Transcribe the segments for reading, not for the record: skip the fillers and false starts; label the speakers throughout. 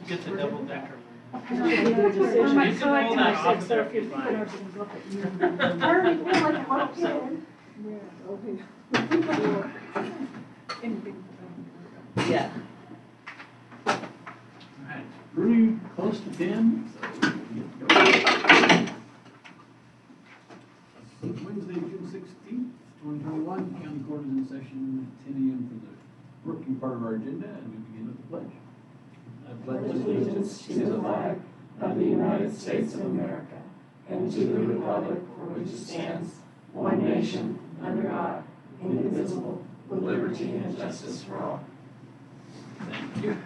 Speaker 1: Gets a double decker.
Speaker 2: You can pull that off of
Speaker 3: So
Speaker 2: there
Speaker 3: if
Speaker 2: if
Speaker 3: you're
Speaker 2: you
Speaker 3: thinking
Speaker 2: find.
Speaker 3: ours can look at you.
Speaker 4: Harney, feel like a little kid.
Speaker 3: Yeah, okay. Anything.
Speaker 4: Yeah.
Speaker 1: Alright, running close to 10, so we'll get going. Wednesday, June 16th, 2021, county court is in session at 10 a.m. for the working part of our agenda, and we begin with the pledge. I
Speaker 5: pledge allegiance to the flag of the United States of America and to the republic for which it stands, one nation, under God, indivisible, with liberty and justice for all.
Speaker 1: Thank you.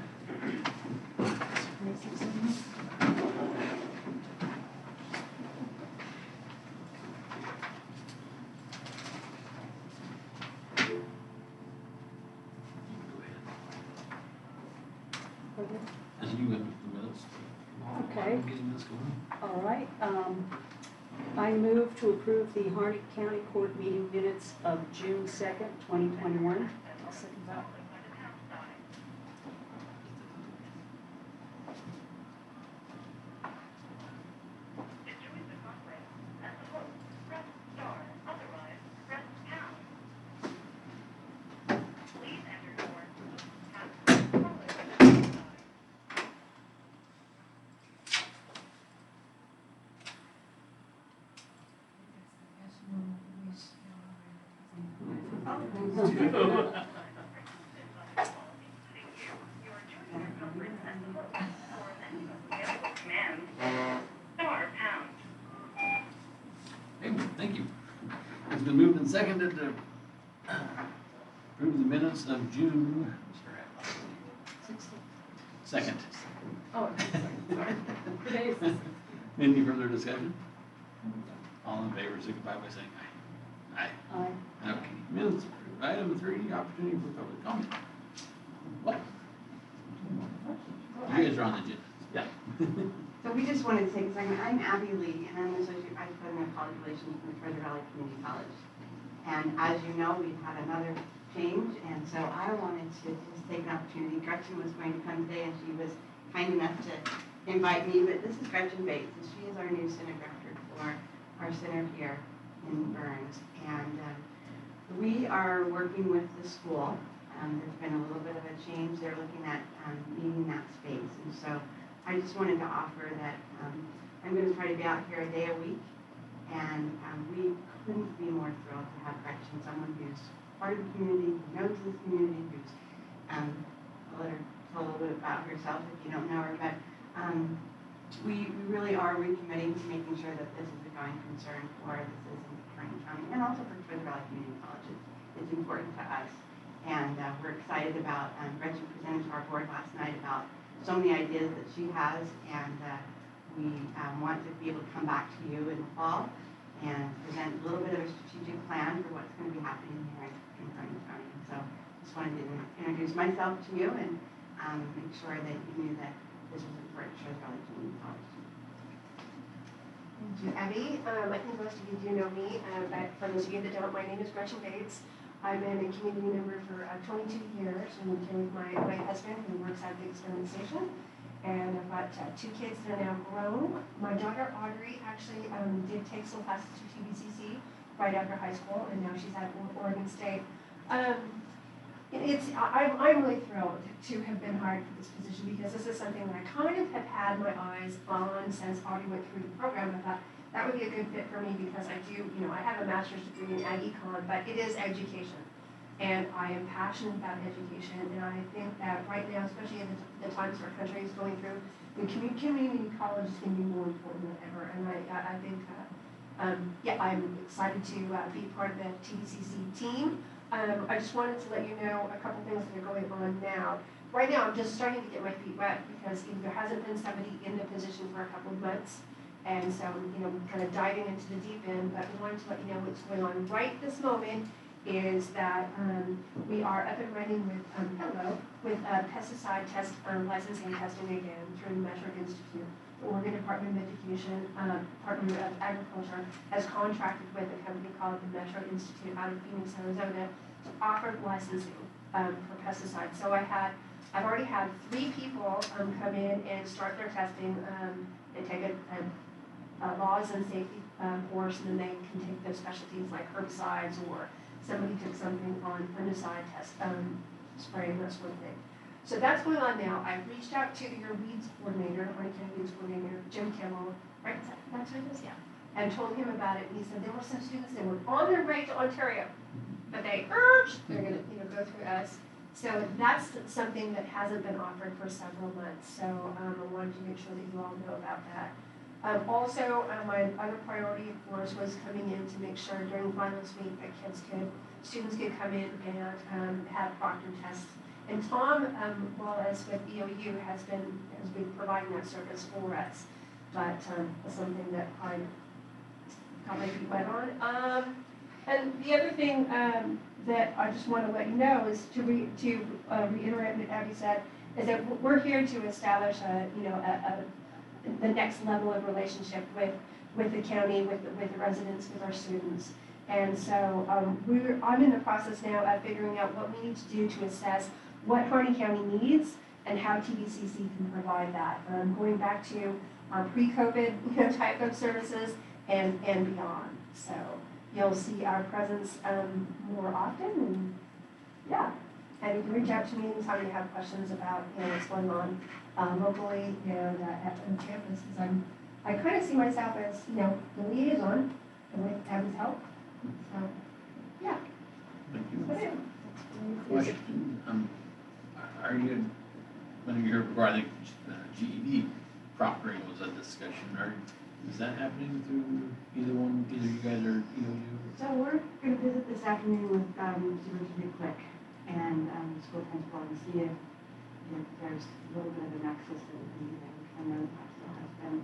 Speaker 1: And you have the minutes.
Speaker 3: Okay.
Speaker 1: Getting this going.
Speaker 3: All right, I move to approve the Harney County Court meeting minutes of June 2nd, 2021. I'll second that.
Speaker 1: Hey, thank you. It's been moved and seconded to approve the minutes of June 2nd.
Speaker 3: Oh, sorry. Today's.
Speaker 1: Any further discussion? All in favor, signify by saying aye. Aye.
Speaker 3: Aye.
Speaker 1: Okay, minutes approved. Item 3, opportunity for public comment. What? You guys are on the agenda. Yeah.
Speaker 4: So we just wanted to take a second. I'm Abby Lee, and I'm an associate vice president of college relations from Treasure Valley Community College. And as you know, we've had another change, and so I wanted to just take an opportunity. Gretchen was going to come today, and she was kind enough to invite me, but this is Gretchen Bates, and she is our new center director for our center here in Burns. And we are working with the school. There's been a little bit of a change. They're looking at needing that space, and so I just wanted to offer that I'm going to try to be out here a day a week, and we couldn't be more thrilled to have Gretchen, someone who's part of the community, who knows this community, who's, I'll let her tell a little bit about herself if you don't know her, but we really are recommitting to making sure that this is a going concern for the citizens of Harney County, and also for Treasure Valley Community College. It's important to us, and we're excited about, Gretchen presented to our board last night about so many ideas that she has, and we want to be able to come back to you in the fall and present a little bit of a strategic plan for what's going to be happening here in Harney County. So just wanted to introduce myself to you and make sure that you knew that this was important to Treasure Valley Community College.
Speaker 6: Thank you, Abby. I think most of you do know me, but for those of you that don't, my name is Gretchen Bates. I've been a community member for 22 years, and moved here with my husband, who works at the Experiment Station. And I've got 2 kids that are now grown. My daughter, Audrey, actually did take some classes through TBCC right after high school, and now she's at Oregon State. I'm really thrilled to have been hired for this position, because this is something that I kind of have had my eyes on since Audrey went through the program. I thought that would be a good fit for me, because I do, I have a master's degree in ag econ, but it is education. And I am passionate about education, and I think that right now, especially in the times our country is going through, the community college is going to be more important than ever. And I think, I'm excited to be part of the TBCC team. I just wanted to let you know a couple things that are going on now. Right now, I'm just starting to get my feet wet, because there hasn't been somebody in the position for a couple of months. And so, kind of diving into the deep end, but we wanted to let you know what's going on right this moment is that we are up and running with pesticide test licensing testing again through the Metro Institute. The Oregon Department of Education, Department of Agriculture, has contracted with a company called the Metro Institute out of Phoenix, Arizona, to offer licensing for pesticides. So I had I've already had 3 people come in and start their testing. They take a laws and safety course, and then they can take those specialties like herbicides, or somebody took something on fungicide test, spraying, that sort of thing. So that's going on now. I've reached out to your weeds coordinator, Harney County weeds coordinator, Jim Kimmel, right? That's who it is, yeah. And told him about it, and he said there were some students that were on their way to Ontario, but they're gonna, go through us. So that's something that hasn't been offered for several months. So I wanted to make sure that you all know about that. Also, my other priority, of course, was coming in to make sure during finals week that students could come in and have proctored tests. And Tom, Wallace with EOU has been providing that service for us, but something that I got my feet wet on. And the other thing that I just want to let you know is to reiterate what Abby said, is that we're here to establish the next level of relationship with the county, with the residents, with our students. And so I'm in the process now of figuring out what we need to do to assess what Harney County needs and how TVCC can provide that. Going back to our pre-COVID type of services and beyond. So you'll see our presence more often, and yeah. And you can reach out to me anytime you have questions about what's going on locally and at the campus, because I kind of see myself as the liaison with Abby's help. So yeah.
Speaker 1: Thank you.
Speaker 6: That's it.
Speaker 1: Question, are you, when you heard before, I think GED proctoring was a discussion. Is that happening through either you guys or EOU?
Speaker 4: So we're going to visit this afternoon with Superintendent Quick and the school principal and see if there's a little bit of a nexus that we can do there. I know that still has been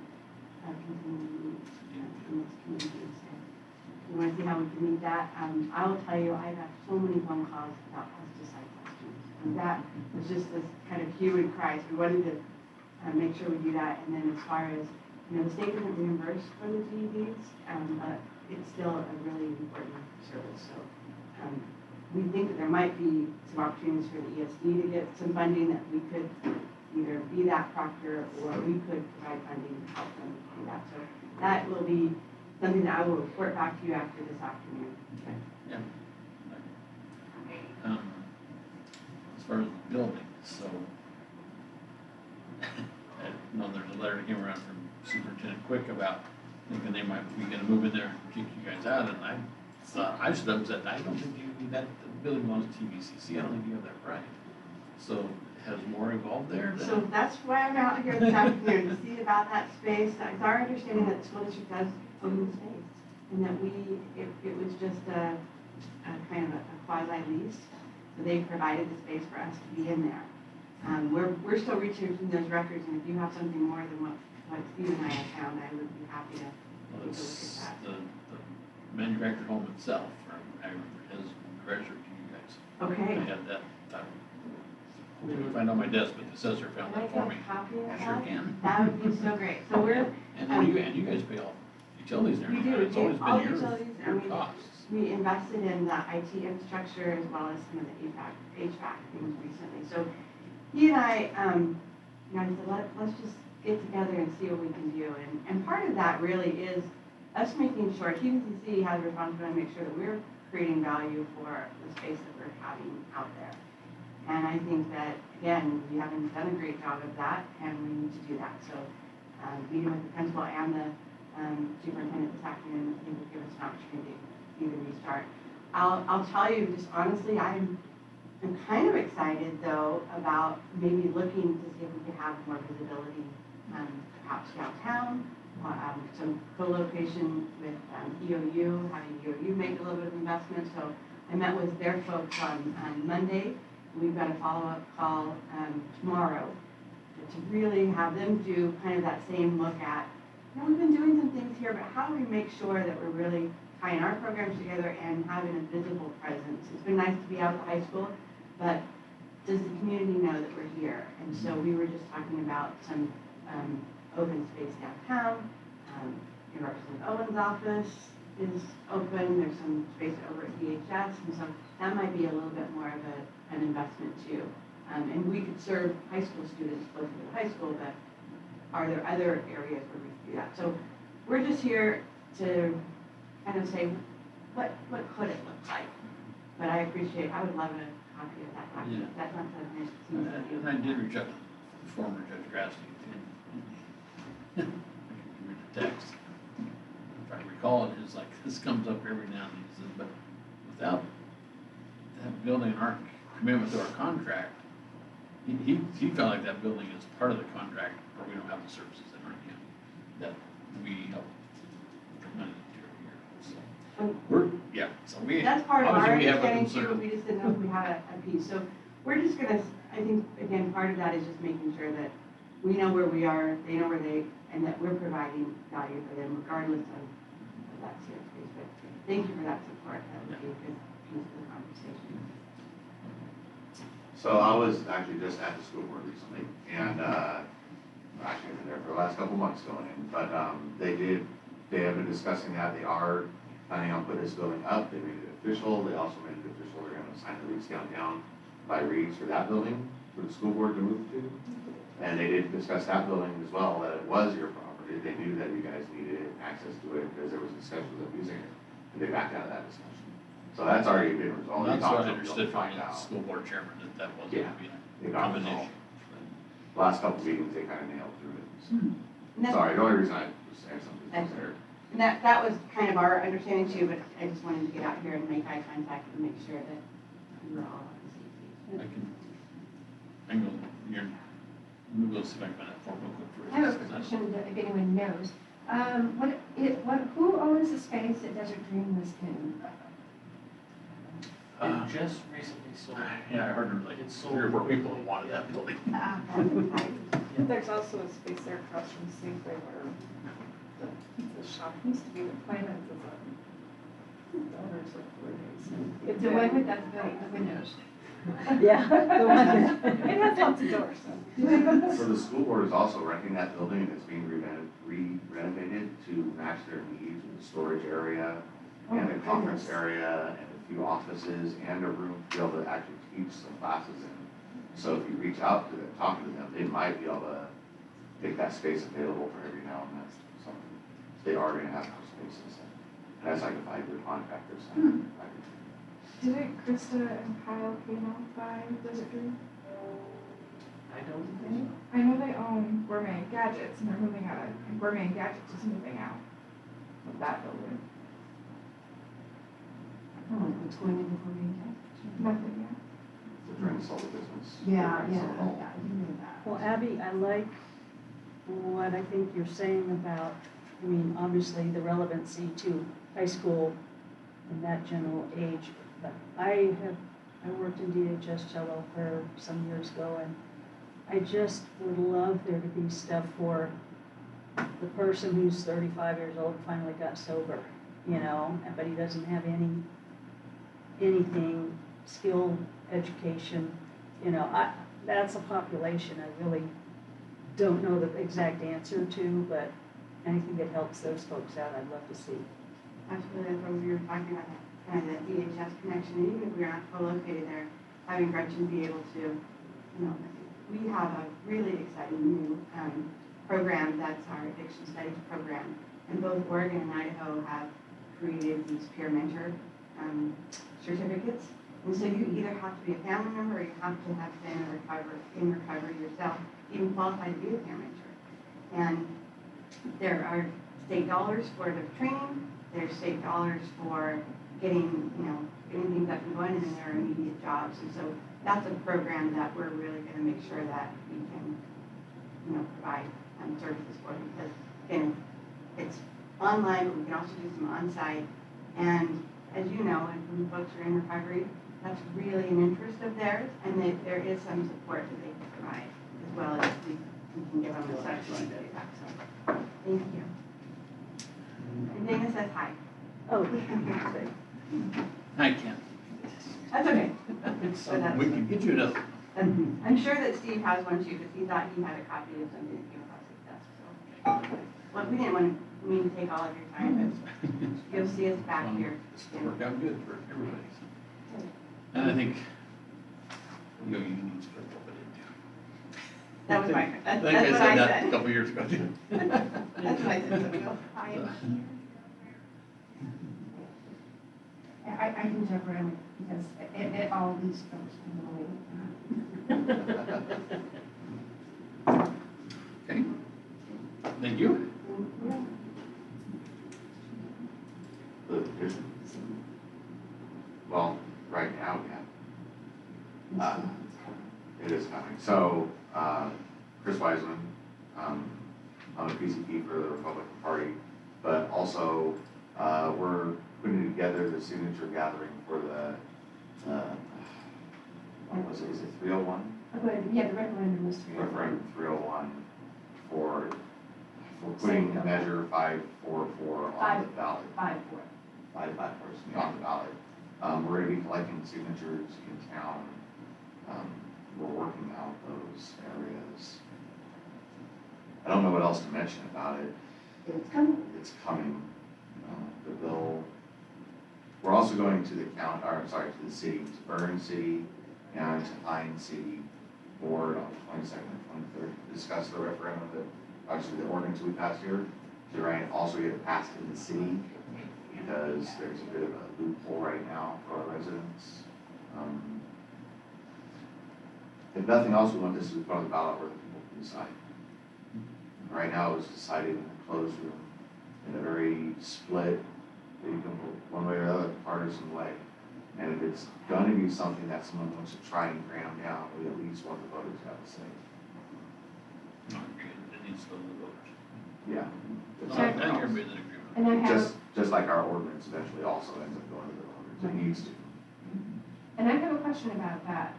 Speaker 4: continuing in this community. So we want to see how we can meet that. I will tell you, I've had so many phone calls about pesticide questions. And that was just this kind of hue and cry. So we wanted to make sure we do that. And then as far as, the state doesn't reimburse for the GEDs, but it's still a really important service. So we think that there might be some opportunities for the ESD to get some funding, that we could either be that proctor or we could provide funding to help them do that. So that will be something that I will report back to you after this afternoon.
Speaker 1: Okay. Yeah. As far as the building, so I know there's a letter that came around from Superintendent Quick about thinking they might be going to move in there and kick you guys out, and I stood up and said, I don't think the building belongs to TVCC. I don't think you have that right. So has more evolved there?
Speaker 4: So that's why I'm out here this afternoon, to see about that space. It's our understanding that the school district does own the space, and that it was just a kind of a quasi-lease. So they provided the space for us to be in there. We're still researching those records, and if you have something more than what Steve and I have found, I would be happy to take a look at that.
Speaker 1: The manufactured home itself, I remember, is treasure to you guys.
Speaker 4: Okay.
Speaker 1: I had that. I can find on my desk, but the assessor found that for me.
Speaker 4: Copy of
Speaker 1: I
Speaker 4: that?
Speaker 1: sure can.
Speaker 4: That would be so great. So we're
Speaker 1: And you guys pay all utilities and
Speaker 4: we
Speaker 1: everything.
Speaker 4: do.
Speaker 1: It's always
Speaker 4: All
Speaker 1: been
Speaker 4: utilities,
Speaker 1: your
Speaker 4: and we
Speaker 1: costs.
Speaker 4: We invested in the IT infrastructure as well as some of the HVAC things recently. So he and I said, let's just get together and see what we can do. And part of that really is us making sure TVCC has a responsibility to make sure that we're creating value for the space that we're having out there. And I think that, again, we haven't done a great job of that, and we need to do that. So meeting with the principal and the superintendent this afternoon, I think will give us an opportunity to even restart. I'll tell you, just honestly, I'm kind of excited, though, about maybe looking to see if we can have more visibility, perhaps downtown, some co-location with EOU, having EOU make a little bit of investment. So I met with their folks on Monday. We've got a follow-up call tomorrow to really have them do kind of that same look at, we've been doing some things here, but how do we make sure that we're really tying our programs together and having a visible presence? It's been nice to be out at the high school, but does the community know that we're here? And so we were just talking about some open space downtown. Representative Owen's office is open. There's some space over at DHS, and so that might be a little bit more of an investment too. And we could serve high school students closer to the high school, but are there other areas where we could do that? So we're just here to kind of say, what could it look like? But I appreciate, I would love a copy of that document.
Speaker 1: Yeah.
Speaker 4: That's not the
Speaker 1: And I did reach out to former Judge Grassley, and I can read the text. If I recall it, it's like, this comes up every now and then, he said, but without that building our commitment to our contract, he felt like that building is part of the contract, or we don't have the services in our county that we help put money into every year. So we're, yeah, so we,
Speaker 4: That's part of our
Speaker 1: obviously we have a
Speaker 4: understanding too,
Speaker 1: concern.
Speaker 4: but we just didn't know if we had a piece. So we're just gonna, I think, again, part of that is just making sure that we know where we are, they know where they, and that we're providing value for them regardless of that CR space. But thank you for that support. That would be a good piece of the conversation.
Speaker 7: So I was actually just at the school board recently, and actually I've been there for the last couple months going in, but they have been discussing that. They are planning on putting this building up. They made it official. They also made it official. They're going to sign the lease downtown by reads for that building for the school board to move to. And they did discuss that building as well, that it was your property. They knew that you guys needed access to it because there was discussions of using it, and they backed out of that discussion. So that's already been resolved.
Speaker 1: That's
Speaker 7: They talked
Speaker 1: what I
Speaker 7: to them,
Speaker 1: understood from
Speaker 7: find
Speaker 1: the
Speaker 7: out.
Speaker 1: school board chairman, that wasn't
Speaker 7: Yeah,
Speaker 1: gonna be
Speaker 7: they
Speaker 1: a
Speaker 7: got
Speaker 1: common
Speaker 7: resolved.
Speaker 1: issue.
Speaker 7: Last couple meetings, they kind of nailed through it.
Speaker 4: And that's-
Speaker 7: Sorry, the only reason I was saying something was there.
Speaker 4: And that was kind of our understanding too, but I just wanted to get out here and make eye contact and make sure that we were all on the same page.
Speaker 1: I can go here, we'll go see if I can find that form real quick for you.
Speaker 6: I have a question, if anyone knows. Who owns the space that Desert Dream was in?
Speaker 2: It just recently sold.
Speaker 1: Yeah, I heard there were like
Speaker 2: It's
Speaker 1: 3 or 4
Speaker 2: sold.
Speaker 1: people that wanted that building.
Speaker 8: There's also a space there across from Safeway where the shop used to be, the Plymouth is a owner's of Blue
Speaker 6: It's the one with the windows.
Speaker 3: Yeah, the one.
Speaker 8: It has lots of doors, so.
Speaker 7: So the school board is also renting that building, and it's being renovated to match their needs with a storage area and a conference area and a few offices and a room to be able to actually teach some classes in. So if you reach out to them, talk to them, they might be able to make that space available for every now and then. Something they are going to have those spaces, and that's like a 5-year contract or something.
Speaker 8: Didn't Krista and Kyle Kano buy Desert Dream?
Speaker 2: I don't think
Speaker 8: I know they own Gourmet Gadgets and they're moving out of, Gourmet Gadgets is moving out of that building.
Speaker 4: What's going in before we
Speaker 8: Nothing yet.
Speaker 7: The drink sold business.
Speaker 4: Yeah,
Speaker 7: Drink
Speaker 4: yeah,
Speaker 7: sold.
Speaker 4: yeah, I do know that.
Speaker 3: Well, Abby, I like what I think you're saying about, I mean, obviously the relevancy to high school and that general age. But I worked in DHS cello for some years ago, and I just would love there to be stuff for the person who's 35 years old, finally got sober, you know, but he doesn't have anything, skill, education, you know, that's a population I really don't know the exact answer to, but anything that helps those folks out, I'd love to see.
Speaker 4: Absolutely, that's what we were talking about, kind of the DHS connection, and even if we are not co-located there, having Gretchen be able to, you know, we have a really exciting new program, that's our addiction studies program, and both Oregon and Idaho have created these peer mentor certificates, and so you either have to be a family member or you have to have been in recovery yourself, even qualified to be a peer mentor. And there are state dollars for the training, there's state dollars for getting, you know, getting things up and going, and then there are immediate jobs. And so that's a program that we're really going to make sure that we can, you know, provide services for, because again, it's online, but we can also do some on-site. And as you know, and when folks are in recovery, that's really an interest of theirs, and that there is some support that they can provide, as well as we can give them the subsidy to do that. So, thank you. And Dana says hi.
Speaker 3: Oh,
Speaker 1: I can't.
Speaker 4: That's okay.
Speaker 1: We can get you another.
Speaker 4: I'm sure that Steve has one too, because he thought he had a copy of something that came across his desk, so. Well, we didn't want to mean to take all of your time, but you'll see us back here.
Speaker 1: This will work out good for everybody. And I think You know, you need to put a little bit into.
Speaker 4: That was my,
Speaker 1: I
Speaker 4: that's
Speaker 1: think I
Speaker 4: what
Speaker 1: said
Speaker 4: I
Speaker 1: that a
Speaker 4: said.
Speaker 1: couple years ago too.
Speaker 4: That's what I said, so we go,
Speaker 6: I can jump around because it all these folks
Speaker 1: Okay. Thank you.
Speaker 7: The petition. Well, right now, yeah. It is coming. So, Chris Wiseman, on the PCP for the Republican Party, but also, we're putting together the signature gathering for the, what was it, is it 301?
Speaker 6: Yeah, the referendum was 301.
Speaker 7: Referendum 301 for putting measure 544 on the ballot.
Speaker 6: 5-4.
Speaker 7: 554, excuse me, on the ballot. We're gonna be collecting signatures in town. We're working out those areas. I don't know what else to mention about it.
Speaker 6: It's coming.
Speaker 7: It's coming. The bill. We're also going to the to the city, to Burn City and to Pine City Board on the 22nd and 23rd to discuss the referendum that, actually the ordinance we passed here, to try and also get it passed in the city because there's a bit of a loophole right now for our residents. If nothing else, we want this to be put on the ballot where the people can decide. Right now, it was decided in a closed room, in a very split, you can vote one way or the other, partisan way. And if it's gonna be something that someone wants to try and cram down, we at least want the voters to have a say.
Speaker 1: No, it needs to go to the voters.
Speaker 7: Yeah.
Speaker 1: No, I think everybody's in agreement.
Speaker 6: And I have,
Speaker 7: Just like our ordinance eventually also ends up going to the voters, it needs to.
Speaker 6: and I have a question about that,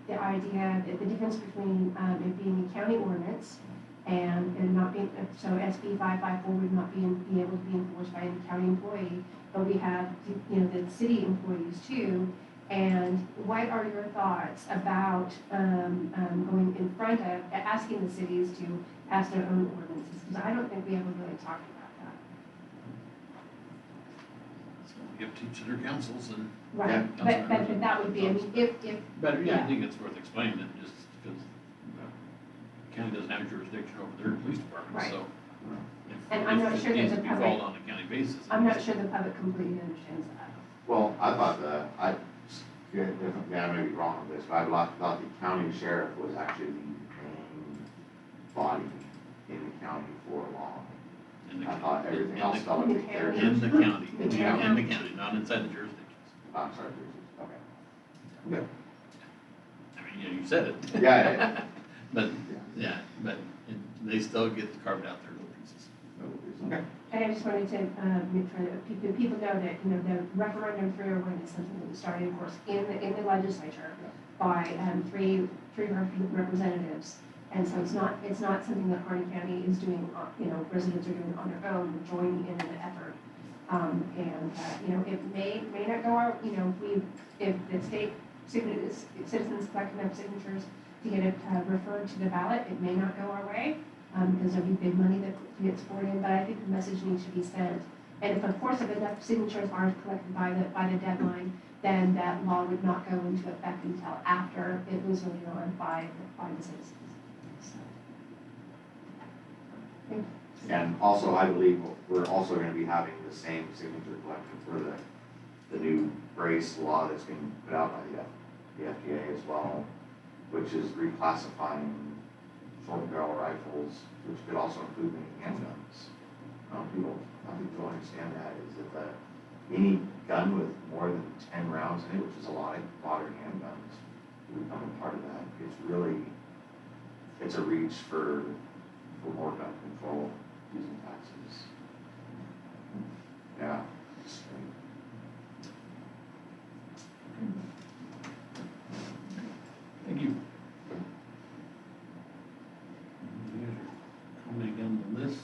Speaker 6: the idea, the difference between it being a county ordinance and not being, so SB 554 would not be able to be enforced by any county employee, but we have, the city employees too. And what are your thoughts about going in front of, asking the cities to pass their own ordinances? Because I don't think we ever really talked about that.
Speaker 1: Give to their councils and.
Speaker 6: Right,
Speaker 7: Yeah.
Speaker 6: but that would be, I mean, if.
Speaker 1: But yeah,
Speaker 6: Yeah.
Speaker 1: I think it's worth explaining it just because the county doesn't have jurisdiction over their police department,
Speaker 6: Right.
Speaker 1: so.
Speaker 6: And I'm not
Speaker 1: if
Speaker 6: sure
Speaker 1: it
Speaker 6: that
Speaker 1: needs
Speaker 6: the
Speaker 1: to be
Speaker 6: public-
Speaker 1: followed on a county basis.
Speaker 6: I'm not sure the public completely understands that.
Speaker 7: Well, I thought I may be wrong on this, but I thought the county sheriff was actually the main body in the county for law.
Speaker 1: In the-
Speaker 7: I thought everything
Speaker 1: in
Speaker 7: else
Speaker 1: the-
Speaker 7: fell under their.
Speaker 1: In the county,
Speaker 6: In the
Speaker 1: yeah, in the
Speaker 6: county.
Speaker 1: county, not inside the jurisdictions.
Speaker 7: I'm sorry, okay. Okay.
Speaker 1: I mean, yeah, you said it.
Speaker 7: Yeah.
Speaker 1: But, yeah, but they still get carved out their little pieces.
Speaker 7: Okay.
Speaker 6: And I just wanted to make sure that people know that, the referendum 301 is something that was started, of course, in the legislature by three representatives. And so it's not something that Harney County is doing, residents are doing on their own, we're joining in the effort. It may not go our, if the state citizens collect enough signatures to get it referred to the ballot, it may not go our way, because there'll be big money that gets poured in, but I think the message needs to be sent. And if, of course, if enough signatures aren't collected by the deadline, then that law would not go into effect until after it was voted on by the citizens. So. Thank you.
Speaker 7: And also, I believe we're also gonna be having the same signature collection for the new race law that's being put out by the FDA as well, which is reclassifying short barrel rifles, which could also include many handguns. People don't understand that, is that any gun with more than 10 rounds in it, which is a lot of modern handguns, would become a part of that. It's a reach for more gun control using taxes. Yeah.
Speaker 1: Thank you. You guys are coming again on this.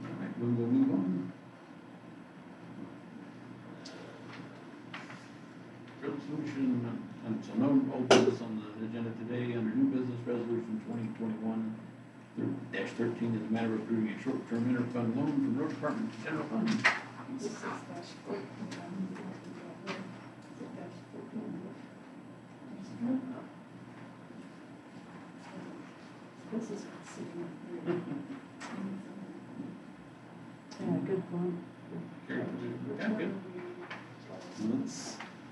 Speaker 1: All right, we will move on. Resolution, so no old business on the agenda today. Under new business, resolution 2021-13 is a matter of approving a short-term interfund loan from road department to general fund.
Speaker 8: This is -14. This is sitting up here.
Speaker 3: Yeah, good point.
Speaker 1: Carrie, yeah, good.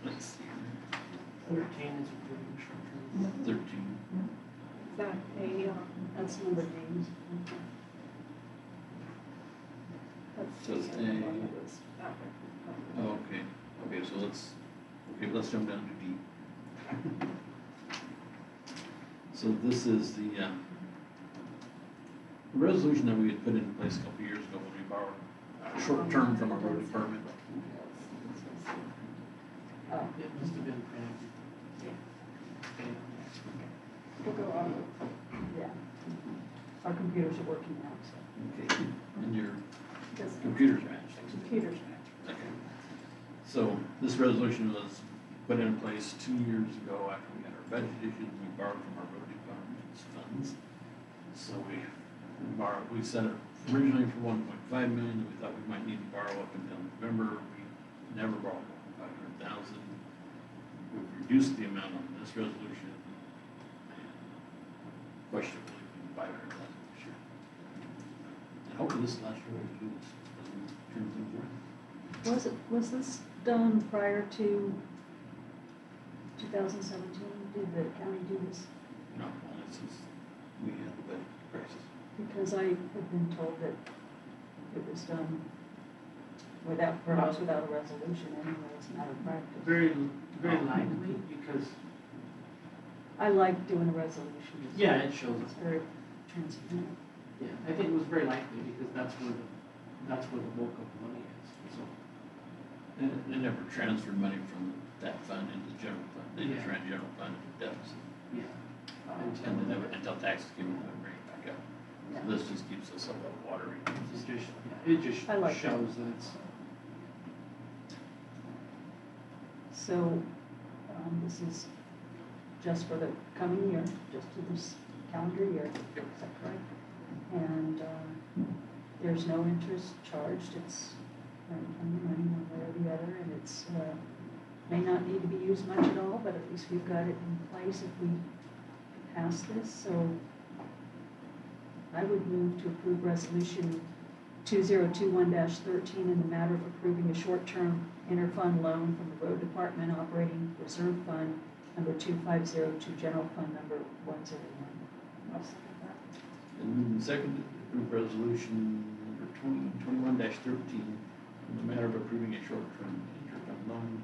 Speaker 1: Let's see,
Speaker 2: 13 is approving short-term.
Speaker 1: 13.
Speaker 8: Is that a,
Speaker 3: That's number D.
Speaker 8: that's
Speaker 1: So it's
Speaker 8: the
Speaker 1: a-
Speaker 8: one that was out there.
Speaker 1: Oh, okay, so let's jump down to D. So this is the resolution that we had put in place a couple years ago when we borrowed short term from our road department.
Speaker 3: Oh,
Speaker 2: It must have been printed.
Speaker 8: We'll go on.
Speaker 3: yeah. Our computers are working now, so.
Speaker 1: Okay, and your
Speaker 8: This
Speaker 1: computer's matched.
Speaker 8: computer's match.
Speaker 1: Okay. So this resolution was put in place 2 years ago after we had our budget issued, we borrowed from our road department's funds. So we set it originally for 1.5 million, and we thought we might need to borrow up until November. We never borrowed more than 500,000. We've reduced the amount on this resolution. Questionably, 500,000 this year. And hopefully this last year we do this as we turn things around.
Speaker 3: Was this done prior to 2017? Did the county do this?
Speaker 1: No, only since we had the budget crisis.
Speaker 3: Because I have been told that it was done perhaps without a resolution anyway, it's not a practice.
Speaker 2: Very likely, because,
Speaker 3: I like doing a resolution.
Speaker 2: yeah, it shows
Speaker 3: It's
Speaker 2: us.
Speaker 3: very transparent.
Speaker 2: Yeah, I think it was very likely, because that's where the bulk of the money is, so.
Speaker 1: And they never transferred money from that fund into the general fund. They just
Speaker 2: Yeah.
Speaker 1: ran general fund into deficit.
Speaker 2: Yeah.
Speaker 1: And then until taxes came in, they would bring it back up.
Speaker 3: Yeah.
Speaker 1: So this just keeps us above water.
Speaker 2: It just
Speaker 3: I like that.
Speaker 2: shows that it's,
Speaker 3: So, this is just for the coming year, just to this calendar year, is that correct? And, there's no interest charged, it's money one way or the other, and it's, may not need to be used much at all, but at least we've got it in place if we pass this, so I would move to approve resolution 2021-13 in the matter of approving a short-term interfund loan from the road department operating reserve fund number 2502, general fund number 101.
Speaker 8: I'll second that.
Speaker 1: And moved and seconded to approve resolution number 2021-13 in the matter of approving a short-term interfund loan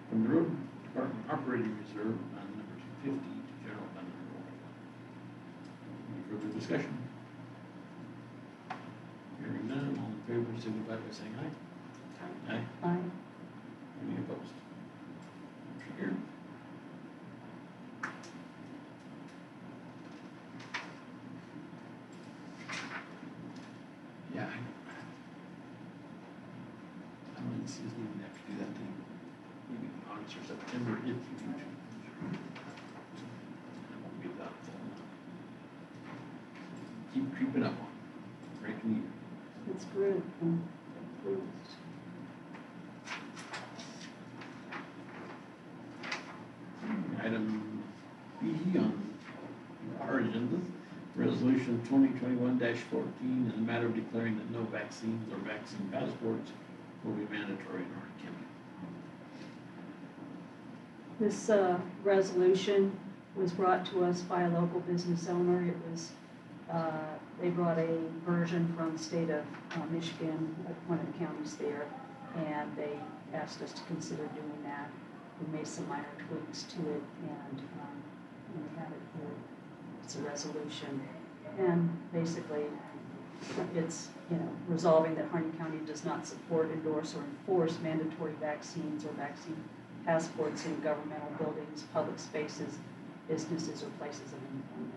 Speaker 1: from the road department operating reserve fund number 250 to general fund number 101. Any further discussion? Hearing none, all in favor signify by saying aye. Aye.
Speaker 3: Aye.
Speaker 1: Any opposed? Motion carried. Yeah. I don't think Susan even have to do that thing. Maybe August or September if you do. It won't be that full. Keep creeping up on it. Breaking the year.
Speaker 3: It's good, I'm pleased.
Speaker 1: Item B on our agenda, resolution 2021-14 in the matter of declaring that no vaccines or vaccine passports will be mandatory in Harney County.
Speaker 3: This resolution was brought to us by a local business owner. It was, they brought a version from the state of Michigan, one of the counties there, and they asked us to consider doing that. We made some minor tweaks to it, and we have it here. It's a resolution, and basically, it's, resolving that Harney County does not support, endorse, or enforce mandatory vaccines or vaccine passports in governmental buildings, public spaces, businesses, or places of employment.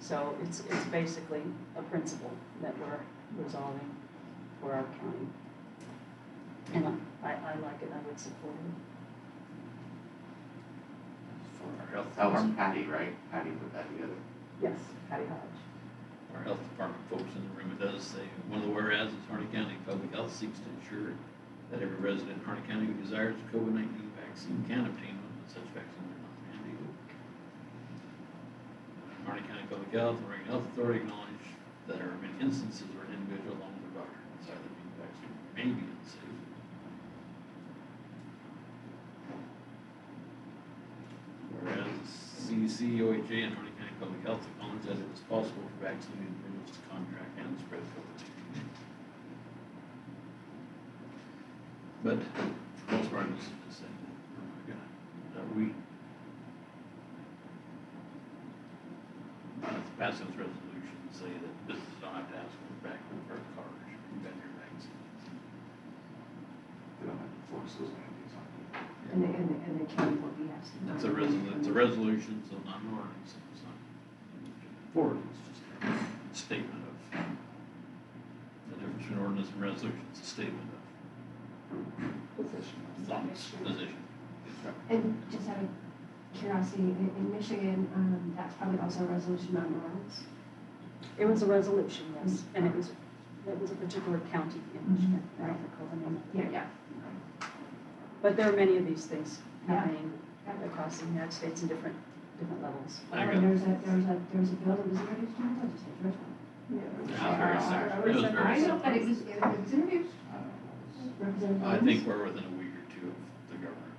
Speaker 3: So it's basically a principle that we're resolving for our county. And I like it, I would support it.
Speaker 1: For our health
Speaker 7: That was
Speaker 1: department,
Speaker 7: Patty, right? Patty put that together.
Speaker 3: Yes, Patty Hodge.
Speaker 1: our health department folks in the room, it does say, one of the whereas is Harney County Public Health seeks to ensure that every resident in Harney County who desires a COVID-19 vaccine can obtain one, but such vaccines are not mandated. Harney Harney County Public Health and Oregon Health Authority acknowledge that there are many instances where an individual along with their doctor decided that being vaccinated may be unsafe. Whereas CDC, OHA, and Harney County Public Health acknowledge that it is possible for vaccinated individuals to contract and spread COVID-19. But most part of this is saying that we pass those resolutions, say that businesses don't have to ask for back for cars, you've got your vaccine.
Speaker 7: They don't have to force those mandates on people.
Speaker 6: And the county will be asking.
Speaker 1: It's a resolution, so not an ordinance, it's not forward, it's just a statement of, the difference between ordinance and resolution, it's a statement of
Speaker 8: Position.
Speaker 1: thoughts, position.
Speaker 6: And just out of curiosity, in Michigan, that's probably also a resolution, not an ordinance.
Speaker 3: It was a resolution, yes, and it was a particular county in Michigan, I don't recall the name.
Speaker 6: Yeah.
Speaker 3: But there are many of these things
Speaker 6: Yeah.
Speaker 3: happening across the United States in different levels.
Speaker 1: I
Speaker 6: Or
Speaker 1: got-
Speaker 6: there was a bill that was introduced to the legislature as well.
Speaker 1: Yeah, very similar. It was very
Speaker 6: I know,
Speaker 1: similar.
Speaker 6: but it was introduced. Representative
Speaker 1: I
Speaker 6: Owens?
Speaker 1: think we're within a week or two of the governor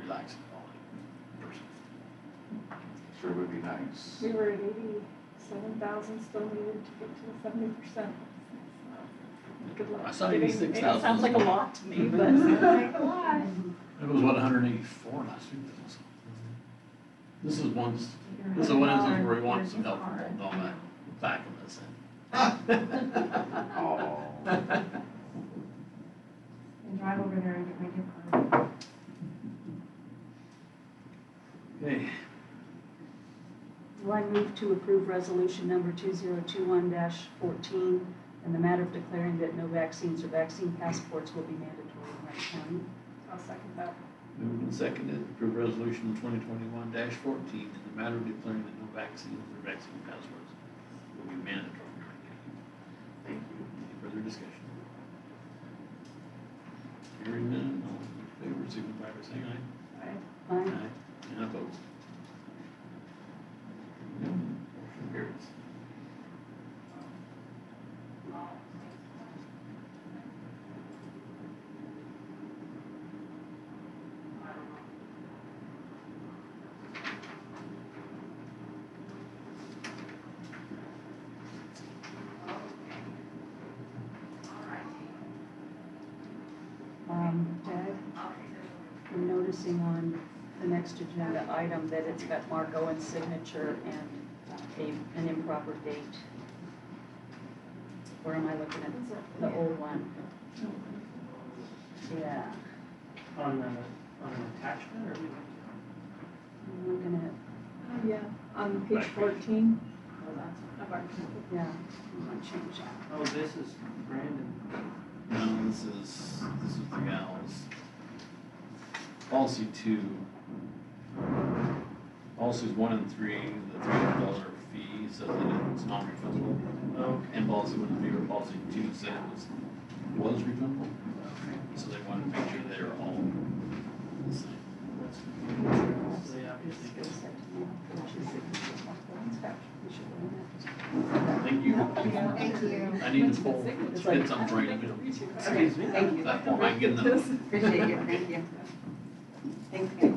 Speaker 1: relaxing all that person.
Speaker 7: Sure would be nice.
Speaker 8: We were at 87,000, still needed to get to the 70%. Good luck.
Speaker 1: I saw
Speaker 8: getting-
Speaker 1: 86,000.
Speaker 3: It sounds like a lot to me, but.
Speaker 8: Like a lot.
Speaker 1: It was what, 184 last week? This is one instance where we want some help from all that backing us in.
Speaker 7: Oh.
Speaker 6: And drive over there and get my gift card.
Speaker 1: Okay,
Speaker 3: Well, I move to approve resolution number 2021-14 in the matter of declaring that no vaccines or vaccine passports will be mandatory in Wright County.
Speaker 8: I'll second that.
Speaker 1: moved and seconded, approve resolution 2021-14 in the matter of declaring that no vaccines or vaccine passports will be mandatory in Wright County.
Speaker 7: Thank you.
Speaker 1: Any further discussion? Hearing none, all in favor, signify by saying aye.
Speaker 3: Aye.
Speaker 1: And opposed? Motion carries.
Speaker 3: Dad, I'm noticing on the next agenda item that it's got Mark Owen's signature and an improper date. Or am I looking at the old one? Yeah,
Speaker 2: On an attachment or?
Speaker 3: I'm looking at,
Speaker 8: Oh, yeah, on page 14 of our.
Speaker 3: yeah, I'm gonna change that.
Speaker 2: Oh, this is Brandon.
Speaker 1: No, this is the gals. Policy 2. Policies 1 and 3, the $300 fee says that it's non-refundable.
Speaker 2: Okay.
Speaker 1: And policy 1 and 3, or policy 2 said it was refundable. So they wanted to make sure they were all the same.
Speaker 2: That's, so yeah, obviously.
Speaker 1: Thank you.
Speaker 4: Thank you.
Speaker 1: I need to pull, get something for you.
Speaker 2: Excuse me?
Speaker 4: Thank you.
Speaker 1: That form, I can get them.
Speaker 4: Appreciate you, thank you. Thanks, guys.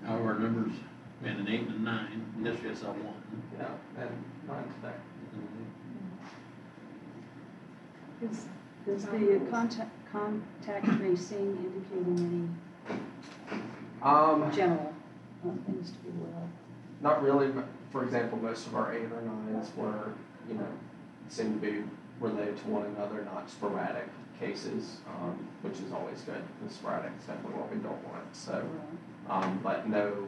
Speaker 1: However, our numbers, we had an 8 and a 9, yesterday I saw 1.
Speaker 2: Yeah, and mine today.
Speaker 3: Does the contact tracing indicating any general things to be aware of?
Speaker 9: Not really. For example, most of our 8 or 9s were, seem to be related to one another, not sporadic cases, which is always good. The sporadic is definitely what we don't want. So, but no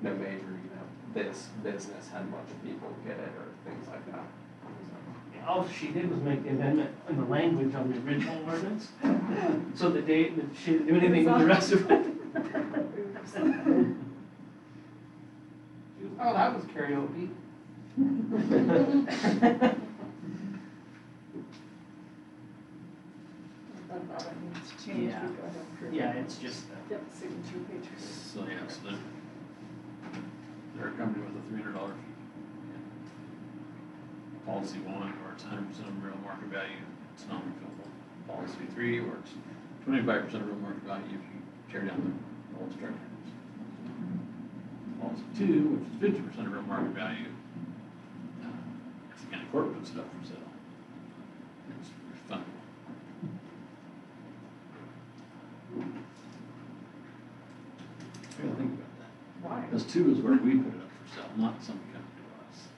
Speaker 9: major, this business had a bunch of people get it or things like that.
Speaker 2: All she did was make the amendment in the language on the original ordinance. So the date, she didn't do anything with the rest of it. Oh, that was karaoke.
Speaker 8: That's all that needs to change, we go
Speaker 2: Yeah.
Speaker 8: ahead and approve.
Speaker 2: Yeah, it's just,
Speaker 8: Yep, signature page.
Speaker 1: So, yeah, so they're a company with a $300 fee. Policy 1, where it's 100% of real market value, it's non-refundable. Policy 3, where it's 25% of real market value if you tear down the old structures. Policy 2, which is 50% of real market value, if the county court puts it up for sale, it's refundable. I gotta think about that.
Speaker 8: Why?
Speaker 1: Because 2 is where we put it up for sale, not somebody coming to us.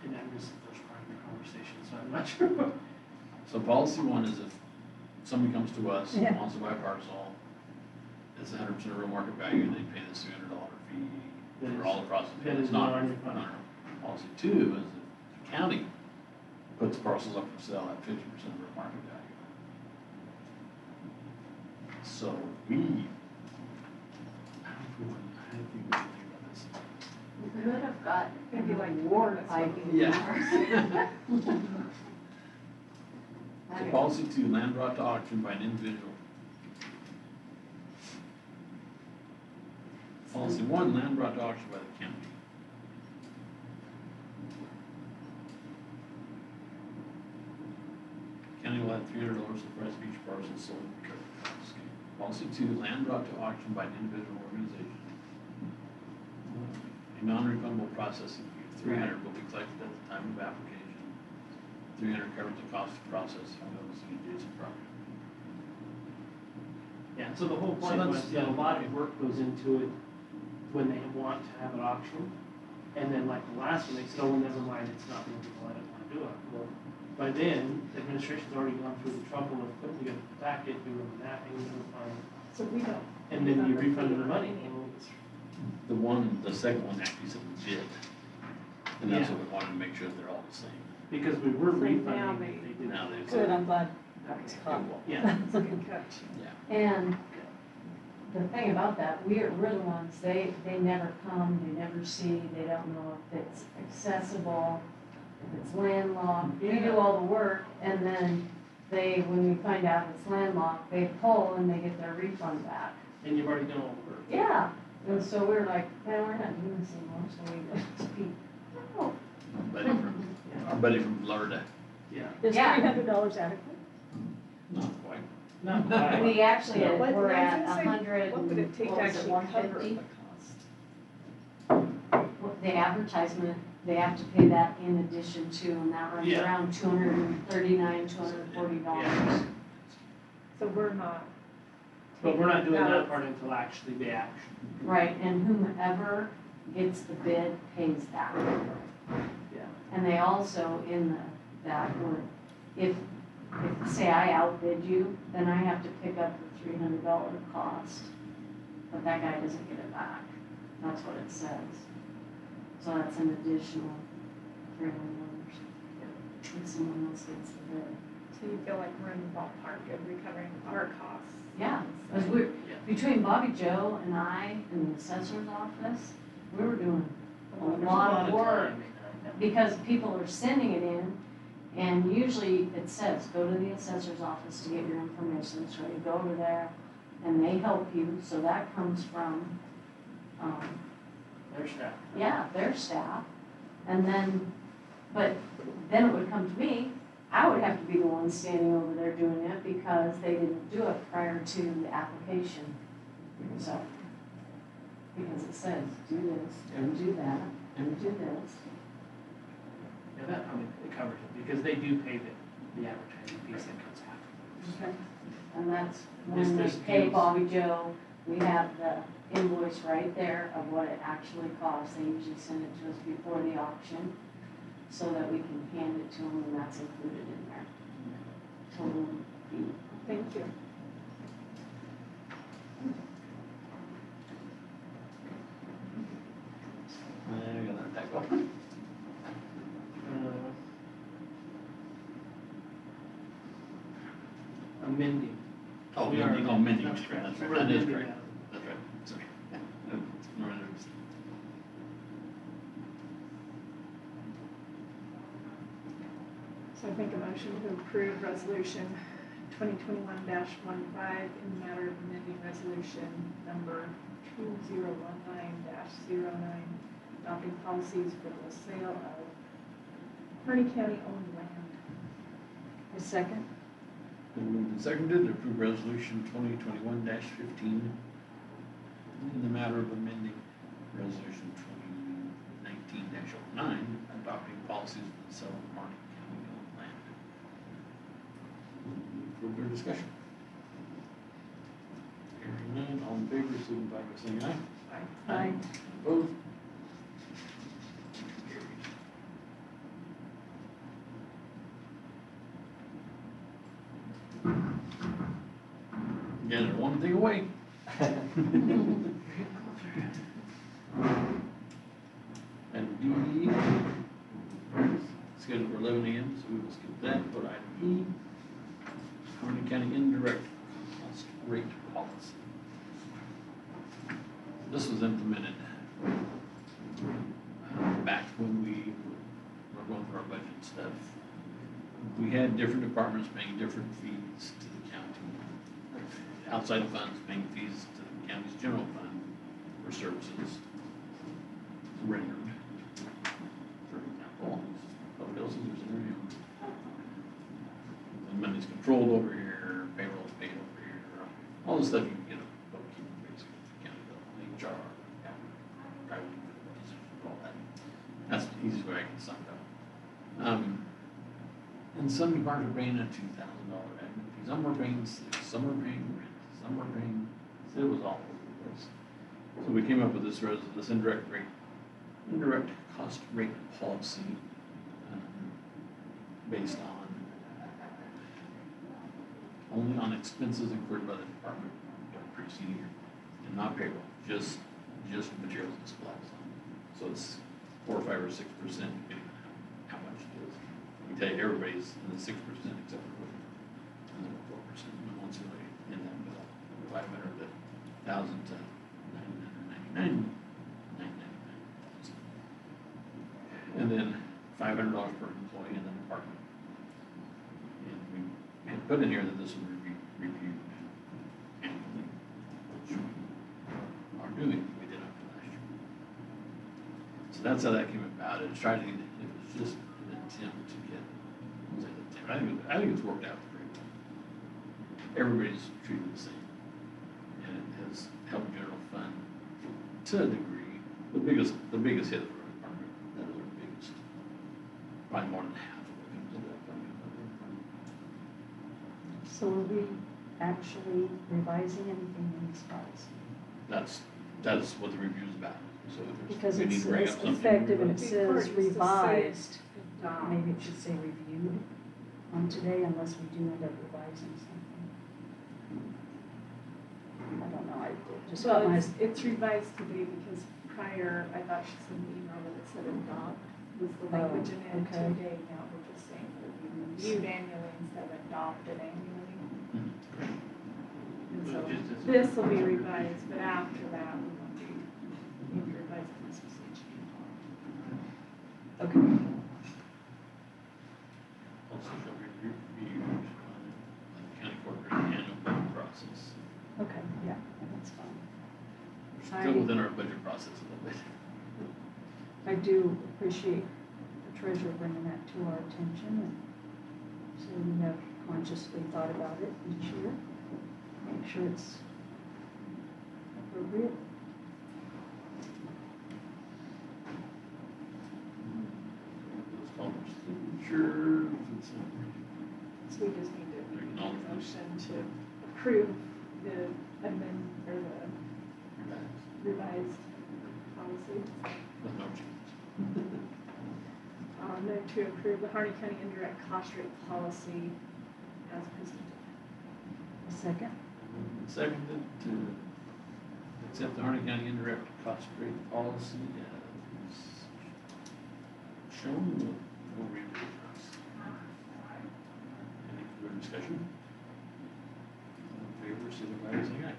Speaker 2: and I missed the first part of your conversation, so I'm not sure.
Speaker 1: So policy 1 is if somebody comes to us and
Speaker 3: Yeah.
Speaker 1: wants to buy a parcel, it's 100% of real market value, and they pay this $300 fee
Speaker 2: That
Speaker 1: for
Speaker 2: is-
Speaker 1: all the processing.
Speaker 2: that
Speaker 1: It's
Speaker 2: is
Speaker 1: not
Speaker 2: non-refundable.
Speaker 1: Policy 2 is if the county puts parcels up for sale at 50% of real market value. So we, I don't know if we want, I think we should think about this.
Speaker 4: We could have got
Speaker 8: Maybe like
Speaker 4: war
Speaker 8: this
Speaker 4: fighting.
Speaker 1: Yeah. So
Speaker 4: Okay.
Speaker 1: policy 2, land brought to auction by an individual. Policy 1, land brought to auction by the county. County will add $300 to the price of each parcel sold and cover the costs. Policy 2, land brought to auction by an individual organization. A non-refundable processing fee of $300 will be collected at the time of application. $300 covers the cost of processing those in adjacent property.
Speaker 2: Yeah, so the whole
Speaker 1: So
Speaker 2: point
Speaker 1: that's-
Speaker 2: was that a lot of work goes into it when they want to have an auction. And then like the last one, they said, oh, well, never mind, it's not movable, I don't want to do it. Well, by then, the administration's already gone through the trouble of putting together the packet, doing the mapping,
Speaker 8: So we don't.
Speaker 2: and then you refund the money.
Speaker 1: The second one actually said legit. And that's
Speaker 2: Yeah.
Speaker 1: what we wanted to make sure they're all the same.
Speaker 2: Because we were
Speaker 8: So now
Speaker 2: refunding,
Speaker 8: they-
Speaker 2: they didn't.
Speaker 1: Now they-
Speaker 3: Good, I'm glad that was
Speaker 8: Okay.
Speaker 3: caught.
Speaker 2: Yeah.
Speaker 8: It's a good catch.
Speaker 1: Yeah.
Speaker 3: And the thing about that, we're the ones, they never come, they never see, they don't know if it's accessible, if it's landlocked. We do all the work, and then when we find out it's landlocked, they pull and they get their refund back.
Speaker 2: And you've already done all the work.
Speaker 3: Yeah, and so we're like, man, we're not doing this anymore, so we just keep, oh.
Speaker 1: Our buddy from Florida,
Speaker 2: Yeah.
Speaker 3: Is
Speaker 4: Yeah.
Speaker 3: $300 adequate?
Speaker 1: not quite.
Speaker 2: Not quite.
Speaker 4: We actually,
Speaker 8: What-
Speaker 4: we're
Speaker 8: I was
Speaker 4: at
Speaker 8: gonna say,
Speaker 4: 100,
Speaker 8: What would it take to
Speaker 4: what was it,
Speaker 8: actually cover
Speaker 4: 150?
Speaker 8: the cost?
Speaker 3: The advertisement, they have to pay that in addition to, and that runs
Speaker 2: Yeah.
Speaker 3: around $239, $240.
Speaker 8: So we're not.
Speaker 2: But we're not doing
Speaker 8: taking
Speaker 2: that
Speaker 8: out-
Speaker 2: part until actually the action.
Speaker 3: Right, and whomever gets the bid pays that.
Speaker 2: Yeah.
Speaker 3: And they also, that would, if, say I outbid you, then I have to pick up the $300 cost, but that guy doesn't get it back. That's what it says. So that's an additional $300 if someone else gets the bid.
Speaker 8: So you feel like we're in the ballpark of recovering our costs?
Speaker 3: Yeah, because between Bobby Joe and I in the assessor's office, we were doing a
Speaker 2: There's
Speaker 3: lot of work.
Speaker 2: time.
Speaker 3: because people are sending it in, and usually it says, go to the assessor's office to get your information, so you go over there, and they help you, so that comes from,
Speaker 2: There's that.
Speaker 3: yeah, their staff. And then, but then it would come to me, I would have to be the one standing over there doing it, because they didn't do it prior to the application. So, because it says, do this, and do that, and do this.
Speaker 2: Yeah, that, it covers it, because they do pay the advertising piece that comes after.
Speaker 3: And that's
Speaker 2: Is
Speaker 3: when they
Speaker 2: this
Speaker 3: pay
Speaker 2: deals-
Speaker 3: Bobby Joe, we have the invoice right there of what it actually costs. They usually send it to us before the auction, so that we can hand it to them, and that's included in there. Total fee.
Speaker 8: Thank you.
Speaker 1: I gotta let that go.
Speaker 2: amending.
Speaker 1: Oh,
Speaker 2: We are
Speaker 1: amending, oh, amending,
Speaker 2: that's
Speaker 1: that's
Speaker 2: correct.
Speaker 1: right,
Speaker 2: We're
Speaker 1: that is
Speaker 2: amending
Speaker 1: correct,
Speaker 2: that.
Speaker 1: that's right, sorry. Yeah, no, I understand.
Speaker 8: So I make a motion to approve resolution 2021-15 in the matter of amending resolution number 2019-09, adopting policies for the sale of Harney County owned land.
Speaker 3: A second?
Speaker 1: Been moved and seconded to approve resolution 2021-15 in the matter of amending resolution 2019-09, adopting policies for the sale of Harney County owned land. Further discussion? Hearing none, all in favor, signify by saying aye.
Speaker 3: Aye.
Speaker 1: Opposed? Again, they're one thing away. And D, scheduled for 11 a.m., so we will skip that, put item E, Harney County indirect cost rate policy. This was implemented back when we were going through our budget stuff. We had different departments paying different fees to the county. Outside funds paying fees to the county's general fund for services rendered. For example, public health is in the money's controlled over here, payroll's paid over here, all the stuff you can get a bookkeeper basically, county bill, HR, private, all that. That's the easiest way I can sum it up. And some departments are paying a $2,000 admin fee, some were paying 6, some were paying rent, some were paying, so it was all over the place. So we came up with this indirect cost rate policy, based on, only on expenses incurred by the department during the preceding year, and not payroll, just materials and supplies. So it's 4 or 5 or 6%, depending on how much it is. I can tell you everybody's in the 6% except for 4%, once really in that middle, 500 to 1,000 to 999, 999. And then $500 per employee in the department. And we had put in here that this would be reviewed annually, which we are doing, we did after last year. So that's how that came about. It was just an attempt to get, I think it's worked out pretty well. Everybody's treated the same. And it has helped general fund to a degree. The biggest hit of our department, that is our biggest, probably more than half of it comes into that funding.
Speaker 3: So are we actually revising anything in this policy?
Speaker 1: That's what the review is about. So
Speaker 3: Because
Speaker 1: we
Speaker 3: it
Speaker 1: need to bring up
Speaker 3: says
Speaker 1: something.
Speaker 3: effective and it
Speaker 8: Before it
Speaker 3: says
Speaker 8: used to say
Speaker 3: revised.
Speaker 8: adopt.
Speaker 3: Maybe it should say reviewed on today unless we do end up revising something. I don't know, I just got
Speaker 8: Well,
Speaker 3: my,
Speaker 8: it's revised today because prior, I thought she sent an email that it said adopt was the language in it.
Speaker 3: okay.
Speaker 8: Today, now we're just saying that we reviewed annually instead of adopted annually. And so this will be revised, but after that, we won't be revising this message.
Speaker 3: okay,
Speaker 1: Also shall be reviewed on the county corporate annual budget process.
Speaker 3: okay, yeah, that's fine.
Speaker 1: We're still within our budget process a little bit.
Speaker 3: I do appreciate the treasurer bringing that to our attention, and so we have consciously thought about it each year. Make sure it's appropriate.
Speaker 1: Those called for signatures and some.
Speaker 8: So we just need to make a
Speaker 1: Acknowledge.
Speaker 8: motion to approve the amend, or the revised policy.
Speaker 1: With no change.
Speaker 8: Move to approve the Harney County indirect cost rate policy as presented.
Speaker 3: A second?
Speaker 1: Seconded to accept the Harney County indirect cost rate policy as shown. We'll read it. Any further discussion? signify by saying aye.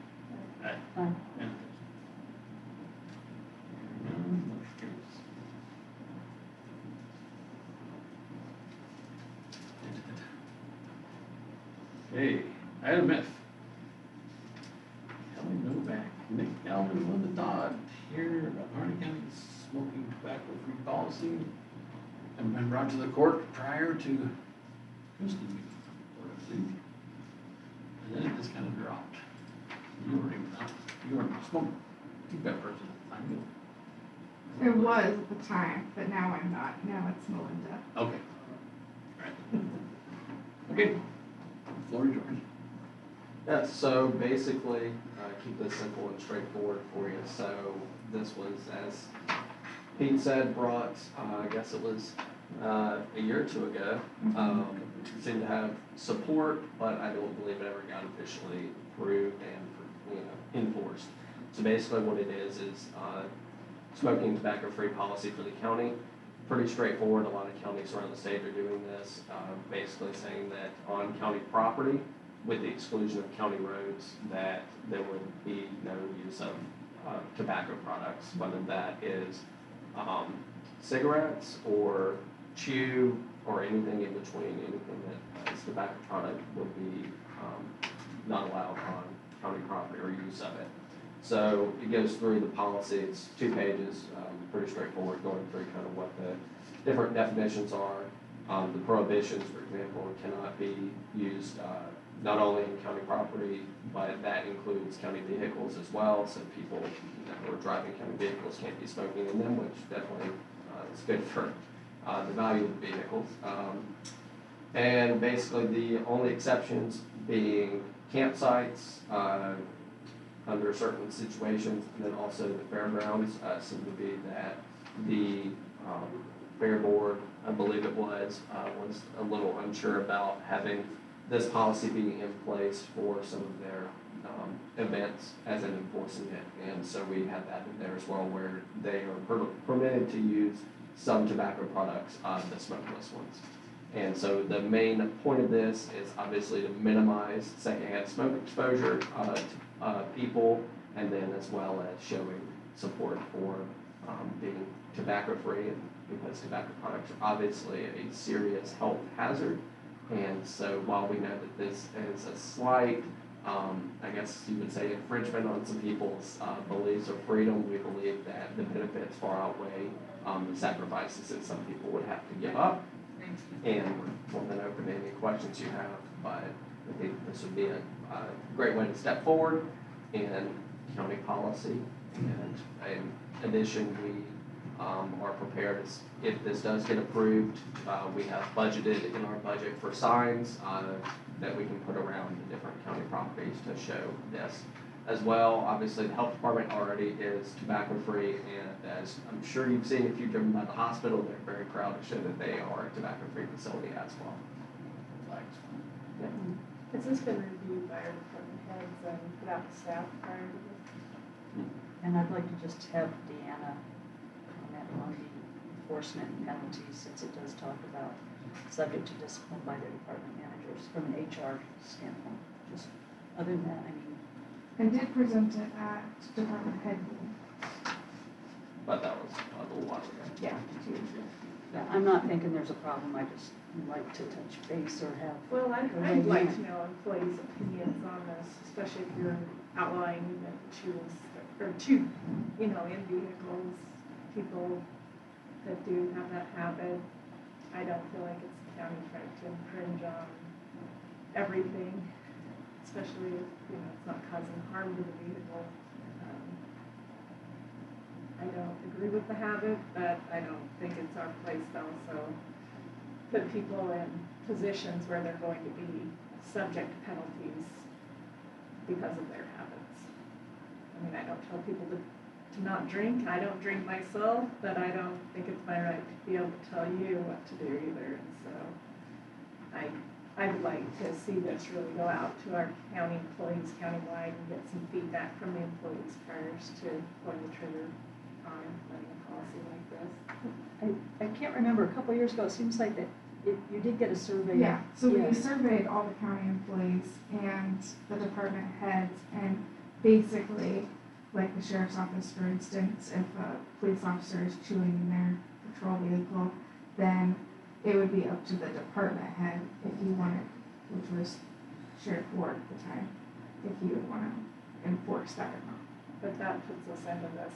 Speaker 1: Aye.
Speaker 3: Aye.
Speaker 1: And none, motion carries. Okay, item F. Kelly Novak, Nick Galvin, Linda Dodd, here about Harney County's smoking tobacco-free policy. And been brought to the court prior to Tuesday meeting, I believe. And then it just kind of dropped. You weren't even out, you weren't smoking peppers at the time, you
Speaker 8: It was at the time, but now I'm not. Now it's Melinda.
Speaker 1: Okay. Right. Okay. Floor is yours.
Speaker 9: Yeah, so basically, keep this simple and straightforward for you. So this was, as Pete said, brought, I guess it was a year or two ago. Seemed to have support, but I don't believe it ever got officially approved and enforced. So basically what it is smoking tobacco-free policy for the county. Pretty straightforward. A lot of counties around the state are doing this, basically saying that on county property, with the exclusion of county roads, that there would be no use of tobacco products, whether that is cigarettes or chew or anything in between. Anything that is tobacco product would be not allowed on county property or use of it. So it goes through the policy. It's 2 pages, pretty straightforward, going through kind of what the different definitions are. The prohibitions, for example, cannot be used not only in county property, but that includes county vehicles as well. So people who are driving county vehicles can't be smoking in them, which definitely is good for the value of the vehicles. And basically the only exceptions being campsites, under certain situations, and then also the fairgrounds. Seemed to be that the fair board, I believe it was a little unsure about having this policy being in place for some of their events as in enforcing it. And so we had that in there as well, where they are permitted to use some tobacco products, the smokeless ones. And so the main point of this is obviously to minimize secondhand smoke exposure to people, and then as well as showing support for being tobacco-free, and because tobacco products are obviously a serious health hazard. And so while we know that this is a slight, I guess you would say, infringement on some people's beliefs or freedom, we believe that the benefits far outweigh the sacrifices that some people would have to give up. And we're more than open to any questions you have, but I think this would be a great way to step forward in county policy. And in addition, we are prepared, if this does get approved, we have budgeted in our budget for signs that we can put around the different county properties to show this. As well, obviously, the health department already is tobacco-free, and as I'm sure you've seen if you've driven by the hospital, they're very proud to show that they are a tobacco-free facility as well. Yeah.
Speaker 8: Has this been reviewed by our department heads and put out to staff prior to this?
Speaker 3: And I'd like to just have Deanna comment on the enforcement and penalties, since it does talk about subject to discipline by the department managers from an HR standpoint. Just other than that, I mean.
Speaker 8: I did present it at department head meeting.
Speaker 9: But that was a little while ago.
Speaker 8: Yeah, 2 years ago.
Speaker 3: Yeah, I'm not thinking there's a problem, I just like to touch base or have.
Speaker 8: Well, I'd
Speaker 3: Right,
Speaker 8: like
Speaker 3: yeah.
Speaker 8: to know employees' opinions on this, especially if you're outlawing that choose, or two, in vehicles, people that do have that habit. I don't feel like it's the county trying to infringe on everything, especially if, it's not causing harm to the vehicle. I don't agree with the habit, but I don't think it's our place to also put people in positions where they're going to be subject to penalties because of their habits. I mean, I don't tell people to not drink. I don't drink myself, but I don't think it's my right to be able to tell you what to do either. And so I'd like to see this really go out to our county employees countywide and get some feedback from the employees first to pulling the trigger on implementing a policy like this.
Speaker 3: I can't remember, a couple of years ago, it seems like that you did get a survey.
Speaker 5: Yeah, so
Speaker 3: Yeah.
Speaker 5: we surveyed all the county employees and the department heads, and basically, like the sheriff's office, for instance, if a police officer is chewing in their patrol vehicle, then it would be up to the department head if he wanted, which was Sheriff Ward at the time, if he would want to enforce that or not.
Speaker 8: But that puts us into this,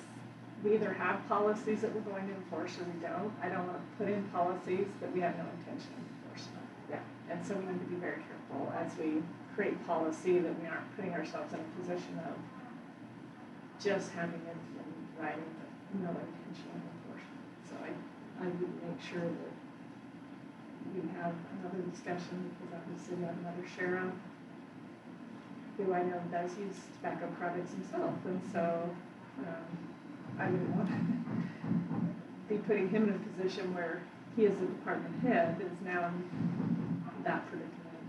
Speaker 8: we either have policies that we're going to enforce or we don't. I don't want to put in policies that we have no intention of enforcement.
Speaker 5: Yeah.
Speaker 8: And so we need to be very careful as we create policy that we aren't putting ourselves in a position of just having it in writing, but no intention of enforcement. So I would make sure that we have another discussion, because obviously we have another sheriff who I know does use tobacco products himself, and so, I wouldn't want to be putting him in a position where he as a department head is now in that predicament.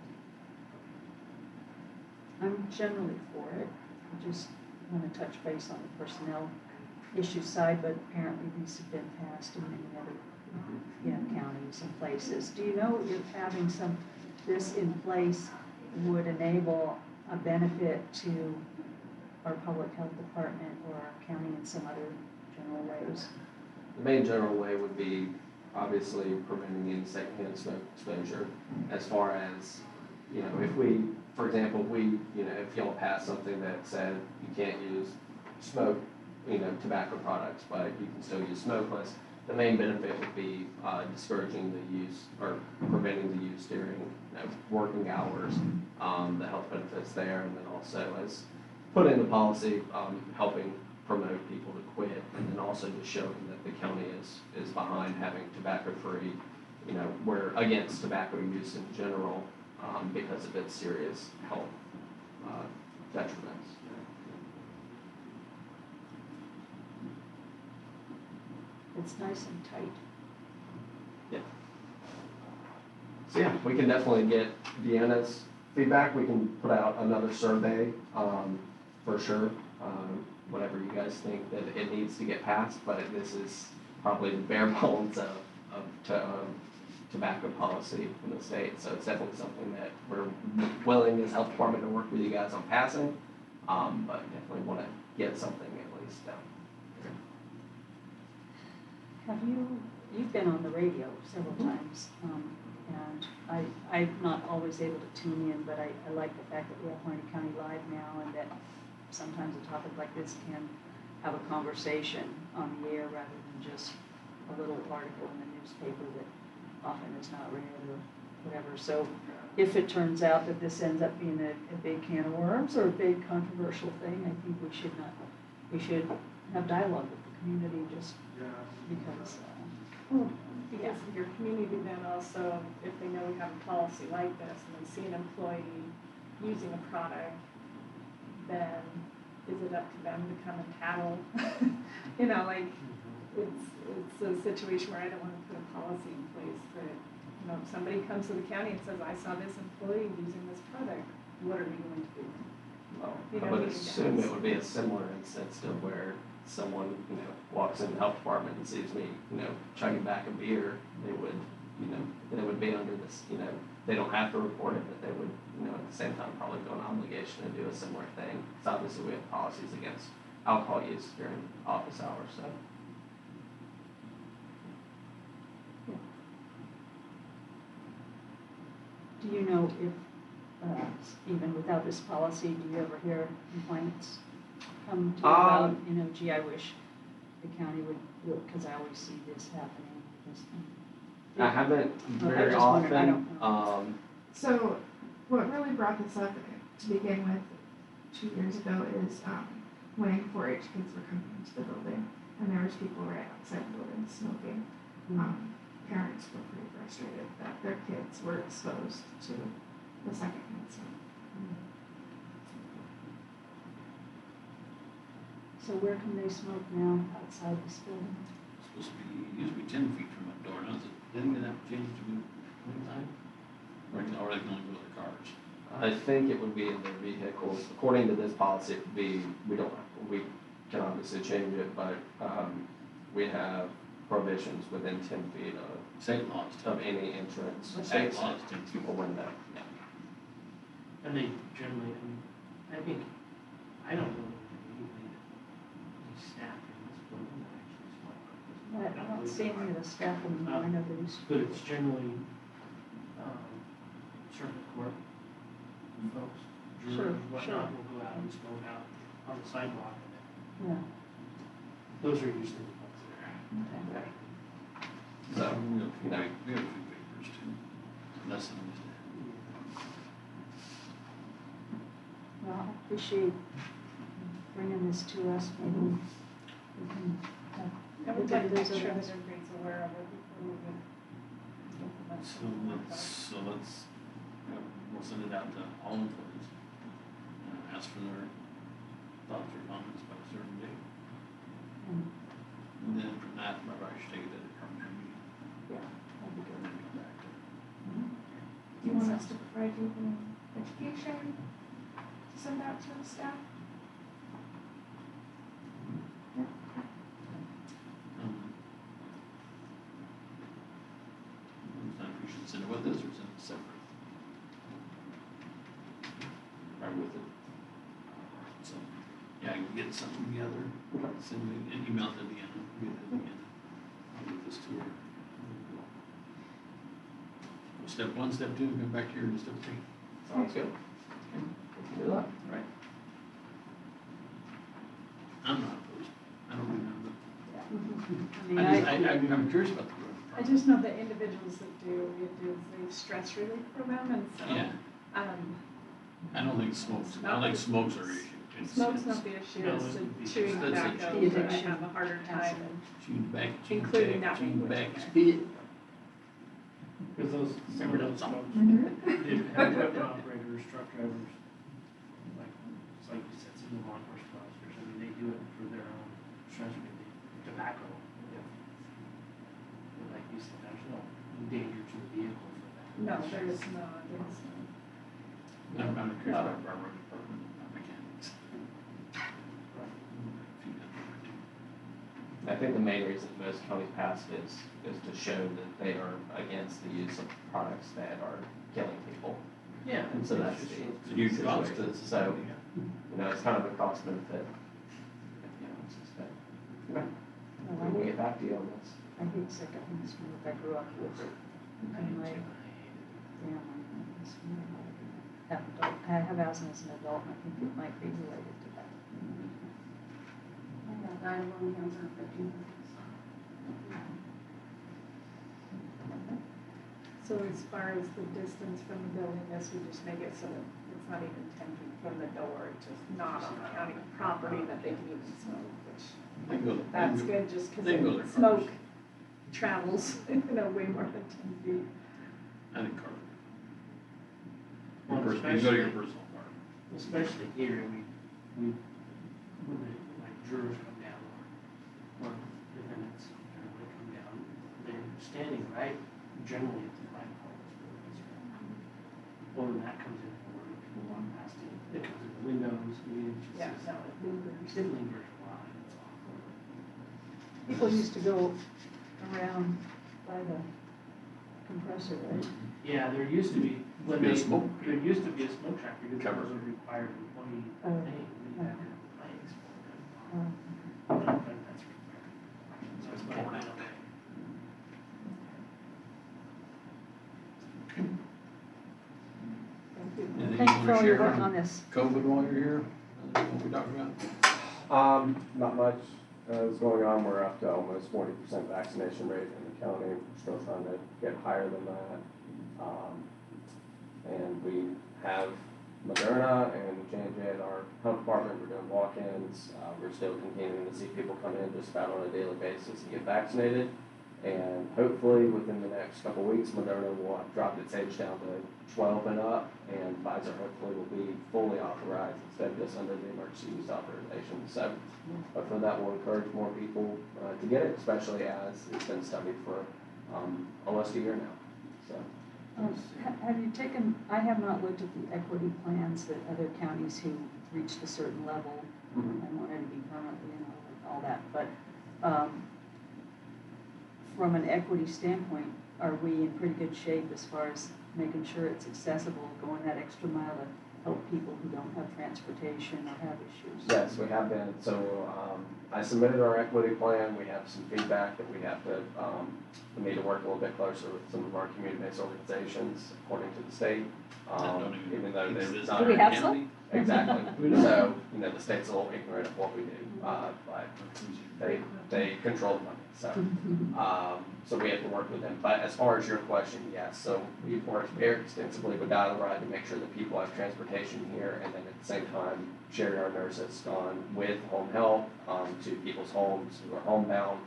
Speaker 3: I'm generally for it. I just want to touch base on the personnel issue side, but apparently these have been passed in many other counties and places. Do you know if having this in place would enable a benefit to our public health department or our county in some other general ways?
Speaker 9: The main general way would be obviously preventing any secondhand smoke exposure. As far as, if we, for example, if y'all pass something that said you can't use tobacco products, but you can still use smokeless, the main benefit would be discouraging the use or preventing the use during working hours, the health benefits there, and then also as put in the policy, helping promote people to quit, and then also just showing that the county is behind having tobacco-free, we're against tobacco use in general because of its serious health detriments.
Speaker 3: It's nice and tight.
Speaker 9: Yeah. So yeah, we can definitely get Deanna's feedback. We can put out another survey for sure. Whatever you guys think that it needs to get passed, but this is probably the bare bones of tobacco policy in the state. So it's definitely something that we're willing as health department to work with you guys on passing, but definitely want to get something at least done.
Speaker 3: You've been on the radio several times, and I'm not always able to tune in, but I like the fact that we have Harney County Live now, and that sometimes a topic like this can have a conversation on the air rather than just a little article in the newspaper that often is not read or whatever. So if it turns out that this ends up being a big can of worms or a big controversial thing, I think we should have dialogue with the community just because.
Speaker 8: Because of your community then also, if they know we have a policy like this and they see an employee using a product, then is it up to them to come and tattle? It's a situation where I don't want to put a policy in place that, if somebody comes to the county and says, I saw this employee using this product, what are we going to do?
Speaker 9: Well, I would assume it would be a similar instance to where someone, walks in the health department and sees me, chugging back a beer, they would be under this, they don't have to report it, but they would, at the same time probably feel an obligation to do a similar thing. Because obviously we have policies against alcohol use during office hours, so.
Speaker 3: Do you know if, even without this policy, do you ever hear complaints come to you about, gee, I wish the county would, because I always see this happening.
Speaker 9: I haven't very
Speaker 3: just wondered, I
Speaker 9: often,
Speaker 3: don't know.
Speaker 5: So what really brought this up to begin with 2 years ago is when 4-H kids were coming into the building and there was people right outside the building smoking. Parents were pretty frustrated that their kids were exposed to the secondhand smoke.
Speaker 3: So where can they smoke now outside this building?
Speaker 1: It's supposed to be, it used to be 10 feet from the door, now is it, didn't that change to be 25? Or they can only go with the cars?
Speaker 9: I think it would be in their vehicles. According to this policy, it would be, we can obviously change it, but we have prohibitions within 10 feet of
Speaker 1: State laws too.
Speaker 9: of any entrance,
Speaker 1: State
Speaker 9: exit,
Speaker 1: laws too.
Speaker 9: or window, yeah.
Speaker 2: And they generally, I think, I don't know anybody that is staffed in this building that actually smoke.
Speaker 3: I don't see any of the staff anymore, I know there used to
Speaker 2: But
Speaker 3: be.
Speaker 2: it's generally, circuit court folks,
Speaker 3: Sure,
Speaker 2: jurors, whatnot, will go out and smoke out on the sidewalk.
Speaker 3: Yeah,
Speaker 2: Those are usually the ones that are.
Speaker 3: okay.
Speaker 9: So,
Speaker 1: We have a few papers too. Less than we used to have.
Speaker 3: Well, I appreciate bringing this to us, maybe we can.
Speaker 8: I would like to make sure that everybody's aware of it before we would.
Speaker 1: We'll send it out to all employees. Ask for their thoughts or comments by a certain date.
Speaker 3: And,
Speaker 1: And then from that, maybe I should take it to the department meeting.
Speaker 3: yeah, that'd be
Speaker 1: And
Speaker 3: good.
Speaker 1: then come back to.
Speaker 8: Do you want us to provide you with education to send out to the staff?
Speaker 1: If we should send it with this or send it separate. Right with it. So, yeah, I can get something together, send me an email to Deanna, get it to Deanna. I'll get this to her. Step one, step two, come back here to step three.
Speaker 9: Sounds good. We can do that.
Speaker 1: Right. I'm not opposed. I don't remember. I'm curious about the growth
Speaker 8: I
Speaker 1: process.
Speaker 8: just know the individuals that do, it is a stress relief for them, and so,
Speaker 1: Yeah, I don't think smokes are an issue. It's-
Speaker 8: smoke's
Speaker 1: it's
Speaker 8: not the issue,
Speaker 2: No,
Speaker 8: it's
Speaker 2: it's
Speaker 8: the
Speaker 2: the-
Speaker 8: chewing
Speaker 1: that's the
Speaker 8: tobacco,
Speaker 3: issue.
Speaker 8: that I have a harder time.
Speaker 1: Chewing tobacco,
Speaker 8: Including that
Speaker 1: chewing
Speaker 8: language.
Speaker 1: tobacco, spit.
Speaker 2: Because those,
Speaker 1: Remember those songs?
Speaker 2: they have equipment operators, truck drivers, like, it's like you said, some of the law enforcement officers, I mean, they do it for their own stress relief, tobacco. But like you said, there's no danger to the vehicle for that.
Speaker 8: No, there is not, it's,
Speaker 1: I'm curious about our road department, mechanics.
Speaker 9: I think the main reason most counties passed is to show that they are against the use of products that are killing people.
Speaker 2: Yeah.
Speaker 9: And so that's
Speaker 1: It's
Speaker 9: the
Speaker 1: a huge cost to
Speaker 9: situation.
Speaker 1: the
Speaker 9: So,
Speaker 1: society.
Speaker 9: it's kind of a cost benefit. It's just that, okay,
Speaker 3: Well,
Speaker 9: we'll get back to you on this.
Speaker 3: I hate second hand smoke, I grew up with it. And my, yeah, my smoke. I have asthma as an adult, and I think it might be related to that.
Speaker 4: I have lung cancer, 15 years.
Speaker 8: so as far as the distance from the building, this would just make it so that it's not even 10 feet from the door, it's just not on county property that they can even smoke, which,
Speaker 1: They can go,
Speaker 8: that's good, just because
Speaker 1: They can go their
Speaker 8: smoke
Speaker 1: cars.
Speaker 8: travels, way more than 10 feet.
Speaker 1: I think car.
Speaker 2: Well,
Speaker 1: You go to your personal car.
Speaker 2: Especially here, when the, like jurors come down or defendants, when they come down, they're standing right generally at the flagpole. Or when that comes in, or people walk past it comes in the windows, I mean, it's just,
Speaker 8: Yeah, no, it lingers.
Speaker 2: it lingers a lot, and it's awful.
Speaker 3: People used to go around by the compressor, right?
Speaker 2: Yeah, there used to be, when
Speaker 1: Be a
Speaker 2: they,
Speaker 1: smoke.
Speaker 2: there used to be a smoke track, because it
Speaker 1: Cover.
Speaker 2: was a required employee
Speaker 3: Oh.
Speaker 2: thing, we had to have flags for it.
Speaker 3: Uh,
Speaker 2: But that's required. So it's going out.
Speaker 8: Thank you.
Speaker 1: Anything
Speaker 3: Thank
Speaker 1: you
Speaker 3: you
Speaker 1: wanna
Speaker 3: for all your
Speaker 1: share
Speaker 3: work on this.
Speaker 1: COVID while you're here? What we talking about?
Speaker 10: Not much is going on. We're up to almost 40% vaccination rate in the county. We're still trying to get higher than that. And we have Moderna and J&J in our health department. We're doing walk-ins. We're still continuing to see people come in just about on a daily basis and get vaccinated. And hopefully within the next couple of weeks, Moderna will have dropped its age down to 12 and up, and Pfizer hopefully will be fully authorized instead of just under the emergency use authorization. So hopefully that will encourage more people to get it, especially as it's been studied for almost a year now. So.
Speaker 3: Have you taken, I have not looked at the equity plans that other counties who reached a certain level and wanted to be permanently and all that, but from an equity standpoint, are we in pretty good shape as far as making sure it's accessible, going that extra mile to help people who don't have transportation or have issues?
Speaker 10: Yes, we have been. So I submitted our equity plan. We have some feedback that we have to, we need to work a little bit closer with some of our community-based organizations according to the state. Even though they're not.
Speaker 3: Do we have some?
Speaker 10: Exactly. So, you know, the state's a little ignorant of what we do, but they control the money. So we have to work with them. But as far as your question, yes. So we've worked very extensively with Dial a Ride to make sure that people have transportation here, and then at the same time, Sherry, our nurse, has gone with home health to people's homes who are homebound,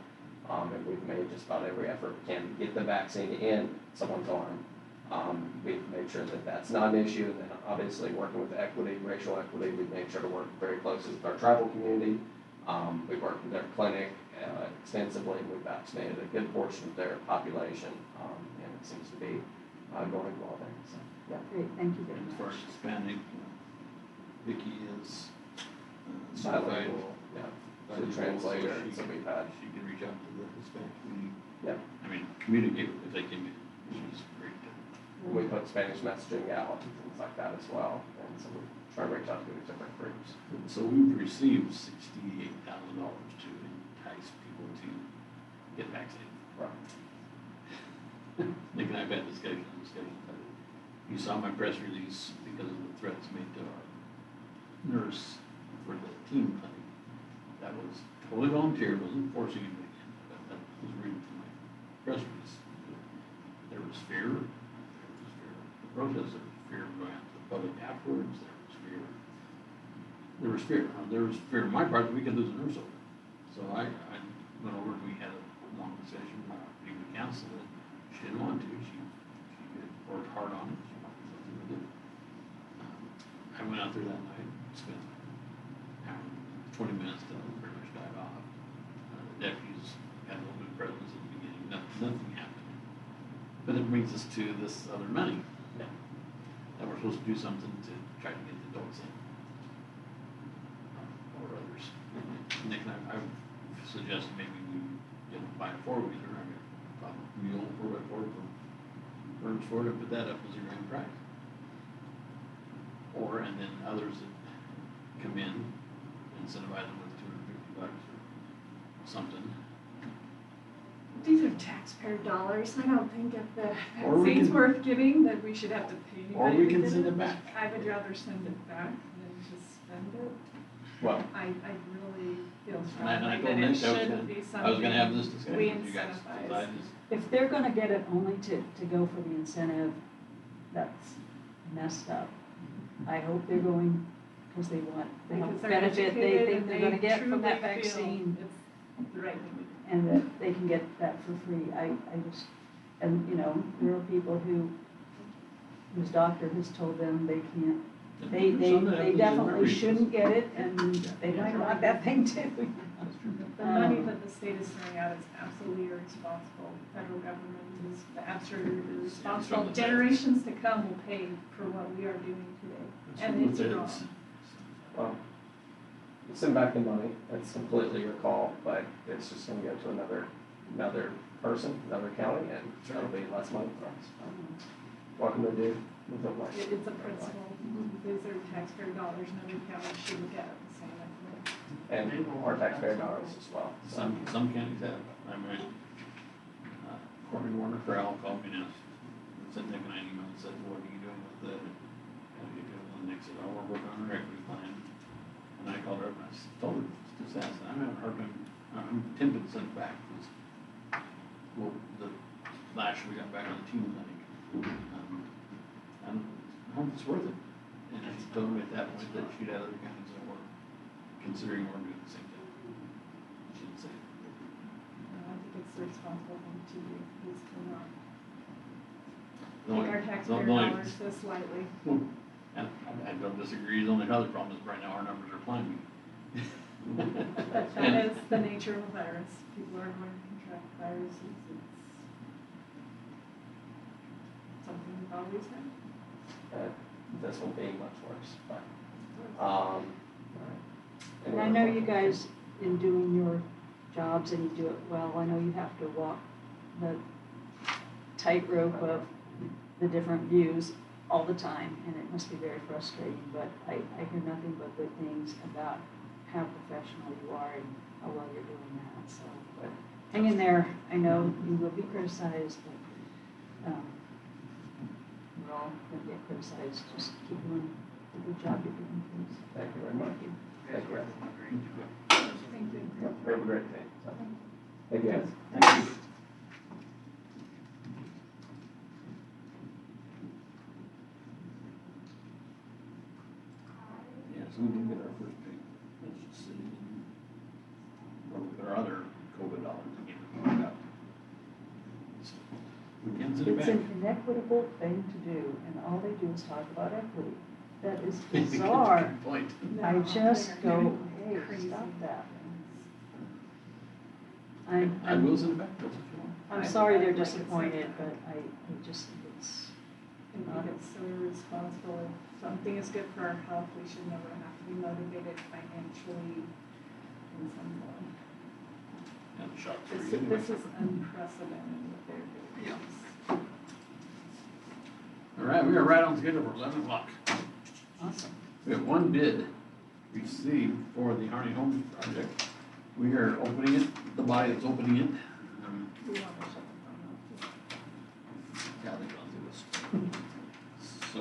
Speaker 10: and we've made just about every effort we can to get the vaccine in someone's arm. We've made sure that that's not an issue, and then obviously working with equity, racial equity, we've made sure to work very closely with our tribal community. We've worked with their clinic extensively, and we've vaccinated a good portion of their population, and it seems to be going well there. So, yeah.
Speaker 3: Great, thank you very
Speaker 1: And as far
Speaker 3: much.
Speaker 1: as Hispanic, Vicky is certified.
Speaker 10: Bilingual, yeah. The translator, so we've had.
Speaker 1: She can reach out to the Hispanic community.
Speaker 10: Yep.
Speaker 1: I mean, communicate if they can, she's great.
Speaker 10: We put Spanish messaging out and things like that as well, and so we try to reach out to these different groups.
Speaker 1: So we've received $68,000 to entice people to get vaccinated.
Speaker 10: Right.
Speaker 1: Nick and I have had discussions, but you saw my press release because of the threats made to our nurse for the teen clinic. That was totally volunteer, wasn't forcing anybody in, but that was reading from my press release. There was fear of the protest, there was fear of going out to the public afterwards, there was fear. There was fear on my part that we could lose a nurse over it. So I went over and we had a long discussion about being the council, and she didn't want to, she worked hard on it, she wanted something to do. I went out there that night, spent an hour, 20 minutes to pretty much dive off. The deputies had a little bit of presence at the beginning, nothing happened. But it brings us to this other money, that we're supposed to do something to try to get the adults in. Or others. Nick and I suggested maybe we buy a four-wheeler, I mean, a mule 4x4 from Burns Ford, and put that up as a grand prize. Or, and then others that come in, incentivize them with $250 or something.
Speaker 8: These are taxpayer dollars. I don't think if the
Speaker 1: Or we
Speaker 8: vaccine's
Speaker 1: can-
Speaker 8: worth giving, that we should have to pay anybody.
Speaker 1: Or we can
Speaker 8: with
Speaker 1: send it back.
Speaker 8: I would rather send it back than just spend it.
Speaker 10: Well,
Speaker 8: I really feel
Speaker 1: And I
Speaker 8: strongly
Speaker 1: told
Speaker 8: that
Speaker 1: Nick
Speaker 8: it
Speaker 1: I was
Speaker 8: should
Speaker 1: gonna,
Speaker 8: be something
Speaker 1: I was gonna have this
Speaker 8: we
Speaker 1: discussion with you guys, because I
Speaker 8: incentivize.
Speaker 1: just,
Speaker 3: If they're gonna get it only to go for the incentive, that's messed up. I hope they're going because they want the
Speaker 8: Because
Speaker 3: health
Speaker 8: they're
Speaker 3: benefit they
Speaker 8: educated
Speaker 3: think
Speaker 8: and
Speaker 3: they're gonna get from that
Speaker 8: truly feel
Speaker 3: vaccine,
Speaker 8: It's the right thing to do.
Speaker 3: and that they can get that for free. I just, and, you know, there are people whose doctor has told them they can't, they definitely shouldn't get it, and they might want that thing too.
Speaker 1: That's true.
Speaker 8: The money that the state is throwing out is absolutely irresponsible. The federal government is absolutely irresponsible.
Speaker 1: the
Speaker 8: Generations to come will pay for what we are doing today, and it's wrong.
Speaker 10: well, send back the money, that's completely your call, but it's just gonna go to another person, another county, and that'll be less money for us. Welcome to do with it like.
Speaker 8: It's a principle. These are taxpayer dollars, and every county should look at it the same way.
Speaker 10: And our taxpayer dollars as well. So,
Speaker 1: Some counties have, I mean, Courtney Warner Crowell called me and sent Nick and I an email and said, what are you doing with the, how do you do it? And Nick said, oh, we're working on our equity plan. And I called her up and I told her, just asked, I haven't heard him, I'm tempted to send it back, because, well, the last we got back on the teen clinic, I don't know if it's worth it. And she told me at that point that she'd had other counties that were considering or doing the same thing. She didn't say it.
Speaker 8: I think it's the responsible thing to do, is to not
Speaker 1: The only-
Speaker 8: take our
Speaker 1: the
Speaker 8: taxpayer
Speaker 1: only-
Speaker 8: dollars this lightly.
Speaker 1: And I don't disagree, the only other problem is right now our numbers are climbing.
Speaker 8: But
Speaker 1: And-
Speaker 8: that is the nature of a virus. People are going to contract viruses. It's something we've always had.
Speaker 10: this will be much worse, but, all right.
Speaker 3: And I know you guys, in doing your jobs, and you do it well, I know you have to walk the tightrope of the different views all the time, and it must be very frustrating, but I hear nothing but good things about how professional you are and how well you're doing that, so, but hang in there. I know you will be criticized, but, we're all gonna get criticized, just keep doing the good job you're doing, please.
Speaker 9: Thank you very much.
Speaker 3: Thank you.
Speaker 9: Thank you.
Speaker 8: Thank you.
Speaker 9: Yep, we have a great day. So, thank you. guys.
Speaker 1: Thank you. Yeah, so we did get our first pay. Let's just see. Well, with our other COVID dollars again, we got. We can send it
Speaker 3: It's
Speaker 1: back.
Speaker 3: an inequitable thing to do, and all they do is talk about equity. That is bizarre.
Speaker 1: Good point.
Speaker 3: I
Speaker 8: No,
Speaker 3: just
Speaker 8: they're
Speaker 3: go, hey,
Speaker 8: crazy.
Speaker 3: stop that.
Speaker 1: I will send it back, that's what you want.
Speaker 3: I'm sorry they're disappointed, but I just think it's,
Speaker 8: I think it's so irresponsible. If something is good for our health, we should never have to be motivated financially in some way.
Speaker 1: And the shot
Speaker 8: This,
Speaker 1: three anyway.
Speaker 8: this is unprecedented what they're doing.
Speaker 1: Yeah. All right, we are right on schedule for 11 o'clock.
Speaker 3: awesome.
Speaker 1: We have one bid received for the Harney Homes project. We are opening it, the body that's opening it.
Speaker 8: We want to shut the phone off.
Speaker 1: Yeah, they gone through this. So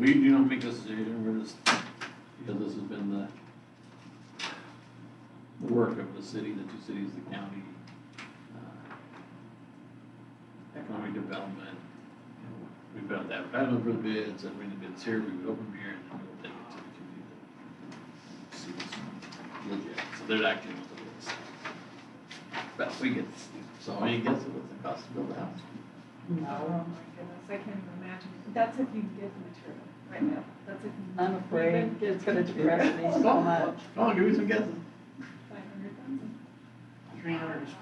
Speaker 1: we do not make this decision, we're just, because this has been the work of the city, the two cities, the county, economic development. You know, we put out the advertisement for the bids, and when the bids here, we would open here, and then we'll take it to the community to see what's legit. So they're actually what the bids. But we get, so I guess it was the cost to build a house.
Speaker 8: Oh my goodness, I can't even imagine. That's if you get the material right now. That's if you.
Speaker 3: I'm afraid
Speaker 8: even get
Speaker 3: it's gonna depress me so
Speaker 1: Come
Speaker 3: much.
Speaker 1: on, come on, give me some guesses.
Speaker 8: 500,000.
Speaker 2: 300 is for.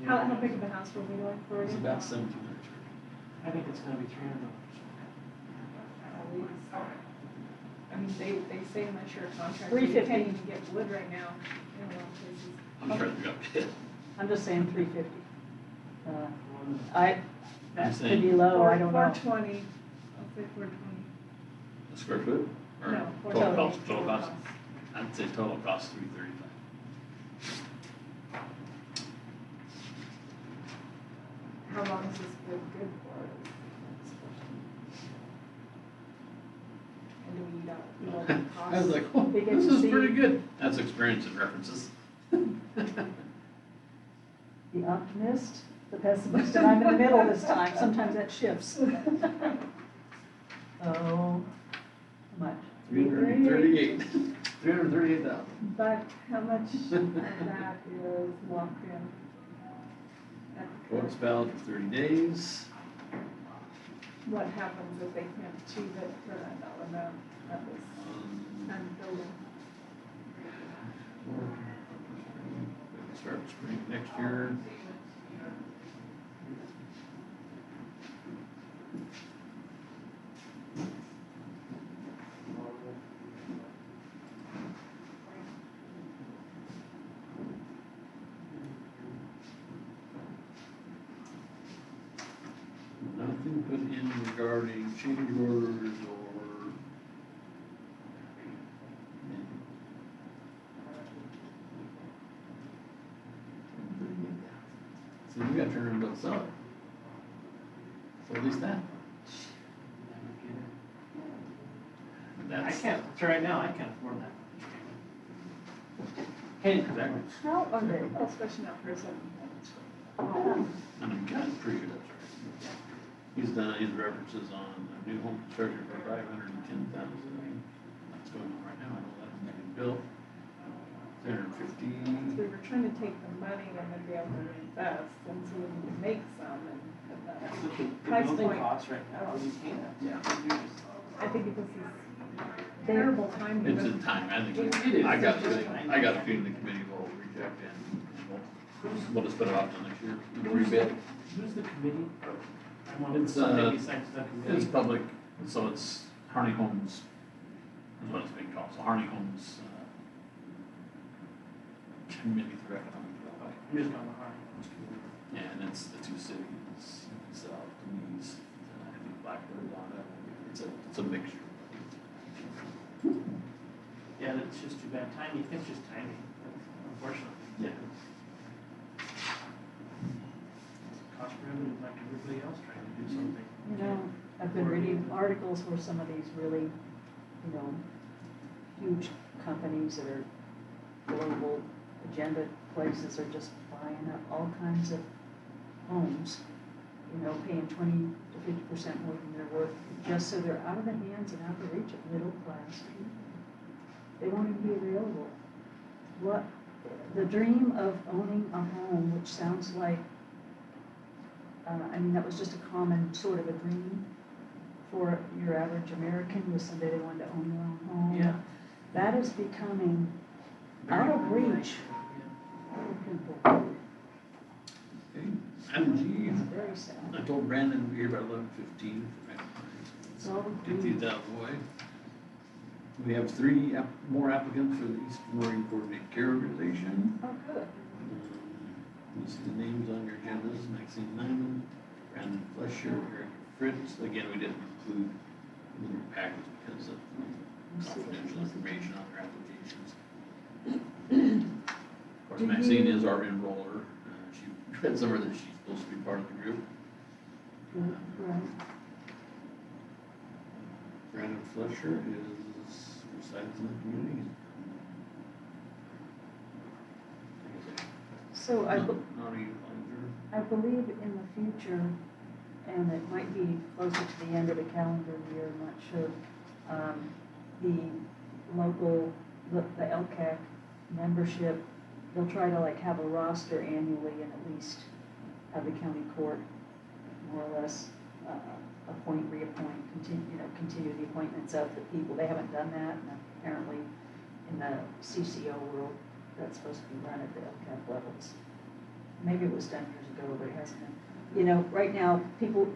Speaker 8: How big of a house will we going for?
Speaker 1: It's
Speaker 8: again?
Speaker 1: about 1,700.
Speaker 2: I think it's gonna be $300.
Speaker 8: At least. I mean, they say unless you're a contractor, you
Speaker 3: 350.
Speaker 8: can't even get wood right now in a lot of places.
Speaker 1: I'm sure they got bid.
Speaker 3: I'm just saying 350.
Speaker 2: One-
Speaker 3: That
Speaker 1: saying-
Speaker 3: could be low, I don't know.
Speaker 8: 420, I'll say 420.
Speaker 1: A square foot? Or
Speaker 8: No,
Speaker 1: total
Speaker 8: 420.
Speaker 1: cost, total cost? I'd say total cost 335.
Speaker 8: How long is this wood good for? is the next question. And do we eat all the costs?
Speaker 1: I was like, oh,
Speaker 3: They get
Speaker 1: this
Speaker 3: to
Speaker 1: is
Speaker 3: see-
Speaker 1: pretty good. That's experience and references.
Speaker 3: The optimist, the pessimist, and I'm in the middle this time. Sometimes that shifts. Oh, how much?
Speaker 1: 338. 338,000.
Speaker 8: But how much of that is locked in? At the
Speaker 1: Quote's
Speaker 8: current-
Speaker 1: valid for 30 days.
Speaker 8: What happens if they can't achieve it for that dollar amount at this time of building?
Speaker 1: Start spring next year. Nothing put in regarding change orders or. See, we got to turn around and sell it. So at least that.
Speaker 2: I
Speaker 1: That's.
Speaker 2: can't, so right now, I can't afford that. Hey, exactly.
Speaker 3: How are they?
Speaker 8: Especially not for a second.
Speaker 1: And I'm kind of pretty good at that. He's done his references on a new home construction for 510,000. That's going on right now. I know that's getting built. 350.
Speaker 8: We were trying to take the money and then be able to invest and so we can make some and at that
Speaker 2: Look at the
Speaker 8: price
Speaker 2: building
Speaker 8: point.
Speaker 2: costs right now, you can't.
Speaker 1: Yeah.
Speaker 8: I think it's this terrible time.
Speaker 1: It's
Speaker 8: given-
Speaker 1: a time, I think,
Speaker 2: It is.
Speaker 1: I got a feeling, the committee will reject it. We'll just put it off till next year, rebid.
Speaker 2: Who's the committee? I'm on
Speaker 1: It's,
Speaker 2: something besides the committee.
Speaker 1: It's public, so it's Harney Homes, is what it's being called, so Harney Homes, Committee for Economic Development.
Speaker 2: I'm just going to Harney.
Speaker 1: And it's the two cities, south and east, I think Blackbird's on it, it's a mixture.
Speaker 2: Yeah, it's just too bad timing, it's just timing, unfortunately.
Speaker 1: Yeah.
Speaker 2: Cost prohibitive like everybody else trying to do something.
Speaker 3: You know, I've been reading articles where some of these really, you know, huge companies that are global agenda places are just buying up all kinds of homes, you know, paying 20 to 50% more than they're worth, just so they're out of the hands and out of the reach of middle class people. They won't even be available. What, the dream of owning a home, which sounds like, I mean, that was just a common sort of a dream for your average American, was someday they wanted to own their own home.
Speaker 2: Yeah.
Speaker 3: That is becoming out of reach for people.
Speaker 1: Okay, item G,
Speaker 3: It's very sad.
Speaker 1: I told Brandon we'd be here about 11:15.
Speaker 3: So,
Speaker 1: Get these out of the way. We have three more applicants for the Eastern Oregon Coordinated Care Organization.
Speaker 3: oh, good.
Speaker 1: You see the names on your agendas, Maxine Nyman, Brandon Flesher, Eric Fritz. Again, we didn't include in your package because of confidential information on their applications. Of course,
Speaker 3: Do
Speaker 1: Maxine
Speaker 3: you-
Speaker 1: is our enroller. She read somewhere that she's supposed to be part of the group.
Speaker 3: Right.
Speaker 1: Brandon Flesher is resides in the community.
Speaker 3: So I,
Speaker 1: Not a youth manager.
Speaker 3: I believe in the future, and it might be closer to the end of the calendar year, I'm not sure, the local, the LCAC membership, they'll try to like have a roster annually and at least have the county court more or less appoint, reappoint, continue the appointments of the people. They haven't done that, and apparently in the CCO world, that's supposed to be run at the LCAP levels. Maybe it was done years ago, but it hasn't been. You know, right now, people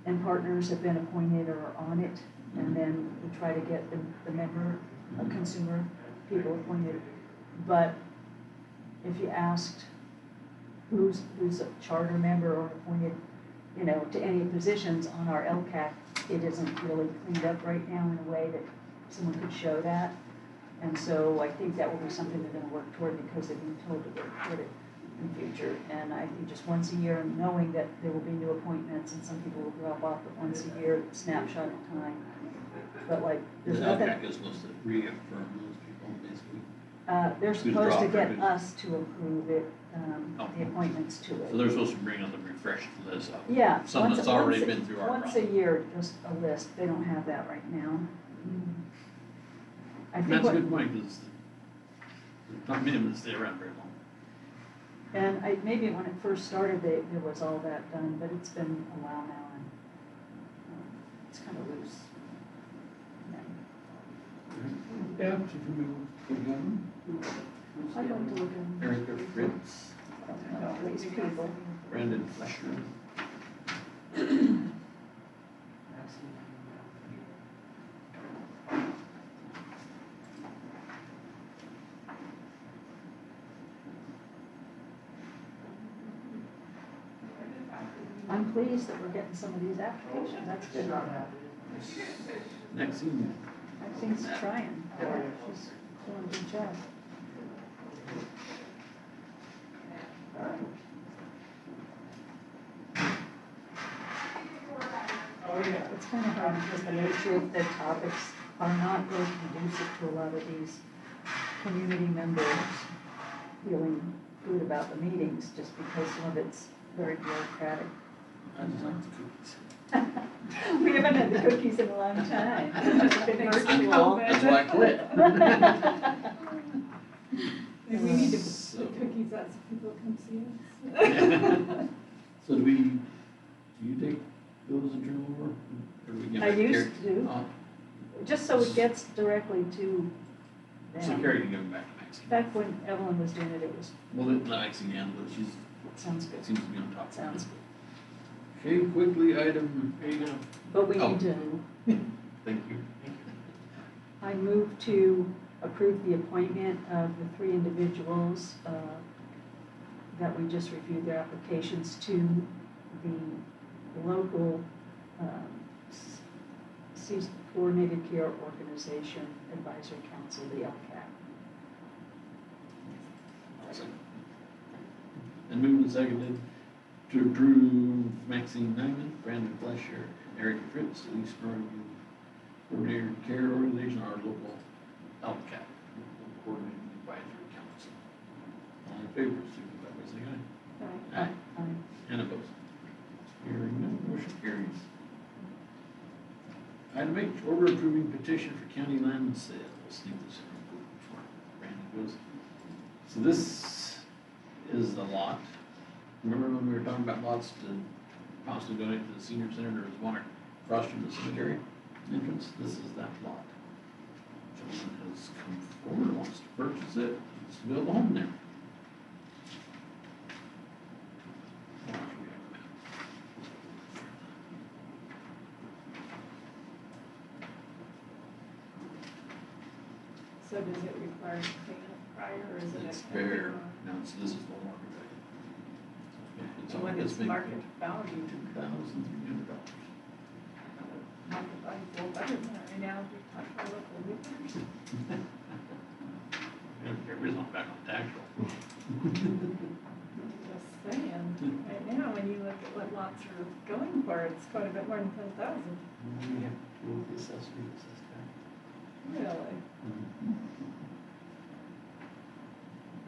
Speaker 3: and partners have been appointed or are on it, and then we try to get the member, consumer people appointed. But if you asked who's a charter member or appointed, you know, to any positions on our LCAC, it isn't really cleaned up right now in a way that someone could show that. And so I think that will be something they're gonna work toward because they've been told to work toward it in the future. And I think just once a year, knowing that there will be new appointments and some people will drop off, but once a year, snapshot of time. But like, there's
Speaker 1: The
Speaker 3: nothing,
Speaker 1: LCAC is supposed to reaffirm those people, basically.
Speaker 3: they're
Speaker 1: Who's
Speaker 3: supposed to
Speaker 1: dropped,
Speaker 3: get
Speaker 1: who's-
Speaker 3: us to approve it,
Speaker 1: Oh.
Speaker 3: the appointments to it.
Speaker 1: So they're supposed to bring us a refreshed list of
Speaker 3: Yeah.
Speaker 1: some
Speaker 3: once-
Speaker 1: that's already
Speaker 3: once a-
Speaker 1: been through our
Speaker 3: Once
Speaker 1: process.
Speaker 3: a year, just a list, they don't have that right now. I think
Speaker 1: That's a
Speaker 3: what,
Speaker 1: good point, because not many of them stay around very long.
Speaker 3: and maybe when it first started, there was all that done, but it's been a while now, and it's kind of loose.
Speaker 1: Yeah, so can we go again?
Speaker 3: I'd like to look at
Speaker 1: Erica Fritz,
Speaker 3: these people.
Speaker 1: Brandon Flesher.
Speaker 3: I'm pleased that we're getting some of these applications, that's good.
Speaker 1: Maxine.
Speaker 3: Maxine's trying, she's doing a good job. It's kind of hard because the nature of the topics are not really conducive to a lot of these community members feeling good about the meetings, just because some of it's very bureaucratic.
Speaker 1: I just like the cookies.
Speaker 3: We haven't had the cookies in a long time. It's been virtual.
Speaker 1: That's why I quit.
Speaker 8: Maybe we need to
Speaker 1: So-
Speaker 8: put cookies out so people come see us.
Speaker 1: So do you take those and turn them over? Or do we give
Speaker 3: I
Speaker 1: it to
Speaker 3: used
Speaker 1: Carrie?
Speaker 3: to.
Speaker 1: Oh,
Speaker 3: Just so it gets directly to
Speaker 1: So
Speaker 3: them.
Speaker 1: Carrie can give them back to Maxine.
Speaker 3: Back when Evelyn was doing it, it was,
Speaker 1: Well, let Maxine handle it, she's,
Speaker 3: sounds good,
Speaker 1: seems to be on top of it.
Speaker 3: sounds good.
Speaker 1: Okay, quickly, item, here you go.
Speaker 3: But we
Speaker 1: Oh.
Speaker 3: need to,
Speaker 1: Thank you.
Speaker 3: I move to approve the appointment of the three individuals that we just reviewed their applications to the local Coordinated Care Organization Advisory Council, the LCAC.
Speaker 1: And moved and seconded to approve Maxine Nyman, Brandon Flesher, and Eric Fritz to the East Oregon Coordinated Care Organization, our local LCAP, local Coordinated Advisory Council. All in favor, signify by saying aye. Aye. And opposed. Hearing none, motion carries. Item H, order approving petition for county land sale. Sneak this in real quick before Brandon goes. So this is the lot. Remember when we were talking about lots to possibly donate to the senior center? There was one across from the cemetery entrance. This is that lot. Someone has come forward, wants to purchase it, wants to build a home there.
Speaker 8: So does it require payment prior, or is it?
Speaker 1: It's fair. No, so this is full market value. It's
Speaker 8: So what
Speaker 1: it's
Speaker 8: is
Speaker 1: been
Speaker 8: market value?
Speaker 1: $2,300.
Speaker 8: Market value, well, better than that right now, if we talk about local retailers.
Speaker 1: Everybody's on back on tax roll.
Speaker 8: Just saying, right now, when you look at what lots are going for, it's quite a bit more than 10,000.
Speaker 1: We have to go with the assessor, assess tax.
Speaker 8: Really?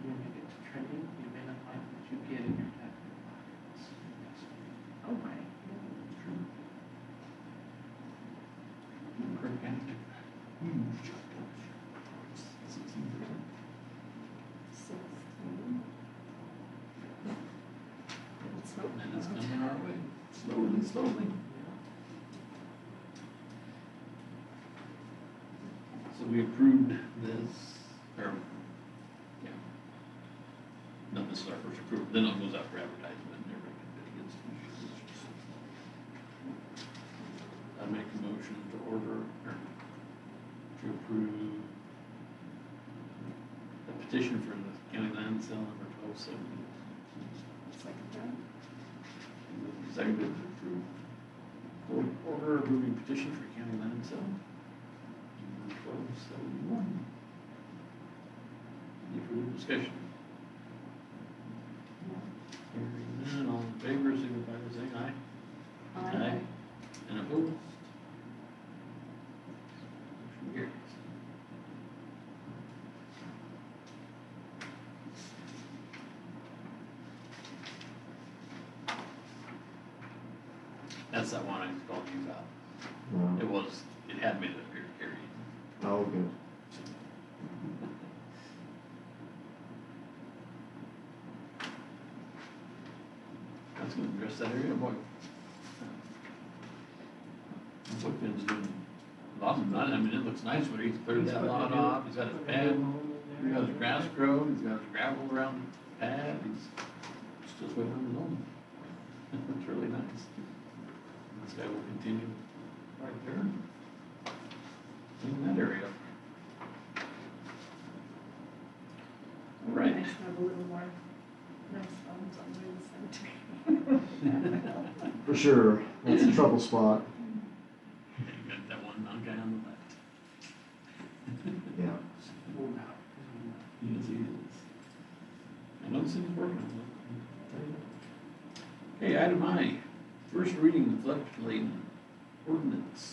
Speaker 2: You make it trending, you may not like what you get in your tax refunds.
Speaker 8: Oh my.
Speaker 1: Kirk County took a huge chunk last year. 16%.
Speaker 8: 16.
Speaker 1: And it's coming our way, slowly, slowly. So we approved this, or, yeah. No, this is our first approval, then it goes out for advertisement and everybody can bid against it. I'd make a motion to order, or to approve the petition for the county land sale number 1270.
Speaker 8: Second that?
Speaker 1: Seconded to approve. Court order approving petition for county land sale. Number 1271. Any further discussion? Hearing none, all in favor, signify by saying aye. And opposed? Motion carries. That's that one I was calling you about. It had made it appear to carry.
Speaker 11: Oh, good.
Speaker 1: That's gonna address that area, boy. That's what Finn's doing. Awesome, I mean, it looks nice when he's cleared that lot off, he's got his pad, he's got his grass grown, he's got his gravel around the pad, he's just waiting on his own. It's really nice. This guy will continue right there, clean that area up. All right.
Speaker 8: Nice to have a little more nice homes on the way to the cemetery.
Speaker 11: For sure, that's a trouble spot.
Speaker 1: Yeah, you got that one guy on the left.
Speaker 11: Yeah.
Speaker 2: Hold out.
Speaker 1: Yes, he is. I know this thing's working on it. Okay, item I, first reading the floodplain ordinance.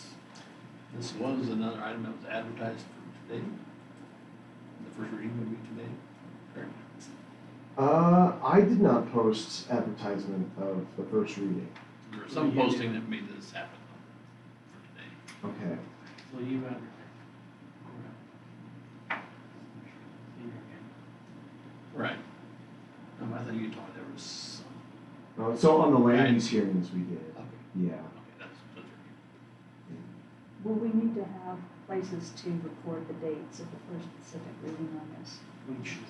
Speaker 1: This was another item that was advertised for today. The first reading would be today, correct?
Speaker 11: I did not post advertisement of the first reading.
Speaker 1: There was some posting that made this happen for today.
Speaker 11: Okay.
Speaker 2: So you advertise.
Speaker 1: Right. I thought you told me there was some.
Speaker 11: So on the land use hearings we did.
Speaker 1: Okay.
Speaker 11: Yeah.
Speaker 1: Okay, that's right.
Speaker 3: Well, we need to have places to record the dates of the first specific reading on this.
Speaker 2: We should.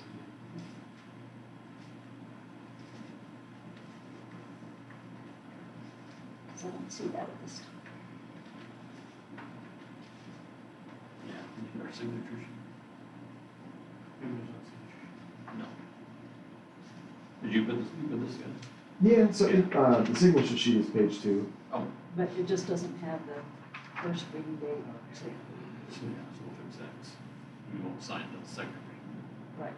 Speaker 3: Because I don't see that at this time.
Speaker 1: Yeah, you need our signatures. No. Did you put this together?
Speaker 11: Yeah, so the signature sheet is page 2.
Speaker 3: But it just doesn't have the first reading date. So,
Speaker 1: So we'll fix that. We won't sign the second reading.
Speaker 3: right,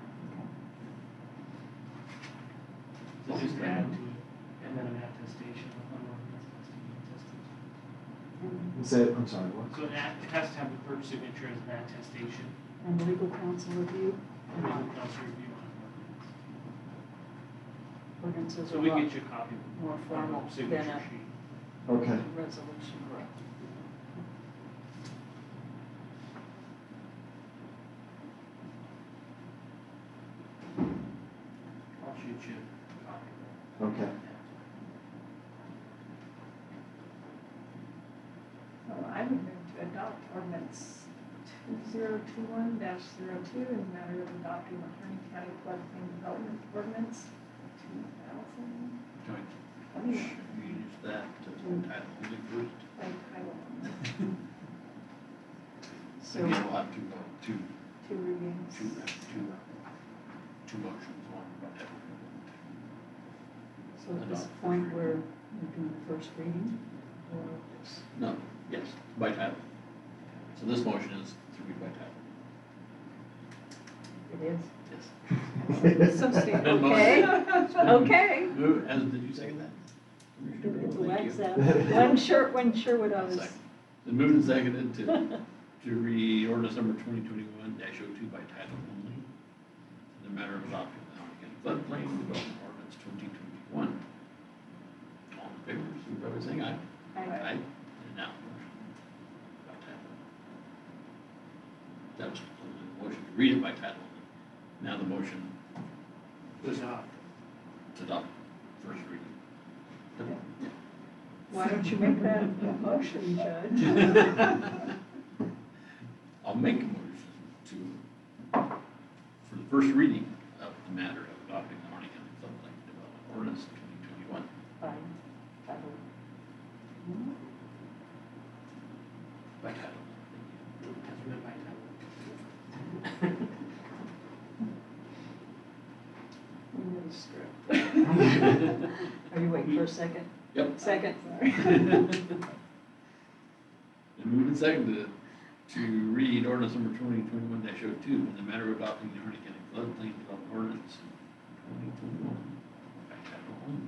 Speaker 2: So just add to it, and then an attestation on ordinance has to be attested.
Speaker 3: okay.
Speaker 11: Say, I'm sorry, what?
Speaker 2: So it has to have the clerk's signature as an attestation,
Speaker 3: And legal counsel review
Speaker 2: and then the council review on ordinance.
Speaker 3: ordinances
Speaker 2: So
Speaker 3: are
Speaker 2: we
Speaker 3: a lot
Speaker 2: get you a copy
Speaker 3: more
Speaker 2: of
Speaker 3: formal
Speaker 2: the
Speaker 3: than
Speaker 2: signature
Speaker 3: a
Speaker 2: sheet.
Speaker 11: Okay.
Speaker 3: resolution. Correct.
Speaker 2: I'll shoot you a copy.
Speaker 11: Okay.
Speaker 8: I would move to adopt ordinance 2021-02 in the matter of adopting the Harney County Floodplain Development Ordinance 2000.
Speaker 1: Joint.
Speaker 8: 21.
Speaker 1: You use that to title only first.
Speaker 8: By title only.
Speaker 3: So,
Speaker 1: Again, we'll have two
Speaker 8: Two readings.
Speaker 1: motions, one, whatever.
Speaker 3: so at this point, we're doing the first reading, or
Speaker 1: No, yes, by title. So this motion is to read by title.
Speaker 3: it is?
Speaker 1: Yes.
Speaker 8: So stand.
Speaker 1: Been
Speaker 3: Okay.
Speaker 1: motion.
Speaker 3: Okay.
Speaker 1: Move, as, did you second that?
Speaker 3: Get the
Speaker 1: Thank
Speaker 3: wax
Speaker 1: you.
Speaker 3: out. Wasn't sure what I was.
Speaker 1: Second. Then moved and seconded to read ordinance number 2021-02 by title only. In the matter of adopting the Harney County Floodplain Development Ordinance 2021. All in favor, signify by saying aye.
Speaker 3: Aye.
Speaker 1: And now, motion by title. That was the motion to read it by title only. Now the motion
Speaker 2: To adopt.
Speaker 1: to adopt first reading. Yeah.
Speaker 3: Why don't you make that a motion, Judge?
Speaker 1: I'll make a motion for the first reading of the matter of adopting the Harney County Floodplain Development Ordinance 2021.
Speaker 3: By title.
Speaker 1: By title.
Speaker 2: As read by title.
Speaker 3: We need a script. Are you waiting for a second?
Speaker 1: Yep.
Speaker 3: Second.
Speaker 1: And moved and seconded to read ordinance number 2021-02 in the matter of adopting the Harney County Floodplain Development Ordinance 2021 by title only.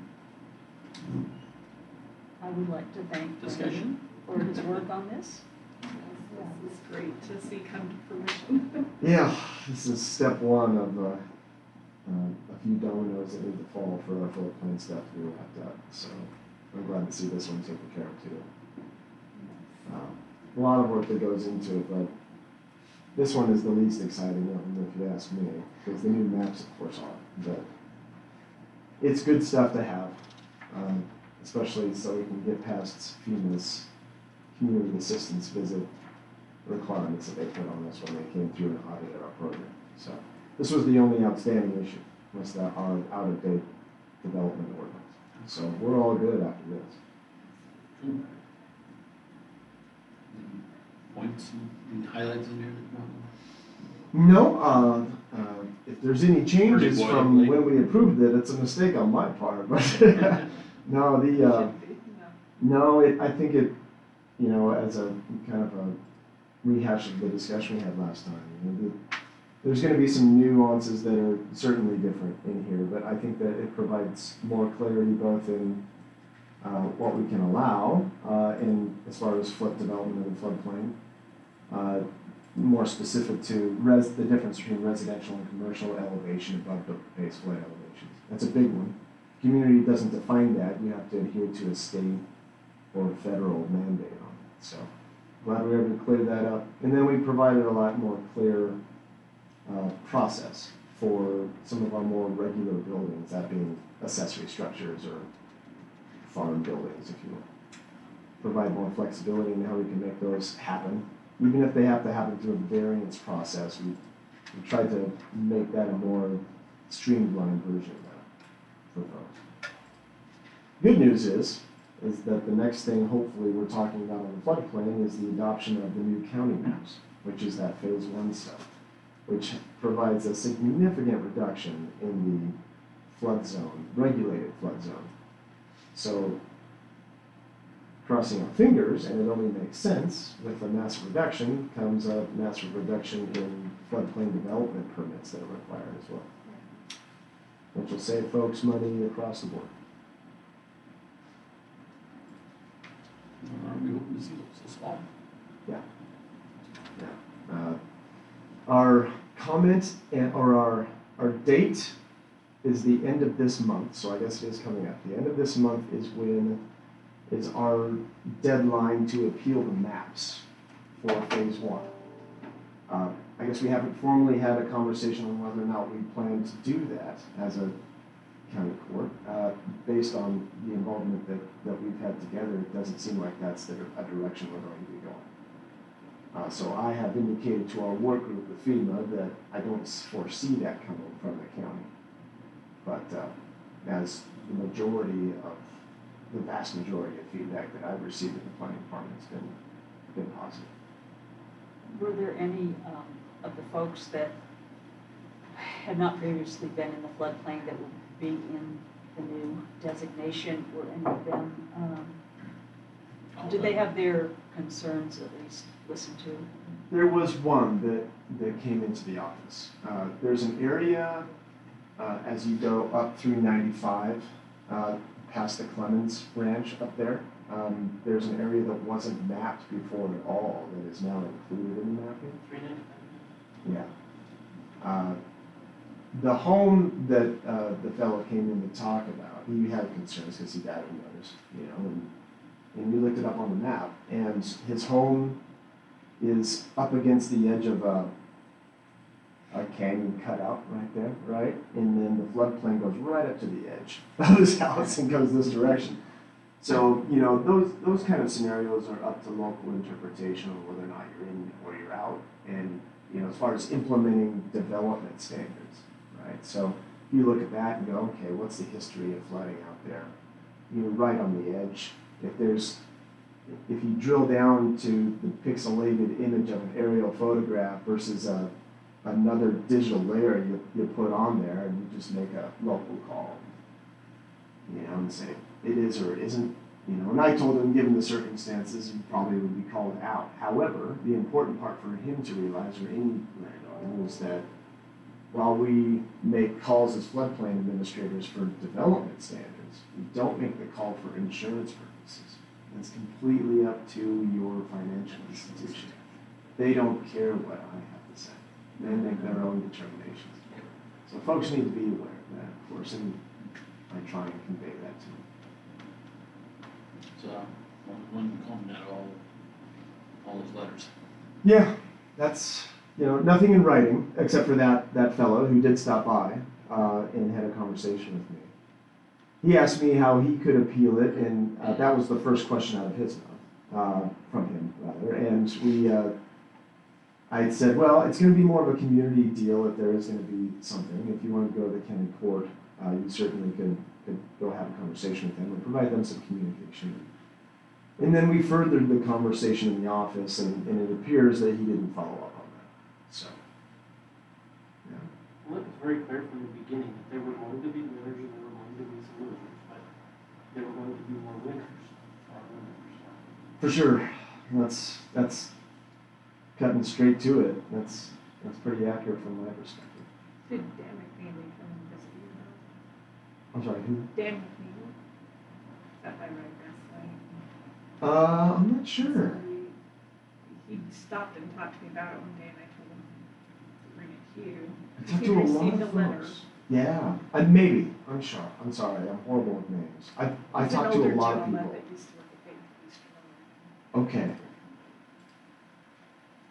Speaker 3: I would like to thank
Speaker 1: Discussion?
Speaker 3: Brandon for his work on this.
Speaker 8: This is great to see come to fruition.
Speaker 11: Yeah, this is step one of a few dominoes that need to fall for our floodplain stuff to be wrapped up. So I'm glad to see this one taken care of too. A lot of work that goes into it, but this one is the least exciting of them, if you ask me, because the new maps, of course, are. But it's good stuff to have, especially so we can get past FEMA's community assistance visit requirements that they put on us when they came through and audited our program. So this was the only outstanding issue, was that our out-of-date development ordinance. So we're all good after this.
Speaker 1: Points and highlights in there that you want?
Speaker 11: No, if there's any changes
Speaker 1: Pretty
Speaker 11: from
Speaker 1: boilerplate.
Speaker 11: when we approved it, it's a mistake on my part, but no,
Speaker 8: Should be,
Speaker 11: no, I think it, as a kind of a rehash of the discussion we had last time, there's gonna be some nuances that are certainly different in here, but I think that it provides more clarity both in what we can allow, in as far as flood development of the floodplain, more specific to the difference between residential and commercial elevation above the base flood elevations. That's a big one. Community doesn't define that. You have to adhere to a state or federal mandate on it. So glad we were able to clear that up. And then we provided a lot more clear process for some of our more regular buildings, that being accessory structures or farm buildings, if you will. Provide more flexibility in how we can make those happen. Even if they have to happen through a variance process, we tried to make that a more streamlined version of that for folks. Good news is that the next thing hopefully we're talking about on the floodplain is the adoption of the new county maps, which is that phase 1 stuff, which provides a significant reduction in the flood zone, regulated flood zone. So, crossing our fingers, and it only makes sense, with a massive reduction comes a massive reduction in floodplain development permits that are required as well. Which will save folks money across the board.
Speaker 1: Are we hoping to see those this fall?
Speaker 11: Our comment or our date is the end of this month, so I guess it is coming up. The end of this month is our deadline to appeal the maps for phase one. I guess we haven't formally had a conversation on whether or not we plan to do that as a county court. Based on the involvement that we've had together, it doesn't seem like that's a direction we're going to be going. So I have indicated to our work group with FEMA that I don't foresee that coming from the county. But as the vast majority of feedback that I've received in the planning department has been positive.
Speaker 3: Were there any of the folks that had not previously been in the floodplain that would be in the new designation? Were any of them, did they have their concerns at least listened to?
Speaker 11: There was one that came into the office. There's an area as you go up through 95, past the Clemens Ranch up there. There's an area that wasn't mapped before at all that is now included in the mapping.
Speaker 2: 395.
Speaker 11: Yeah. The home that the fellow came in to talk about, he had concerns because he got a notice, and we looked it up on the map, and his home is up against the edge of a canyon cutout right there, right? And then the floodplain goes right up to the edge of his house and goes this direction. So, those kind of scenarios are up to local interpretation of whether or not you're in or you're out. And, as far as implementing development standards, right? So you look at that and go, okay, what's the history of flooding out there? You're right on the edge. If you drill down to the pixelated image of an aerial photograph versus another digital layer you put on there, and you just make a local call, and say it is or it isn't, And I told him, given the circumstances, he probably would be called out. However, the important part for him to realize, or any landowner, was that while we make calls as floodplain administrators for development standards, we don't make the call for insurance purposes. It's completely up to your financial institution. They don't care what I have to say. They make their own determinations. So folks need to be aware of that, of course, and I try and convey that to them.
Speaker 1: So, one comment out of all those letters.
Speaker 11: Yeah, that's, nothing in writing, except for that fellow who did stop by and had a conversation with me. He asked me how he could appeal it, and that was the first question out of his mouth, from him, rather. And I said, well, it's going to be more of a community deal if there is going to be something. If you want to go to the county court, you certainly could go have a conversation with them and provide them some communication. And then we furthered the conversation in the office, and it appears that he didn't follow up on that. So, yeah.
Speaker 2: Well, it was very clear from the beginning that there were going to be winners and there were going to be some losers, but there were going to be more winners, far winners.
Speaker 11: For sure. That's cutting straight to it. That's pretty accurate from my perspective.
Speaker 8: Did Dan McNeely come and visit you now?
Speaker 11: I'm sorry, who?
Speaker 8: Dan McNeely? Is that my right guess?
Speaker 11: I'm not sure.
Speaker 8: He stopped and talked to me about it one day, and I told him to bring it to you.
Speaker 11: I talked
Speaker 8: He
Speaker 11: to a lot
Speaker 8: received
Speaker 11: of
Speaker 8: a letter.
Speaker 11: folks. Yeah, maybe. I'm sure. I'm sorry. I'm horrible with names. I
Speaker 8: He's
Speaker 11: talked
Speaker 8: an
Speaker 11: to a
Speaker 8: older
Speaker 11: lot of
Speaker 8: gentleman
Speaker 11: people.
Speaker 8: that used to work at Baby Booster.
Speaker 11: Okay.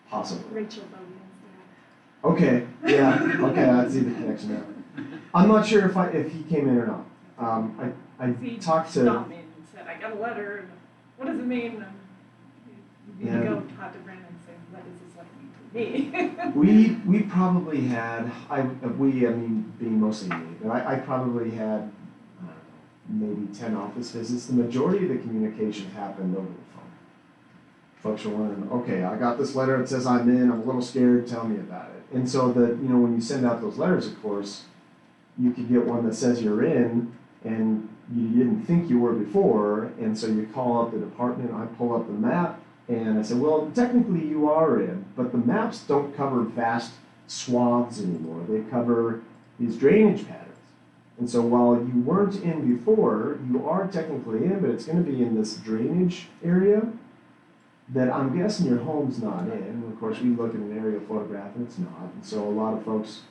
Speaker 11: Possibly.
Speaker 8: Rachel Bowden's dad.
Speaker 11: Okay. Yeah. Okay. I see the connection now. I'm not sure if he came in or not. I
Speaker 8: He
Speaker 11: talked to.
Speaker 8: stopped me and said, I got a letter, and what does it mean? And you need to go talk to Brandon and say, what does this like mean for me?
Speaker 11: We probably had, I mean, being mostly me, but I probably had, maybe 10 office visits. The majority of the communication happened over the phone. Folks were wondering, okay, I got this letter, it says I'm in, I'm a little scared, tell me about it. And so when you send out those letters, of course, you could get one that says you're in, and you didn't think you were before, and so you call up the department, I pull up the map, and I said, well, technically you are in, but the maps don't cover vast swaths anymore. They cover these drainage patterns. And so while you weren't in before, you are technically in, but it's gonna be in this drainage area that I'm guessing your home's not in. And of course, we look at an aerial photograph and it's not. And so a lot of folks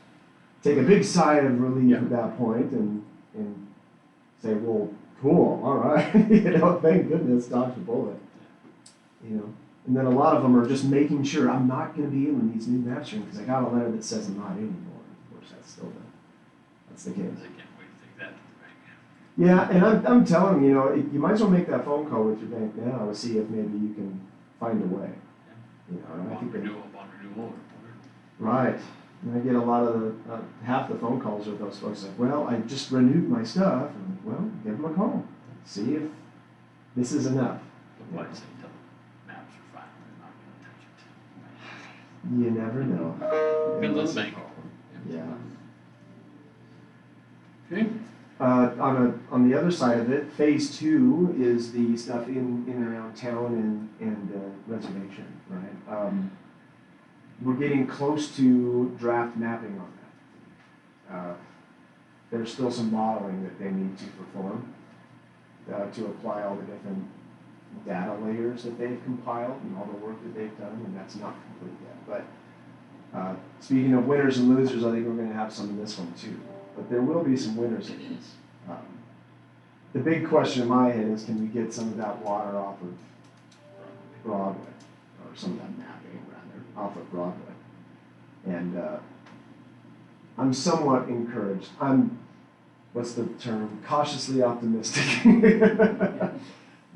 Speaker 11: take a big sigh of relief at that point and say, well, cool, all right, thank goodness, dodged a bullet. And then a lot of them are just making sure I'm not gonna be in when these new maps are in, because I got a letter that says I'm not in anymore. Of course, that's the case.
Speaker 1: They can't wait to take that to the bank.
Speaker 11: Yeah, and I'm telling you, you might as well make that phone call with your bank now to see if maybe you can find a way. And I think
Speaker 1: Renewal, or whatever.
Speaker 11: right. And I get a lot of half the phone calls with those folks like, well, I just renewed my stuff. And I'm like, well, give them a call. See if this is enough.
Speaker 1: But like I say, tell them maps are fine, they're not gonna touch it.
Speaker 11: You never know.
Speaker 1: Depends on the bank.
Speaker 11: Yeah.
Speaker 1: Okay.
Speaker 11: On the other side of it, phase 2 is the stuff in and around town and reservation, right? We're getting close to draft mapping on that. There's still some modeling that they need to perform to apply all the different data layers that they've compiled and all the work that they've done, and that's not complete yet. But speaking of winners and losers, I think we're going to have some in this one too. But there will be some winners in this. The big question in my head is, can we get some of that water off of Broadway, or some of that mapping rather, off of Broadway? And I'm somewhat encouraged. I'm, what's the term, cautiously optimistic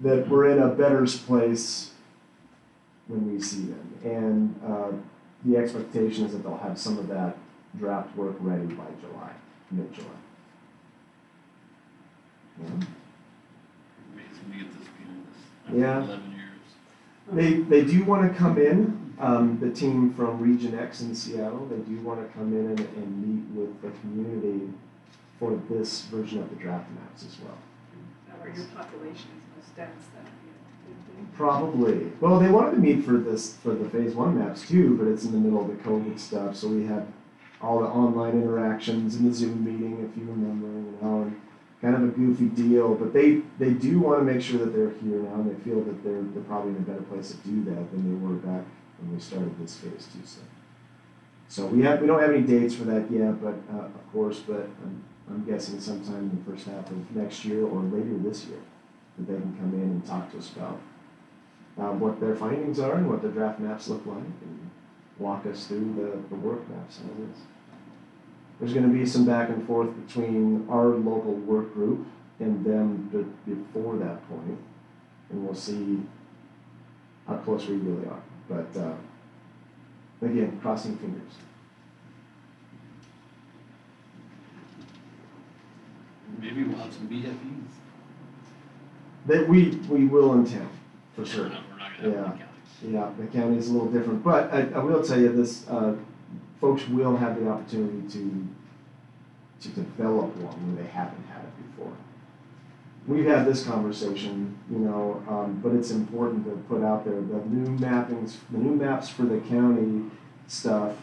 Speaker 11: that we're in a better place when we see them. And the expectation is that they'll have some of that draft work ready by July, mid-July. Yeah.
Speaker 1: Amazing to get this behind us.
Speaker 11: Yeah.
Speaker 1: 11 years.
Speaker 11: They do want to come in, the team from Region X in Seattle, they do want to come in and meet with the community for this version of the draft maps as well.
Speaker 8: Where your population is most dense, that would be a
Speaker 11: Probably. Well, they wanted to meet for the phase 1 maps too, but it's in the middle of the COVID stuff, so we had all the online interactions in the Zoom meeting, if you remember, and kind of a goofy deal, but they do want to make sure that they're here now, and they feel that they're probably in a better place to do that than they were back when we started this phase 2 stuff. So we don't have any dates for that yet, but of course, but I'm guessing sometime in the first half of next year or later this year that they can come in and talk to us about what their findings are and what their draft maps look like, and walk us through the work maps as it is. There's going to be some back and forth between our local work group and them before that point, and we'll see how close we really are. But again, crossing fingers.
Speaker 1: Maybe we'll have some BFEs.
Speaker 11: That we will in town, for sure.
Speaker 1: We're not gonna have any counties.
Speaker 11: Yeah, the county is a little different, but I will tell you this, folks will have the opportunity to develop one when they haven't had it before. We've had this conversation, but it's important to put out there the new maps for the county stuff,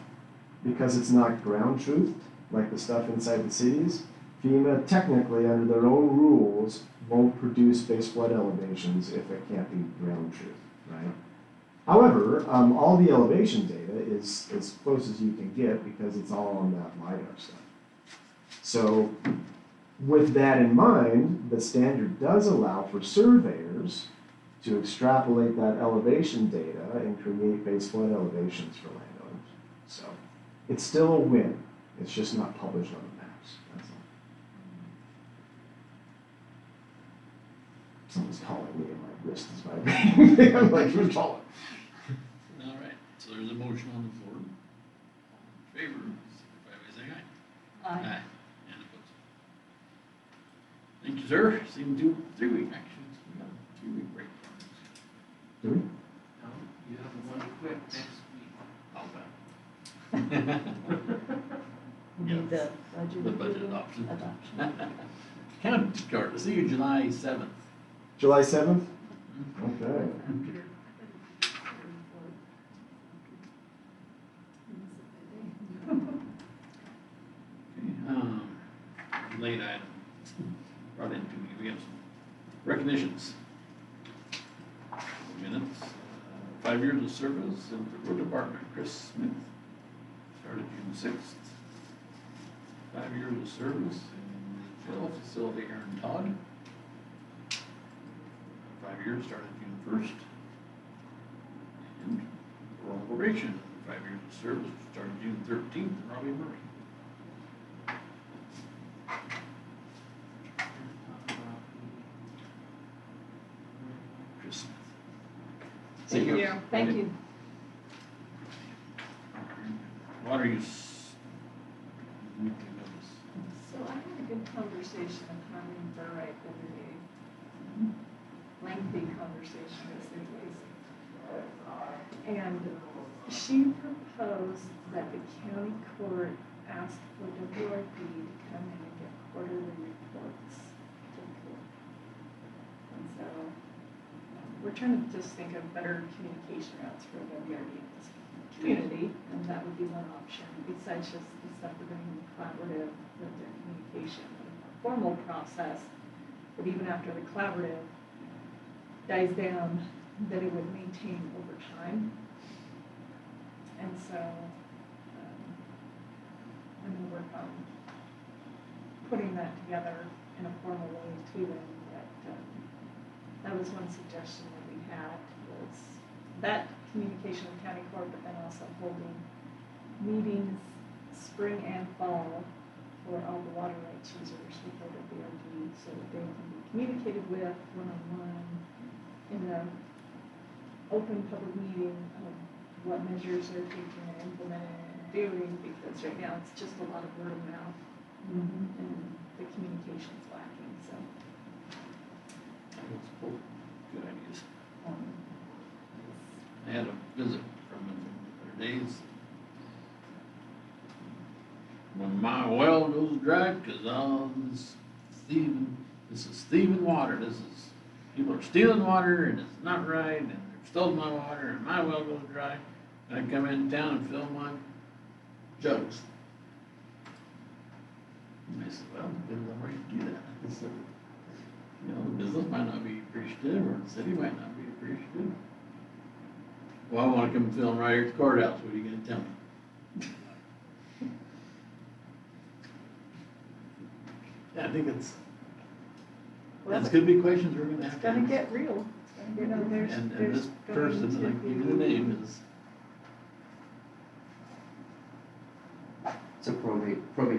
Speaker 11: because it's not ground truth, like the stuff inside the cities. FEMA technically, under their own rules, won't produce base flood elevations if it can't be ground truth, right? However, all the elevation data is as close as you can get because it's all on that LiDAR stuff. So with that in mind, the standard does allow for surveyors to extrapolate that elevation data and create base flood elevations for landowners. So it's still a win. It's just not published on the maps. That's all. Someone's calling me and my wrist is vibrating. I'm like, who's calling?
Speaker 1: All right, so there's a motion on the floor. All in favor, signify by saying aye.
Speaker 3: Aye.
Speaker 1: And opposed. Thank you, sir. See you in 3 weeks, actually. We got a 3-week break.
Speaker 11: Do we?
Speaker 2: No, you have one quick next week.
Speaker 1: I'll bet.
Speaker 3: need the
Speaker 1: Yes,
Speaker 3: budget.
Speaker 1: the budget
Speaker 3: approval?
Speaker 1: adoption.
Speaker 3: Adoption.
Speaker 1: County card, see you July 7th.
Speaker 11: July 7th? Okay.
Speaker 1: Late item, brought into me, we have some recognitions. Minutes, 5 years of service in the road department, Chris Smith, started June 6th. 5 years of service in the jail facility, Aaron Todd. 5 years, started June 1st. And rural probation, 5 years of service, started June 13th, Robbie Murray. Chris Smith.
Speaker 8: Thank you.
Speaker 3: Thank you.
Speaker 1: Water use. Weekly notice.
Speaker 8: So I had a good conversation with Harney the other day. Lengthy conversation to say the least. And she proposed that the county court ask for WRB to come in and get quarterly reports to the court. And so we're trying to just think of better communication routes for WRB in this community, and that would be one option, besides just the stuff we're doing in the collaborative with their communication, a formal process. But even after the collaborative dies down, that it would maintain over time. And so, I'm gonna work on putting that together in a formal way too, and that was one suggestion that we had, was that communication with county court, but then also holding meetings spring and fall for all the water rights users with the WRD, so that they can be communicated with one-on-one in an open public meeting of what measures they're taking and implementing and doing, because right now it's just a lot of word of mouth and the communication's lacking, so.
Speaker 1: That's cool. Good ideas. I had a visit from them the other days. When my well goes dry, cause this is thieving water, people are stealing water and it's not right, and they've stolen my water and my well goes dry. I come in town and fill my jugs. And I said, well, depends on where you do that. I said, you know, the business might not be appreciative, or the city might not be appreciative. Well, I wanna come fill them right here at the courthouse, what are you gonna tell me? Yeah, I think that's gonna be questions we're gonna have
Speaker 8: It's
Speaker 1: to
Speaker 8: gonna
Speaker 1: ask.
Speaker 8: get real. You know, there's
Speaker 1: And
Speaker 8: there's
Speaker 1: this
Speaker 8: going
Speaker 1: person,
Speaker 8: to
Speaker 1: that I give you the
Speaker 8: be-
Speaker 1: name, is,
Speaker 12: It's a probate court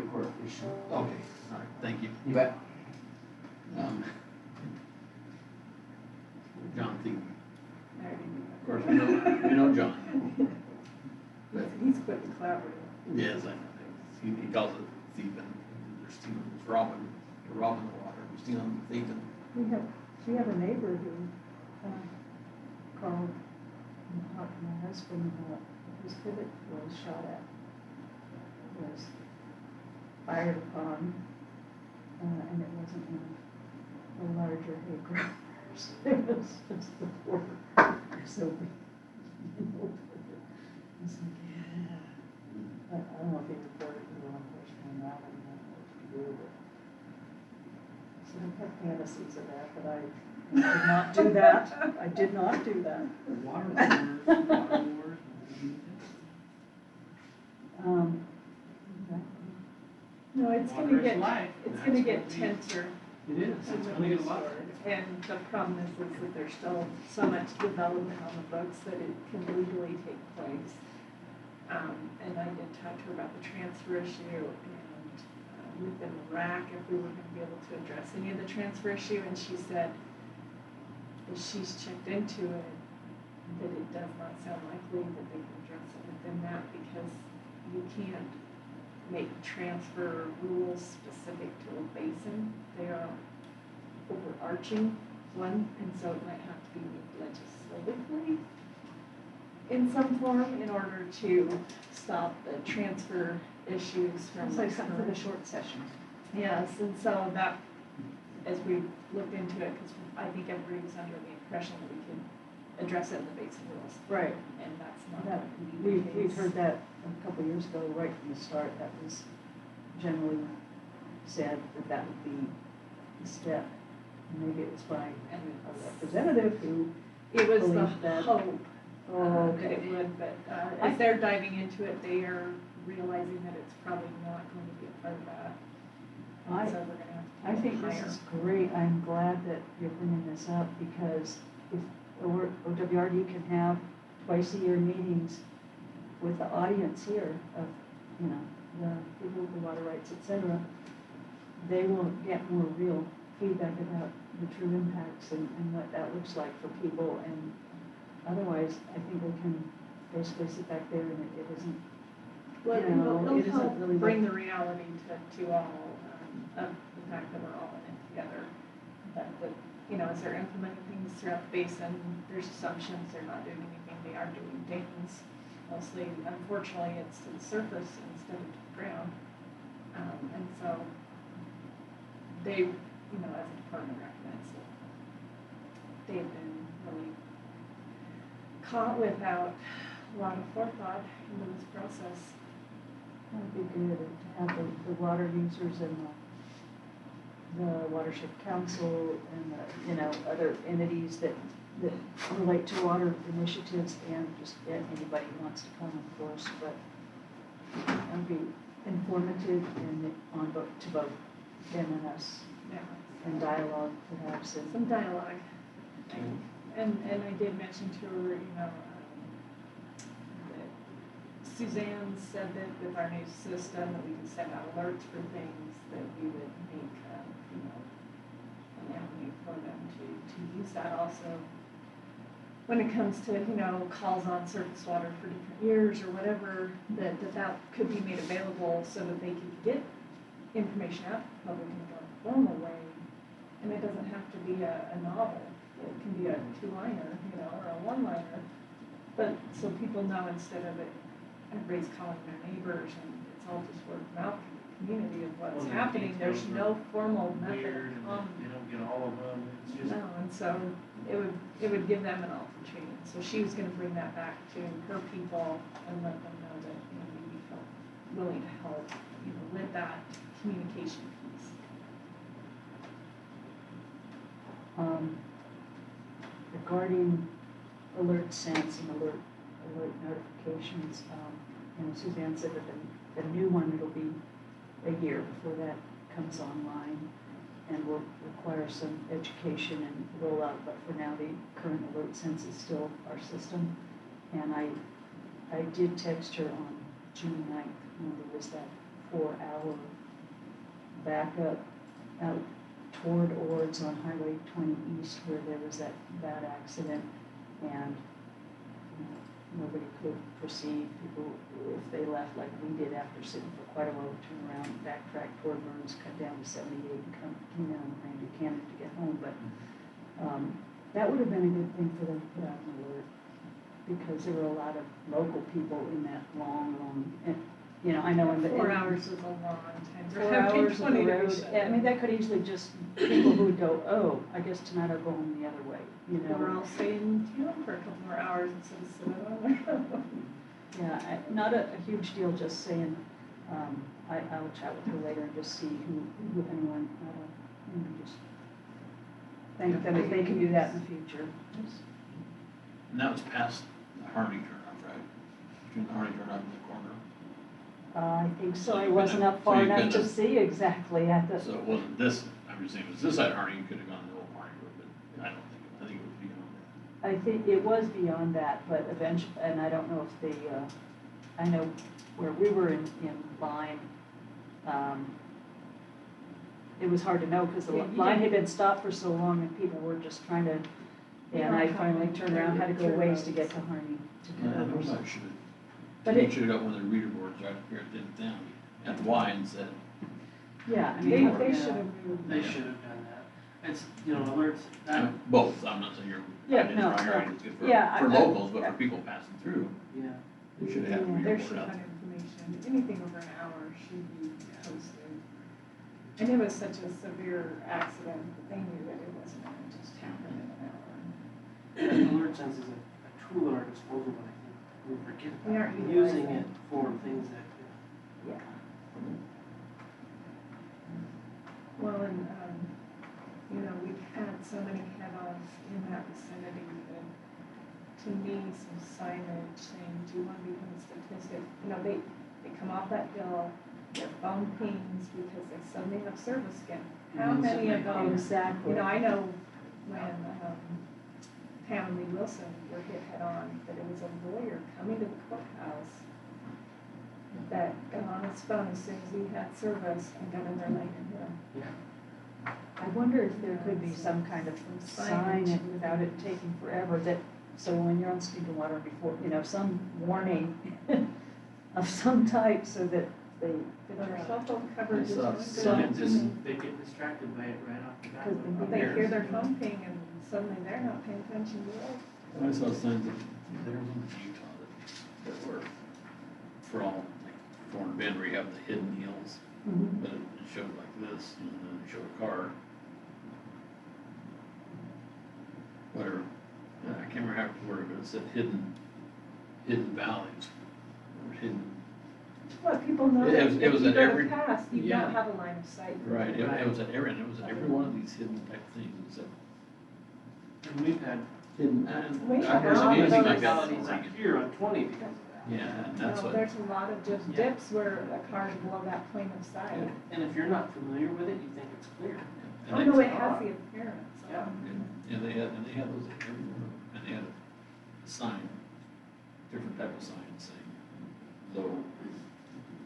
Speaker 12: issue.
Speaker 1: okay, all right, thank you.
Speaker 12: You bet.
Speaker 1: John Thieden,
Speaker 8: I already knew
Speaker 1: of course, we know John. But,
Speaker 8: He's quite the collaborative.
Speaker 1: yes, I know, he calls it thieving, they're stealing, it's robbing, you're robbing the water, you're stealing, thieving.
Speaker 3: We have a neighbor who called and talked to my husband about his pivot was shot at, was fired upon, and it wasn't in a larger hay growers. It was just the poor, so we, it's like, yeah. I don't know if he reported to law enforcement or not, I don't know what to do, but. So I have fantasies of that, but I did not do that. I did not do that.
Speaker 2: Water wars.
Speaker 8: No, it's
Speaker 2: Water
Speaker 8: gonna
Speaker 2: is
Speaker 8: get,
Speaker 2: life.
Speaker 8: it's
Speaker 2: That's
Speaker 8: gonna
Speaker 2: what
Speaker 8: get
Speaker 2: we-
Speaker 8: tenser.
Speaker 2: It is, it's gonna get a lot.
Speaker 8: And the problem is that there's still so much development on the books that it can legally take place. And I did talk to her about the transfer issue, and we've been racked if we were gonna be able to address any of the transfer issue, and she said that she's checked into it, that it does not sound likely that they can address it within that, because you can't make transfer rules specific to a basin. They are overarching one, and so it might have to be legislatively in some form in order to stop the transfer issues from.
Speaker 3: Sounds like something for the short session.
Speaker 8: Yes, and so that, as we looked into it, because I think everybody was under the impression that we could address it in the basic rules,
Speaker 3: Right.
Speaker 8: and that's not
Speaker 3: That,
Speaker 8: going to be the case.
Speaker 3: we've heard that a couple years ago, right from the start, that was generally said that that would be the step. Maybe it was by a representative who,
Speaker 8: It was the
Speaker 3: believe that-
Speaker 8: hope
Speaker 3: oh,
Speaker 8: that it
Speaker 3: okay.
Speaker 8: would, but as they're diving into it, they are realizing that it's probably not going to be a part of that. And so we're gonna have to.
Speaker 3: I think this
Speaker 8: higher.
Speaker 3: is great. I'm glad that you're bringing this up because if OWRD can have twice-a-year meetings with the audience here of, you know, the people with the water rights, et cetera, they will get more real feedback about the true impacts and what that looks like for people. And otherwise, I think we can basically sit back there and it isn't,
Speaker 8: Well,
Speaker 3: you know,
Speaker 8: it'll
Speaker 3: it isn't
Speaker 8: help
Speaker 3: really
Speaker 8: bring
Speaker 3: what-
Speaker 8: the reality to all, of the fact that we're all in it together. That, you know, as they're implementing things throughout the basin, there's assumptions, they're not doing anything, they are doing things. Mostly, unfortunately, it's to the surface instead of to the ground. And so they, you know, as a department recommends that they've been really caught without a lot of forethought into this process.
Speaker 3: that would be good to have the water users and the watershed council and the, you know, other entities that relate to water initiatives and just anybody who wants to come, of course, but that would be informative and on both, to both them and us,
Speaker 8: Yeah.
Speaker 3: and dialogue perhaps, and
Speaker 8: Some dialogue. And I did mention to her, you know, that Suzanne said that with our new system, that we could send out alerts for things, that we would make, you know, an avenue for them to use that also. When it comes to, you know, calls on surface water for different years or whatever, that could be made available so that they could get information out to the public in a more formal way. And it doesn't have to be a novel. It can be a two-liner, you know, or a one-liner. But so people know instead of it, everybody's calling their neighbors and it's all just word of mouth in the community of what's
Speaker 2: Well, the
Speaker 8: happening. There's
Speaker 2: details
Speaker 8: no formal method
Speaker 2: weird
Speaker 8: of
Speaker 2: and they don't get all of them, it's just.
Speaker 8: no, and so it would give them an opportunity. So she was gonna bring that back to her people and let them know that, you know, we felt willing to help, you know, with that communication piece.
Speaker 3: regarding alert sends and alert notifications, you know, Suzanne said that the new one, it'll be a year before that comes online and will require some education and rollout, but for now, the current alert sense is still our system. And I did text her on June 9th, when there was that 4-hour backup out toward Ords on Highway 20 East where there was that bad accident and nobody could proceed. People, if they left like we did after sitting for quite a while, would turn around, backtrack toward Burns, cut down to 78 and come down Grand Buchanan to get home. But that would have been a good thing for them to put out an alert because there were a lot of local people in that long, you know, I know in the
Speaker 8: 4 hours is a long time.
Speaker 3: 4 hours of the road. I mean, that could easily just, people who would go, oh, I guess tonight I'll go home the other way, you know.
Speaker 8: Or I'll stay in town for a couple more hours instead of sitting on the road.
Speaker 3: Yeah, not a huge deal, just saying, I will chat with her later and just see who anyone, you know, just thank them if they can do that in the future.
Speaker 1: And that was past the Harney turnoff, right? Between the Harney turnoff and the corner.
Speaker 3: I think so,
Speaker 1: So
Speaker 3: I
Speaker 1: you
Speaker 3: wasn't
Speaker 1: couldn't-
Speaker 3: up far
Speaker 1: so you
Speaker 3: enough to
Speaker 1: couldn't-
Speaker 3: see exactly at the.
Speaker 1: So it wasn't this, I'm just saying, it was this side of Harney, you could have gone the whole Harney road, but I think it was beyond that.
Speaker 3: I think it was beyond that, but eventually, and I don't know if the, I know where we were in line, it was hard to know because the
Speaker 8: Yeah, you
Speaker 3: line had
Speaker 8: didn't-
Speaker 3: been stopped for so long and people were just trying to, and I finally turned around, had to go ways to get to Harney to
Speaker 1: Yeah,
Speaker 3: cut
Speaker 1: I
Speaker 3: over.
Speaker 1: know
Speaker 3: so-
Speaker 1: I should have,
Speaker 3: But
Speaker 1: we
Speaker 3: it,
Speaker 1: should have got one of the reader boards right up here at the end of town, at Y and said,
Speaker 3: yeah, I mean.
Speaker 8: They
Speaker 3: you know,
Speaker 8: should have moved.
Speaker 2: They should have done that. It's, alerts, that,
Speaker 1: Both, I'm not saying
Speaker 3: Yeah,
Speaker 1: it's
Speaker 3: no,
Speaker 1: right,
Speaker 3: no.
Speaker 1: right, it's good
Speaker 3: Yeah,
Speaker 1: for
Speaker 3: I-
Speaker 1: locals, but for people passing through,
Speaker 2: yeah.
Speaker 1: they should have
Speaker 3: Yeah.
Speaker 8: There
Speaker 1: a
Speaker 8: should
Speaker 1: report out
Speaker 8: have
Speaker 1: there.
Speaker 8: information, anything over an hour should be posted. And it was such a severe accident, that they knew that it wasn't gonna just happen in an hour.
Speaker 2: Alert sense is a tool at our disposal, but I think we forget
Speaker 8: We
Speaker 2: about
Speaker 8: aren't
Speaker 2: using
Speaker 8: utilizing
Speaker 2: it for things that,
Speaker 8: Yeah. Well, and, we've had so many head-ons in that vicinity that, to me, some signage saying, do you want to become a statistic? They come off that hill, their phone pings because they suddenly have service again. How
Speaker 2: Mhm.
Speaker 8: many of those?
Speaker 3: Exactly.
Speaker 8: I know when, Pam and Lee Wilson were hit head-on, that it was a lawyer coming to the courthouse that got on his phone as soon as he had service and got in their lane and hit him.
Speaker 3: I wonder if there could be some kind of sign it without it taking forever that, so when you're on speed and water before, some warning of some type so that they,
Speaker 8: But their cell phone coverage is
Speaker 1: So-
Speaker 8: really
Speaker 1: so
Speaker 8: good.
Speaker 1: just-
Speaker 2: they get distracted by it right off the bat.
Speaker 3: Because
Speaker 8: They hear their phone ping and suddenly they're not paying attention to it.
Speaker 1: I saw signs that there was in Utah that were for all, like, foreign bend where you have the hidden hills,
Speaker 3: Mhm.
Speaker 1: but it showed like this, and then it showed a car. Whatever, I can't remember how it worded, but it said hidden valleys, or hidden,
Speaker 8: Well, people know
Speaker 1: It
Speaker 8: that
Speaker 1: was- it
Speaker 8: if
Speaker 1: was
Speaker 8: you
Speaker 1: at
Speaker 8: go
Speaker 1: every-
Speaker 8: to pass, you
Speaker 1: yeah.
Speaker 8: don't have a line of sight.
Speaker 1: right, it was at every one of these hidden type things, it said
Speaker 2: And we've had
Speaker 1: hidden, and
Speaker 8: We
Speaker 1: I've
Speaker 8: have
Speaker 1: never
Speaker 8: a lot
Speaker 1: seen
Speaker 8: of
Speaker 1: anything
Speaker 8: those
Speaker 1: like that.
Speaker 2: fatalities out here on 20 because of that.
Speaker 1: Yeah, and that's what,
Speaker 8: There's a lot of just
Speaker 2: Yeah.
Speaker 8: dips where a car's below that plane of sight.
Speaker 1: Yeah.
Speaker 2: And if you're not familiar with it, you think it's clear.
Speaker 1: and
Speaker 8: Oh,
Speaker 1: they-
Speaker 8: no, it has the appearance.
Speaker 2: Yeah.
Speaker 1: yeah, they had those at every one of them, and they had a sign, different type of sign saying low,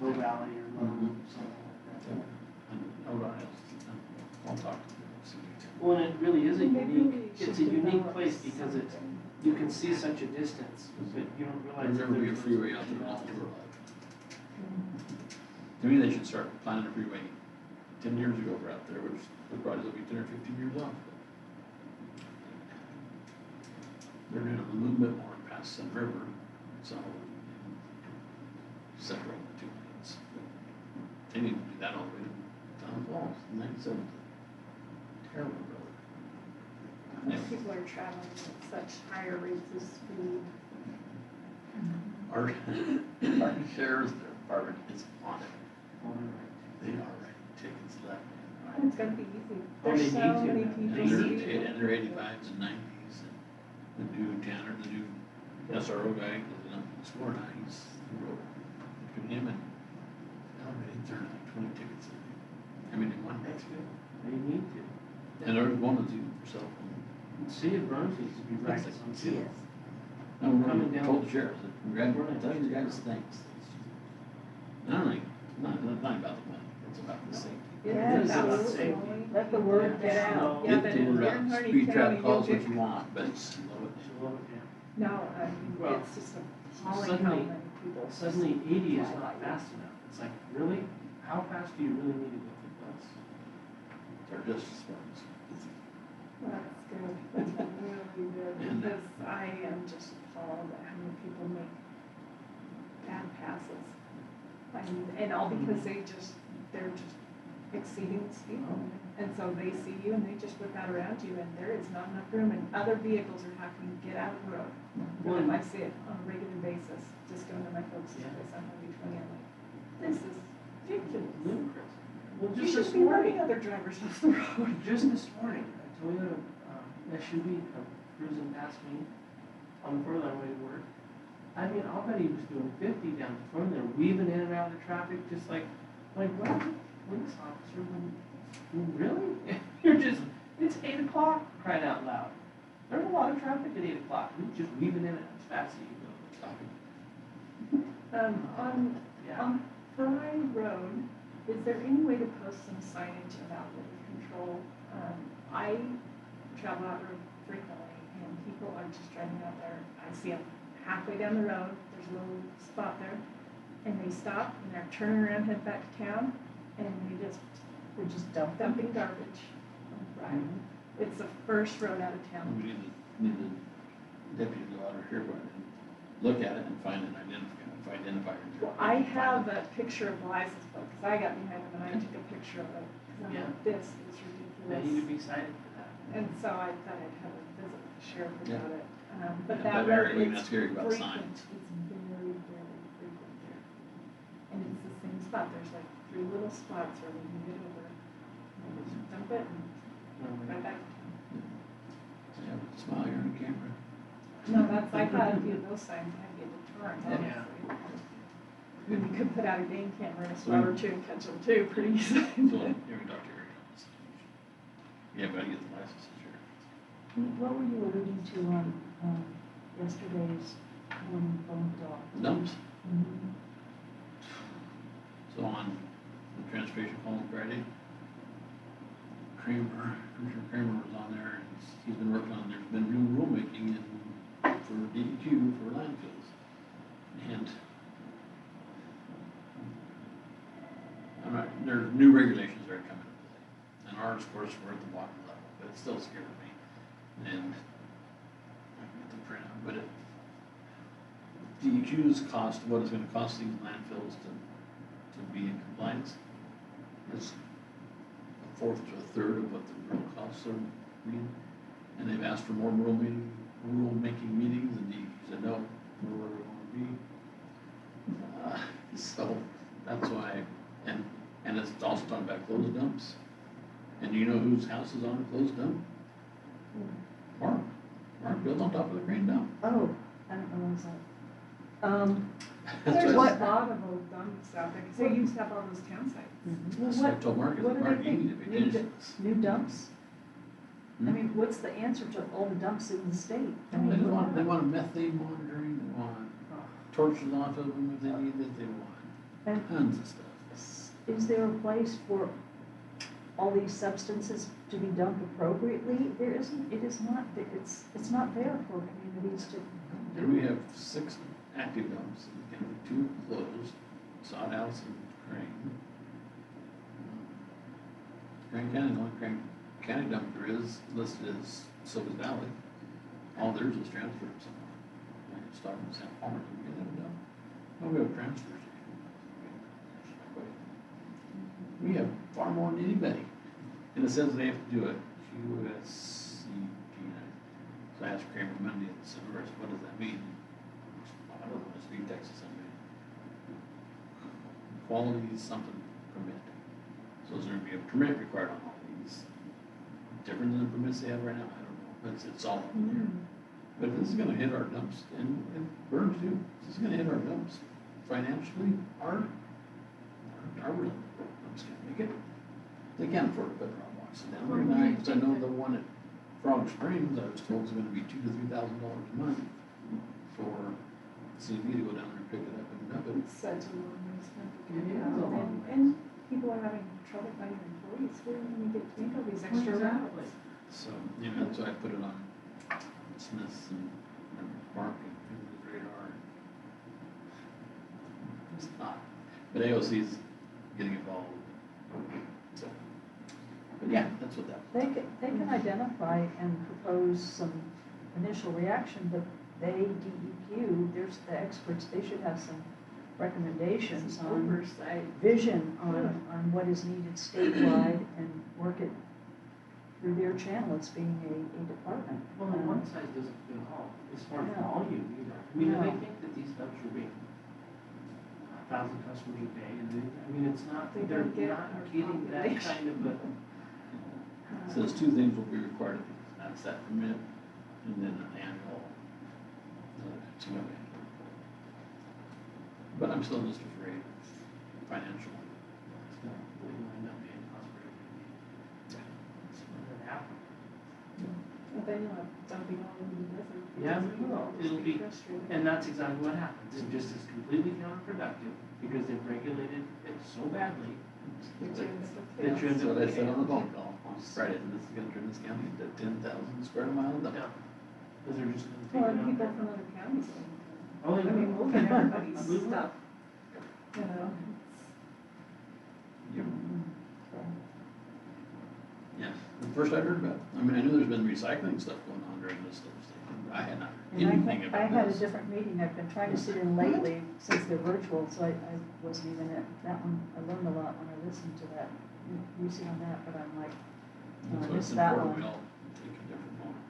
Speaker 2: Low valley or low,
Speaker 1: Mhm.
Speaker 2: something like that.
Speaker 1: and no else. I'll talk to them, see what they do.
Speaker 2: Well, and it really is a
Speaker 8: Maybe
Speaker 2: unique,
Speaker 8: we
Speaker 2: it's a
Speaker 8: should
Speaker 2: unique
Speaker 8: develop
Speaker 2: place because it's,
Speaker 8: something.
Speaker 2: you can see such a distance, but you don't realize.
Speaker 1: There'll
Speaker 2: that
Speaker 1: never be a
Speaker 2: there's those
Speaker 1: freeway out there
Speaker 2: valleys.
Speaker 1: all over life. To me, they should start planning a freeway 10 years ago for out there, which would probably be 10 or 15 years off. They're doing a little bit more past Sun River, so separate the two lanes. They need to do that all the way to Town Falls, 97th. Terrible road.
Speaker 8: Most people are traveling at such higher rates of speed.
Speaker 1: Our sheriff's department is on it. They are writing tickets left and right.
Speaker 8: It's gonna be easy.
Speaker 2: Oh,
Speaker 8: There's
Speaker 2: they
Speaker 8: so
Speaker 2: need to.
Speaker 8: many
Speaker 2: They
Speaker 8: people
Speaker 1: And they're,
Speaker 8: speeding.
Speaker 1: and they're 85s and 90s, and the new Tanner, the new SRO guy, is up in score now, he's, he wrote, between him and Already turned like 20 tickets in. I mean, in one day.
Speaker 2: That's good. They need to.
Speaker 1: And there was one that's even for cell phone.
Speaker 2: The city of Burns needs to be practicing on too.
Speaker 1: I remember
Speaker 2: Coming
Speaker 1: I
Speaker 2: down.
Speaker 1: told the sheriff, I said, tell your guys thanks. Not only, not about the money, it's about the safety.
Speaker 8: Yeah,
Speaker 2: It is about
Speaker 8: absolutely.
Speaker 2: safety.
Speaker 8: Let the word get out.
Speaker 2: Yeah,
Speaker 8: Yeah,
Speaker 1: Get
Speaker 8: but
Speaker 1: the
Speaker 8: if
Speaker 1: word
Speaker 8: you're
Speaker 1: out,
Speaker 8: in Harney
Speaker 1: speed
Speaker 8: County,
Speaker 1: trap
Speaker 8: you'll
Speaker 1: calls what
Speaker 8: get
Speaker 1: you want, but slow it down.
Speaker 2: She'll love it, yeah.
Speaker 8: No, I mean,
Speaker 2: Well,
Speaker 8: it's just appalling how
Speaker 2: suddenly-
Speaker 8: many people.
Speaker 2: Suddenly 80 is not fast enough. It's like, really? How fast do you really need to go to the bus?
Speaker 1: They're just as fast.
Speaker 8: That's good, that's really good,
Speaker 1: And-
Speaker 8: because I am just appalled at how many people make bad passes. And all because they're just exceeding the speed limit. And so they see you and they just whip out around you and there is not enough room and other vehicles are having to get out of the road.
Speaker 2: Well,
Speaker 8: And I see it on a regular basis, just going to my folks'
Speaker 2: Yeah.
Speaker 8: place on Highway 20, I'm like, this is ridiculous.
Speaker 2: Ludicrous. Well,
Speaker 8: You
Speaker 2: just
Speaker 8: should
Speaker 2: this
Speaker 8: be
Speaker 2: morning,
Speaker 8: letting other drivers off the road.
Speaker 2: just this morning, a Toyota SUV come cruising past me on the further way to work. I mean, I'll bet he was doing 50 down the front there, weaving in and out of the traffic, just like, what, police officer, really? You're just, it's 8 o'clock, crying out loud. There's a lot of traffic at 8 o'clock, you're just weaving in it as fast as you go. Yeah.
Speaker 8: On Fry Road, is there any way to post some signage about litter control? I travel that road frequently, and people are just driving out there, I see them halfway down the road, there's a little spot there, and they stop, and they're turning around, head back to town, and they're just
Speaker 3: dump them.
Speaker 8: dumping garbage on Right. It's the first road out of town.
Speaker 1: We need the deputy to go out here and look at it and find an identifier.
Speaker 8: Well, I have a picture of the license plate, because I got behind them and I took a picture of it. 'Cause I'm
Speaker 2: Yeah.
Speaker 8: like, this is
Speaker 2: They need to
Speaker 8: ridiculous.
Speaker 2: be cited for that.
Speaker 8: And so I thought I'd have a visit with the sheriff
Speaker 1: Yeah.
Speaker 8: about it.
Speaker 1: Yeah,
Speaker 8: But
Speaker 1: that
Speaker 8: that
Speaker 1: area,
Speaker 8: road,
Speaker 1: we
Speaker 8: it's
Speaker 1: must hear about
Speaker 8: frequent,
Speaker 1: signs.
Speaker 8: it's very, very frequent there. And it's the same spot, there's like 3 little spots where we can get over. And just dump it and right back.
Speaker 1: Yeah, smile, you're on camera.
Speaker 8: No, that's, I got a few of those signs, I had to get deterrent,
Speaker 2: Yeah.
Speaker 8: obviously. You could put out a game camera and a spot or two and catch them too, pretty easily.
Speaker 1: So, here we talk to Eric on this. Yeah, but I get the license here.
Speaker 3: What were you alluding to on, yesterday's morning phone call?
Speaker 1: Dumps.
Speaker 3: Mhm.
Speaker 1: So on the transportation call on Friday, Commissioner Kramer was on there, and he's been working on, there's been new rulemaking for DEQ for landfills. And there's new regulations that are coming into play. And ours, of course, we're at the bottom level, but it still scares me. And I can get the printout, but DEQ's cost, what it's gonna cost these landfills to be in compliance is a fourth to a third of what the real costs are being. And they've asked for more rulemaking meetings, and DEQ said, no, we're where we wanna be. So that's why, and it's also talking about closed dumps. And do you know whose house is on a closed dump? Mark built on top of the crane dump.
Speaker 3: Oh, I don't know what's that.
Speaker 1: That's
Speaker 8: There's a
Speaker 1: what-
Speaker 8: lot of old dumps out there, because they used to have all those town sites.
Speaker 1: That's what I told Mark, I
Speaker 3: what
Speaker 1: said,
Speaker 3: do
Speaker 1: Mark,
Speaker 3: they
Speaker 1: you need to
Speaker 3: think?
Speaker 1: be doing this.
Speaker 3: New dumps? I
Speaker 1: Hmm?
Speaker 3: mean, what's the answer to all the dumps in the state? I
Speaker 1: They
Speaker 3: mean,
Speaker 1: want a methane monitoring, they want torches off of them if they need it, they want
Speaker 3: And
Speaker 1: tons of stuff.
Speaker 3: is there a place for all these substances to be dumped appropriately? There isn't, it is not, it's not there for communities to.
Speaker 1: Here we have 6 active dumps in the county, 2 closed, Sod House and Crane. Crane County, the only Crane County dump there is listed as Silver Valley. All theirs is transferred somewhere. Like it's talking to San Palmer, we get them done. No, we have transfers. We have far more than anybody. And it says they have to do it, QSCP. So I asked Kramer Monday at the Silver, what does that mean? I don't know, speak Texas somebody. Quality is something permit. So is there gonna be a permit required on all these? Different than the permits they have right now? I don't know, it's all up in there. But this is gonna hit our dumps, and Burns too, this is gonna hit our dumps financially, our dumps can't make it. They can't afford to put drop boxes down every night, 'cause I know the one at Frog Springs, I was told is gonna be $2,000 to $3,000 a month for CV to go down there and pick it up and dump it.
Speaker 8: It's such a long ways to
Speaker 2: It is a long ways.
Speaker 8: And people are having trouble finding employees, where are you gonna get to make all these extra
Speaker 2: Exactly.
Speaker 8: routes?
Speaker 1: So, you know, that's why I put it on Smith's and Mark and his radar. It's not, but AOC's getting involved. So, but yeah, that's what that.
Speaker 3: They can identify and propose some initial reaction, but DEQ, there's the experts, they should have some recommendations
Speaker 8: Some
Speaker 3: on
Speaker 8: oversight.
Speaker 3: vision on what is needed statewide and work it through their channel, it's being a department.
Speaker 2: Well, and one size doesn't fit all, as far as volume either. I mean,
Speaker 3: No.
Speaker 2: they think that these dumps are being 1,000 customers a day, and I mean, it's not,
Speaker 8: They
Speaker 2: they're
Speaker 8: don't get
Speaker 2: not
Speaker 8: our
Speaker 2: getting that
Speaker 8: population.
Speaker 2: kind of a.
Speaker 1: So there's 2 things will be required of these, that's that permit and then an annual. It's gonna be. But I'm still just afraid financially.
Speaker 2: It's gonna really wind up being cost prohibitive. It's gonna happen.
Speaker 8: But then you'll have dumping all over the desert.
Speaker 2: Yeah,
Speaker 8: because
Speaker 2: we will.
Speaker 8: just
Speaker 2: It'll be-
Speaker 8: frustrating.
Speaker 2: And that's exactly what happens, it just is completely counterproductive, because they've regulated it so badly.
Speaker 8: Which ends with
Speaker 2: That you end
Speaker 1: So
Speaker 2: up
Speaker 1: they
Speaker 2: with
Speaker 1: said on the
Speaker 2: chaos.
Speaker 1: phone call on Friday, that this is gonna turn this county into 10,000 square mile dump.
Speaker 2: Yeah. Because they're just gonna take
Speaker 8: Well,
Speaker 2: it
Speaker 8: and
Speaker 2: out
Speaker 8: people
Speaker 2: there.
Speaker 8: from other counties.
Speaker 2: Oh,
Speaker 8: I mean, look at everybody's
Speaker 2: Blue
Speaker 8: stuff, you know,
Speaker 1: Yep. Yes, the first I heard about it. I mean, I knew there's been recycling stuff going on during this stuff. I had not heard
Speaker 3: And
Speaker 1: anything
Speaker 3: I
Speaker 1: about
Speaker 3: had a
Speaker 1: this.
Speaker 3: different meeting I've been trying to sit in lately since they're virtual, so I wasn't even at that one. I learned a lot when I listened to that. We sit on that, but I'm like,
Speaker 1: That's
Speaker 3: I
Speaker 1: why it's
Speaker 3: missed that
Speaker 1: important we
Speaker 3: one.
Speaker 1: all take a different moment.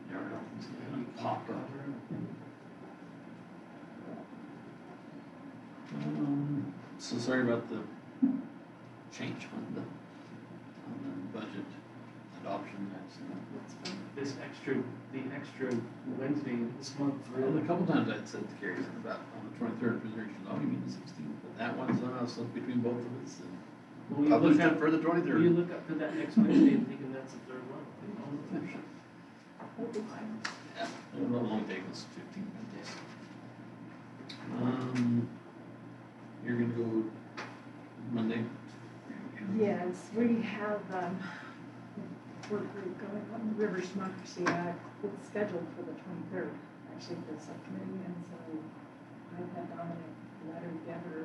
Speaker 1: Never know, it's gonna pop up. So sorry about the change on the budget adoption, that's,
Speaker 2: This extra, the extra Wednesday this month,
Speaker 1: well,
Speaker 2: really.
Speaker 1: a couple times I'd said to Carrie about on the 23rd, she said, oh, you mean the 16th, but that one's slipped between both of us and
Speaker 2: Will you
Speaker 1: published
Speaker 2: look
Speaker 1: it
Speaker 2: up,
Speaker 1: for the
Speaker 2: will you
Speaker 1: 23rd.
Speaker 2: look up to that next Wednesday and thinking that's the third one?
Speaker 1: Yeah, it'll only take us 15 minutes. You're gonna go Monday?
Speaker 8: Yes, we have, work group going on the Rivers Democracy Act. It's scheduled for the 23rd, actually, for the subcommittee, and so I've had Dominic letter together.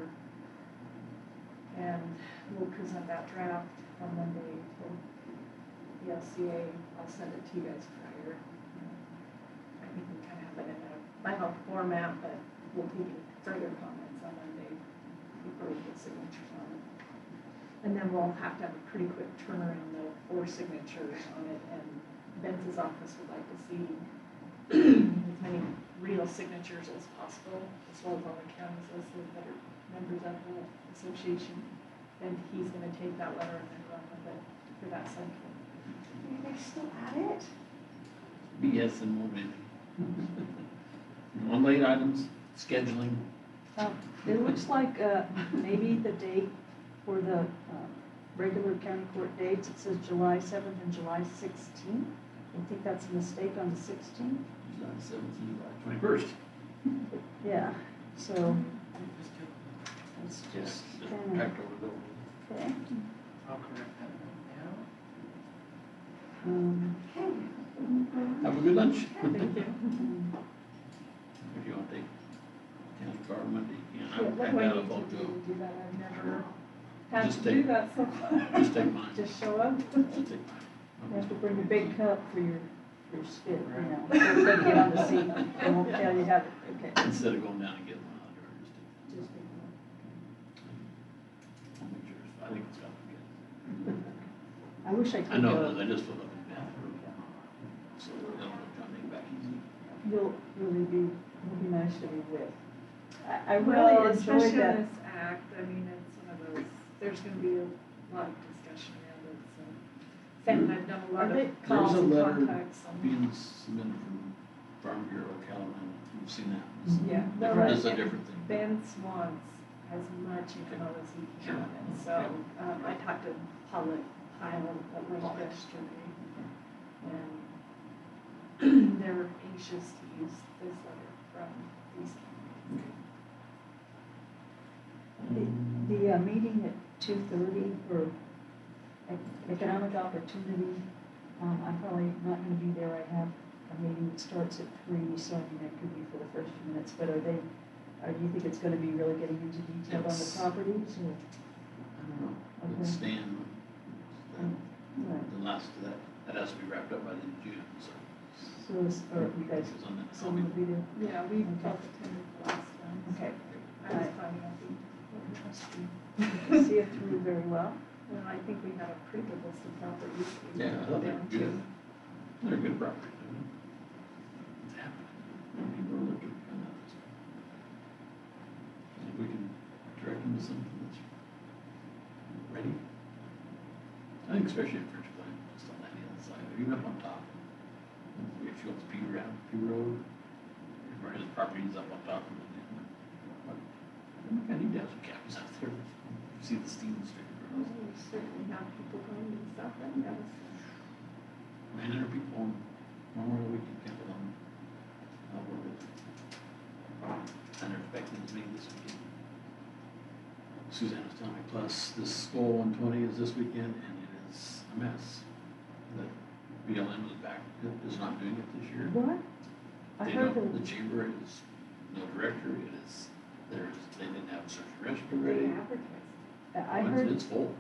Speaker 8: And we'll present that draft on Monday to the LCA. I'll send it to you guys prior. I think we kind of have it in a final format, but we'll take further comments on Monday before we get signatures on it. And then we'll have to have a pretty quick turnaround though for signatures on it, and Vince's office would like to see as many real signatures as possible, as well as all the counties listed that are members of the association. And he's gonna take that letter and then run with it for that subcommittee.
Speaker 6: Are you guys still at it?
Speaker 1: BS and more maybe. On late items, scheduling.
Speaker 3: It looks like maybe the date for the regular county court dates, it says July 7th and July 16th. I think that's a mistake on the 16th.
Speaker 1: July 17th, July 21st.
Speaker 3: Yeah, so it's
Speaker 1: Yes,
Speaker 3: just
Speaker 1: just
Speaker 3: kind of,
Speaker 1: typed over the.
Speaker 3: okay.
Speaker 2: I'll correct that right now.
Speaker 1: Have a good lunch.
Speaker 8: Thank you.
Speaker 1: If you want to take county car Monday, you can.
Speaker 8: Yeah,
Speaker 1: I
Speaker 8: what do I
Speaker 1: got a
Speaker 8: need to
Speaker 1: photo.
Speaker 8: do to do that? I've never had
Speaker 1: Just
Speaker 8: to
Speaker 1: take-
Speaker 8: do that so far.
Speaker 1: Just take mine.
Speaker 8: Just show up?
Speaker 1: Just take mine.
Speaker 3: You have to bring a big cup for your spit, you know, so it doesn't get on the seat. They won't tell you how to, okay.
Speaker 1: Instead of going down and getting one out there, just take.
Speaker 3: Just take one.
Speaker 1: I'll make sure, I think it's got to be good.
Speaker 3: I wish I
Speaker 1: I
Speaker 3: could
Speaker 1: know,
Speaker 3: go.
Speaker 1: it is. I just filled up in bathroom. So it'll try to make it back easy.
Speaker 3: You'll really be, it'll be nice to be with. I
Speaker 8: Well,
Speaker 3: really enjoyed
Speaker 8: especially
Speaker 3: that.
Speaker 8: on this act, I mean, it's one of those, there's gonna be a lot of discussion around it, so. And I've done a lot
Speaker 3: Are they-
Speaker 8: of calls
Speaker 1: There's a
Speaker 8: and
Speaker 1: letter
Speaker 8: contacts and.
Speaker 1: being submitted from Farm Bureau, Callahan. You've seen that.
Speaker 8: Yeah.
Speaker 1: This is a different thing.
Speaker 8: Vince wants as much info as he can, and so, I talked to Pyle at length yesterday, and they're anxious to use this letter from these counties.
Speaker 3: The meeting at 2:30 for economic opportunity, I'm probably not gonna be there. I have a meeting that starts at 3, so I mean, that could be for the first few minutes, but do you think it's gonna be really getting into detail on the
Speaker 1: It's-
Speaker 3: properties or?
Speaker 1: I don't know.
Speaker 3: Okay.
Speaker 1: It's Stan.
Speaker 3: Right.
Speaker 1: The last of that has to be wrapped up by the end of June, so.
Speaker 3: So this, or you guys,
Speaker 1: It's on that.
Speaker 3: someone will be there?
Speaker 8: Yeah, we both attended the last one. so
Speaker 3: Okay.
Speaker 8: I was planning on being a trustee.
Speaker 3: See it through very well.
Speaker 8: And I think we had a pretty good list of properties. we
Speaker 1: Yeah, I thought they were
Speaker 8: down
Speaker 1: good.
Speaker 8: to.
Speaker 1: They're good properties. It's happening. People are looking to come out this way. I think we can direct them to something that's ready. I think especially in French Plain, just on that other side, even up on top. If you go to P Road, where his property is up on top of it. I need to have some cabins out there. See the steam street.
Speaker 8: We certainly have people going to South Bend, yes.
Speaker 1: 900 people on Memorial Weekend camping on, what was it? I'm expecting as many this weekend. Suzanne was telling me, plus this Skull 120 is this weekend, and it is a mess. The BLM is back, is not doing it this year.
Speaker 3: What? I
Speaker 1: They
Speaker 3: heard
Speaker 1: don't, the chamber is no director, it is, they didn't have a search and rescue ready.
Speaker 8: They advertised.
Speaker 3: I
Speaker 1: It's-
Speaker 3: heard,
Speaker 1: It's full.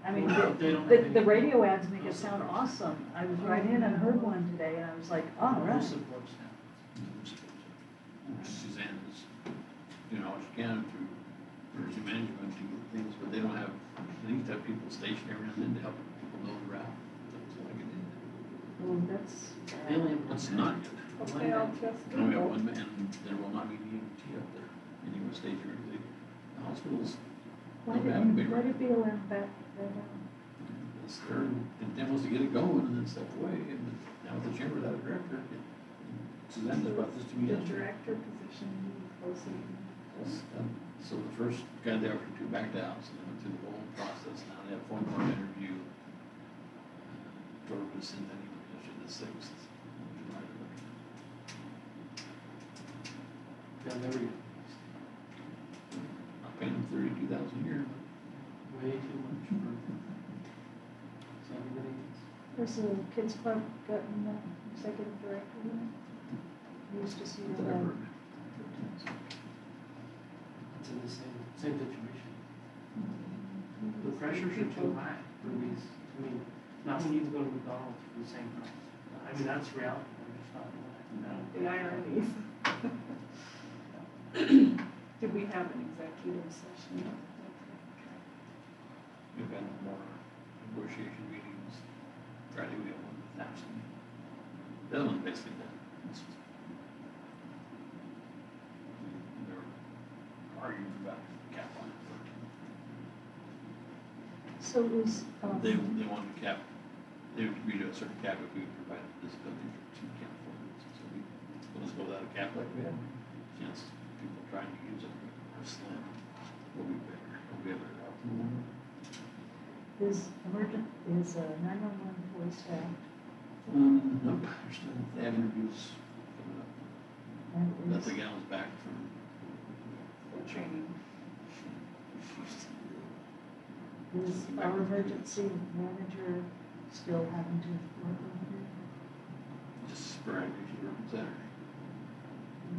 Speaker 3: I I mean,
Speaker 2: They don't
Speaker 3: the,
Speaker 2: have
Speaker 3: the
Speaker 2: any-
Speaker 3: radio ads make it sound awesome. I was right in and heard one today, and I was like, oh,
Speaker 2: Who
Speaker 3: right.
Speaker 2: supports that?
Speaker 1: Suzanne is doing all she can through emergency management to get things, but they don't have, they need to have people stationed every now and then to help people know the route. That's all I can do.
Speaker 3: Well, that's,
Speaker 2: They only have one
Speaker 1: It's
Speaker 2: man.
Speaker 1: not good.
Speaker 8: Okay, I'll just.
Speaker 1: We only have one man, and there will not be the EMT up there, anywhere state or anything. The hospitals
Speaker 3: why
Speaker 1: don't have anybody.
Speaker 3: did it be allowed back then?
Speaker 1: It's their intent was to get it going and then step away, and now with the chamber without a director, Suzanne just brought this to me
Speaker 8: The
Speaker 1: yesterday.
Speaker 8: director position, closely.
Speaker 1: So the first guy they offered to backed out, so they went through the whole process, now they have one more interview. George was sent that email yesterday, the sixth.
Speaker 2: They'll never get
Speaker 1: I'm paying them $32,000 a year,
Speaker 2: way too much for somebody else.
Speaker 3: There's a kids club gotten executive director, you know? We used to see
Speaker 1: but
Speaker 3: that.
Speaker 1: whatever.
Speaker 2: It's in the same situation. The pressures are too high for these, I mean, not when you can go to McDonald's for the same price. I mean, that's reality, I'm just not doing that.
Speaker 8: The ironies. Did we have an executive session?
Speaker 1: We've had more negotiation meetings. Friday we have one with Ashley. The other one's basically done. It's just- They're arguing about cap on it.
Speaker 3: So is,
Speaker 1: They want to cap, they would agree to a certain cap if we provided disability for two cap holders. So let's go without a cap like we had. Chance people trying to use it are slim. We'll be better. We'll be better out in the morning.
Speaker 3: is 911 fully staffed?
Speaker 1: Nope, they're still, they have interviews coming up.
Speaker 3: And
Speaker 1: But
Speaker 3: is,
Speaker 1: the gal's back from
Speaker 8: Training.
Speaker 3: is our emergency manager still having to work over here?
Speaker 1: just sporadically, she works Saturday.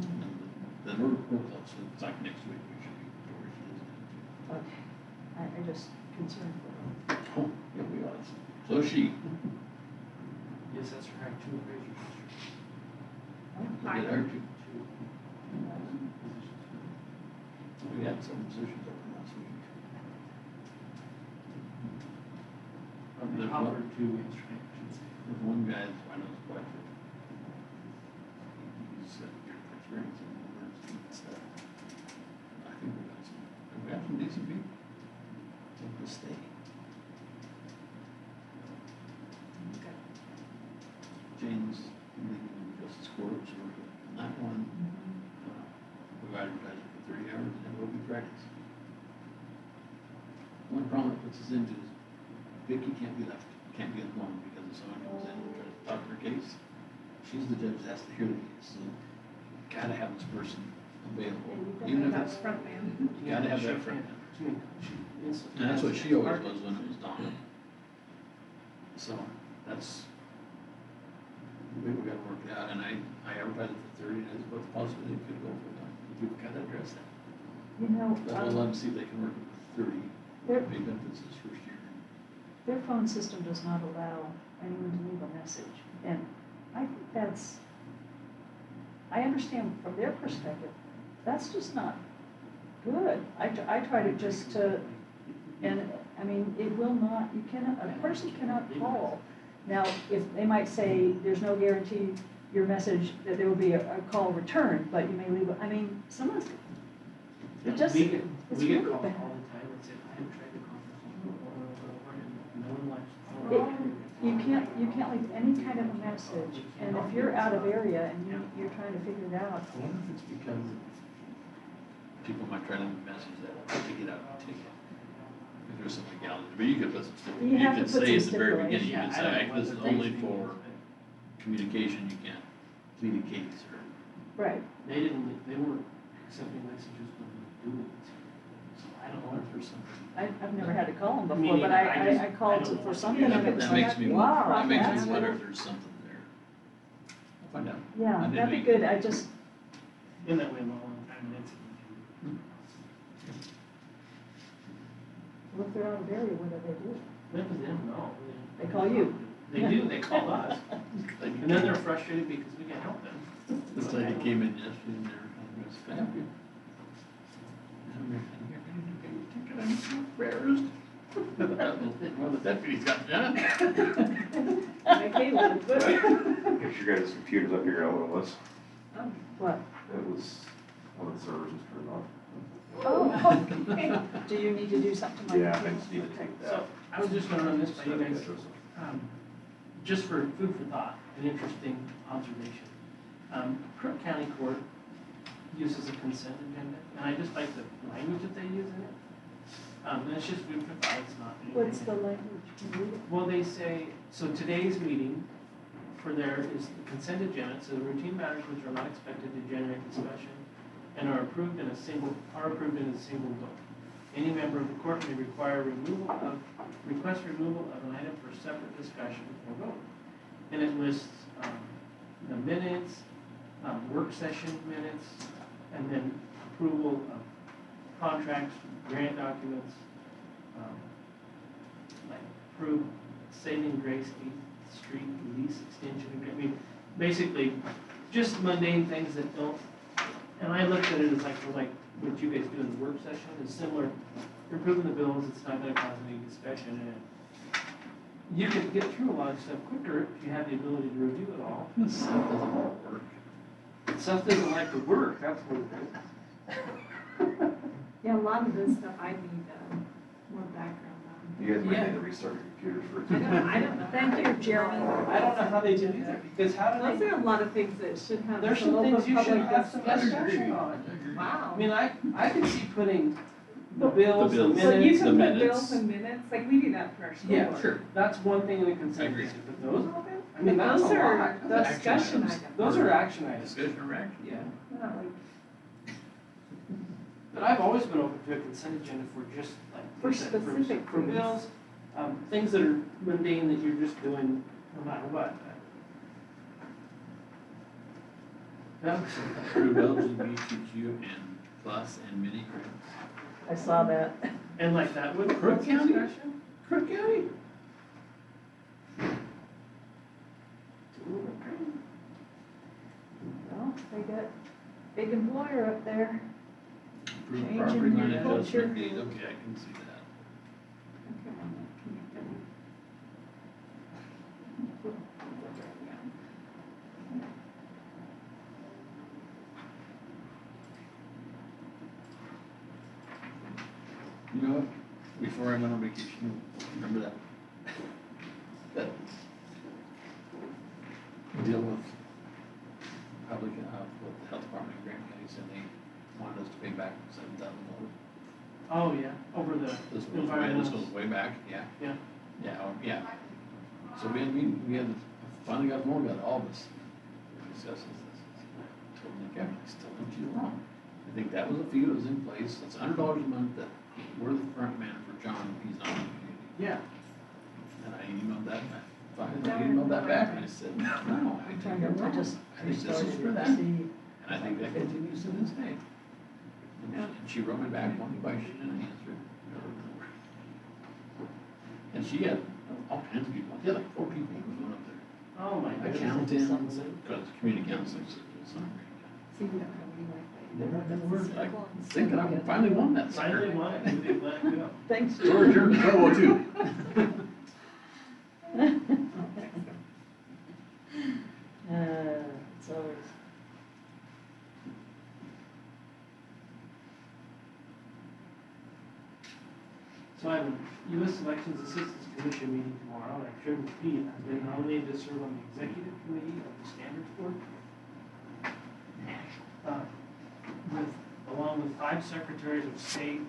Speaker 1: And then we're close, so it's like next week, we should be where she is.
Speaker 3: Okay, I just concerned for her.
Speaker 1: Oh, yeah, we are. So she,
Speaker 2: Yes, that's right, two appraisers yesterday.
Speaker 1: we did our two.
Speaker 2: Two.
Speaker 1: We had some positions open last week.
Speaker 2: They offered two yesterday, I should say.
Speaker 1: There's one guy that's, I know his wife. He's got experience in emergency and stuff. I think we got some decent people. Take the state. James, leaving Justice Court, so we're on that one. We've advertised it for 30 hours and it will be Fridays. One problem it puts us into is Vicky can't be left, can't be alone because if someone comes in and tries to talk her case, she's the judge that has to hear the case, so you gotta have this person available, even if
Speaker 8: That's
Speaker 1: it's,
Speaker 8: front man.
Speaker 1: you gotta have that front. And that's what she always was when it was Donna. So, that's, we gotta work it out, and I advertised it for 30 days, but the possibility it could go for that, we've gotta address that.
Speaker 3: You know,
Speaker 1: But we'll let them see if they can work it with 30,
Speaker 3: their,
Speaker 1: pay benefits this first year.
Speaker 3: their phone system does not allow anyone to leave a message. And I think that's, I understand from their perspective, that's just not good. I tried it just to, and, I mean, it will not, you cannot, a person cannot call. Now, if, they might say, there's no guarantee your message, that there will be a call returned, but you may leave, I mean, someone's, it just,
Speaker 2: We
Speaker 3: it's
Speaker 2: get
Speaker 3: really
Speaker 2: calls
Speaker 3: bad.
Speaker 2: all the time that say, I have tried to call this number over and over, and no one likes to
Speaker 3: It,
Speaker 2: call.
Speaker 3: you can't leave any kind of a message, and if you're out of area and you're trying to figure it out,
Speaker 1: I wonder if it's because people might try to leave a message that to get out of the ticket. If there's some legality, but you could put some stipulation,
Speaker 3: You
Speaker 1: you
Speaker 3: have to
Speaker 1: could
Speaker 3: put
Speaker 1: say
Speaker 3: some
Speaker 1: at the very beginning, you
Speaker 2: stipulation.
Speaker 1: can say,
Speaker 2: I don't know
Speaker 1: this is
Speaker 2: what the
Speaker 1: only
Speaker 2: phrase
Speaker 1: for
Speaker 2: means,
Speaker 1: communication, you can't plead a case or.
Speaker 3: right,
Speaker 2: They weren't accepting messages when we do it. So I don't know if there's something.
Speaker 3: I've never had to call them
Speaker 2: Me
Speaker 3: before, but
Speaker 2: neither. I
Speaker 3: I called
Speaker 2: don't
Speaker 3: for
Speaker 2: want to
Speaker 3: something
Speaker 2: hear
Speaker 3: and it was
Speaker 1: That
Speaker 3: like,
Speaker 1: makes me,
Speaker 3: wow.
Speaker 1: that makes
Speaker 3: that's
Speaker 1: me wonder
Speaker 3: good.
Speaker 1: if there's something there. I'll find out.
Speaker 3: Yeah,
Speaker 1: I didn't
Speaker 3: that'd be
Speaker 1: make-
Speaker 3: good, I just,
Speaker 2: Been that way a long time, and it's.
Speaker 3: well, if they're out of area, what do they do?
Speaker 2: Because they don't know.
Speaker 3: They call you.
Speaker 2: They do, they call us. And then they're frustrated because we can't help them.
Speaker 1: This lady came in yesterday and they were telling us, can I help you? And I'm like, "Can you take it? I'm so embarrassed." One of the deputies got done.
Speaker 8: Okay, well, good.
Speaker 13: If your guys' computer's up here, I know what it was.
Speaker 3: What?
Speaker 13: It was, one of the servers was turned off.
Speaker 3: Oh, okay. Do you need to do something like that?
Speaker 13: Yeah, I just need to take that.
Speaker 2: So, I was just gonna run this by you guys, just for food for thought, an interesting observation. Crook County Court uses a consent agenda, and I just like the language that they use in it. And it's just food for thought, it's not anything.
Speaker 3: What's the language? Can you read it?
Speaker 2: Well, they say, so today's meeting for there is the consent agenda, so the routine matters which are not expected to generate discussion and are approved in a single vote. Any member of the court may request removal of an item for separate discussion or vote. And it lists, the minutes, work session minutes, and then approval of contracts, grant documents, like approved Saving Grace 8th Street lease extension agreement. I mean, basically, just mundane things that don't, and I looked at it as like what you guys do in the work session is similar. You're approving the bills, it's not gonna cause any discussion, and you can get through a lot of stuff quicker if you have the ability to review it all.
Speaker 1: This stuff doesn't work.
Speaker 2: Stuff doesn't like to work, that's what it is.
Speaker 8: Yeah, a lot of this stuff I need more background on.
Speaker 13: You guys might
Speaker 2: Yeah.
Speaker 13: need to restart your computers for.
Speaker 8: I don't know.
Speaker 3: Thank you, Jeremy.
Speaker 2: I don't know how they do that, because how do
Speaker 8: Those
Speaker 2: they?
Speaker 8: are a lot of things that should have
Speaker 2: There's
Speaker 8: some
Speaker 2: some
Speaker 8: local
Speaker 2: things you should
Speaker 8: public
Speaker 2: have some
Speaker 8: discussion.
Speaker 2: discussion on.
Speaker 8: Wow.
Speaker 2: I mean, I could see putting the bills, the
Speaker 1: bills.
Speaker 2: minutes.
Speaker 8: So you
Speaker 1: the
Speaker 8: can put
Speaker 1: minutes.
Speaker 8: bills and minutes, like we do that for our school
Speaker 2: Yeah,
Speaker 8: board.
Speaker 2: sure, that's one thing in the
Speaker 1: I
Speaker 2: consent
Speaker 1: agree.
Speaker 2: agenda, but those, I
Speaker 8: But
Speaker 2: mean, that's a
Speaker 8: those are
Speaker 2: lot.
Speaker 8: the
Speaker 1: Action
Speaker 8: discussion
Speaker 1: items.
Speaker 8: items.
Speaker 2: Those are action items.
Speaker 1: Discussion or action?
Speaker 2: Yeah,
Speaker 8: Not like
Speaker 2: but I've always been open to a consent agenda for just like.
Speaker 8: For
Speaker 2: you said,
Speaker 8: specific
Speaker 2: For
Speaker 8: things.
Speaker 2: bills, things that are mundane that you're just doing no matter what. Yeah.
Speaker 1: Approve LGBTQ and plus and mini grants.
Speaker 3: I saw that.
Speaker 2: And like that would.
Speaker 1: Crook County?
Speaker 2: Discussion?
Speaker 1: Crook County?
Speaker 3: Well, they got big employer up there.
Speaker 1: Approve
Speaker 3: Change
Speaker 1: property
Speaker 3: in
Speaker 1: line
Speaker 3: your culture.
Speaker 1: adjustment deed, okay, I can see that. You know what, before I went on vacation, remember that? That deal with public, with the health department in Grant County, said they wanted us to pay back $7,000.
Speaker 2: Oh, yeah, over the
Speaker 1: This goes way,
Speaker 2: environmental.
Speaker 1: this goes way back, yeah.
Speaker 2: Yeah.
Speaker 1: Yeah, yeah. So we had, finally got more, got all this. Discussions, this. Told Nick, I still think you're wrong. I think that was a fee that was in place, it's $100 a month that we're the front man for John, he's not in the community.
Speaker 2: Yeah.
Speaker 1: And I emailed that back, finally emailed that back, and I said, no, I think you're wrong. I think this is for that, and I think that continues to this day. And she wrote me back one question and I answered. And she had all kinds of people, she had like 4 people who went up there.
Speaker 2: Oh, my goodness.
Speaker 1: Accountants, because community counselors, some.
Speaker 8: See, we don't have any like
Speaker 1: And we're like thinking I finally won that sucker.
Speaker 2: Finally won it, and they let it go.
Speaker 3: Thanks,
Speaker 1: George, you're in trouble too.
Speaker 3: It's always.
Speaker 2: So I have a U.S. Elections Assistance Commission meeting tomorrow, and I've shared with Pete, I've been nominated to serve on the executive committee of the Standards Board. Along with 5 secretaries of state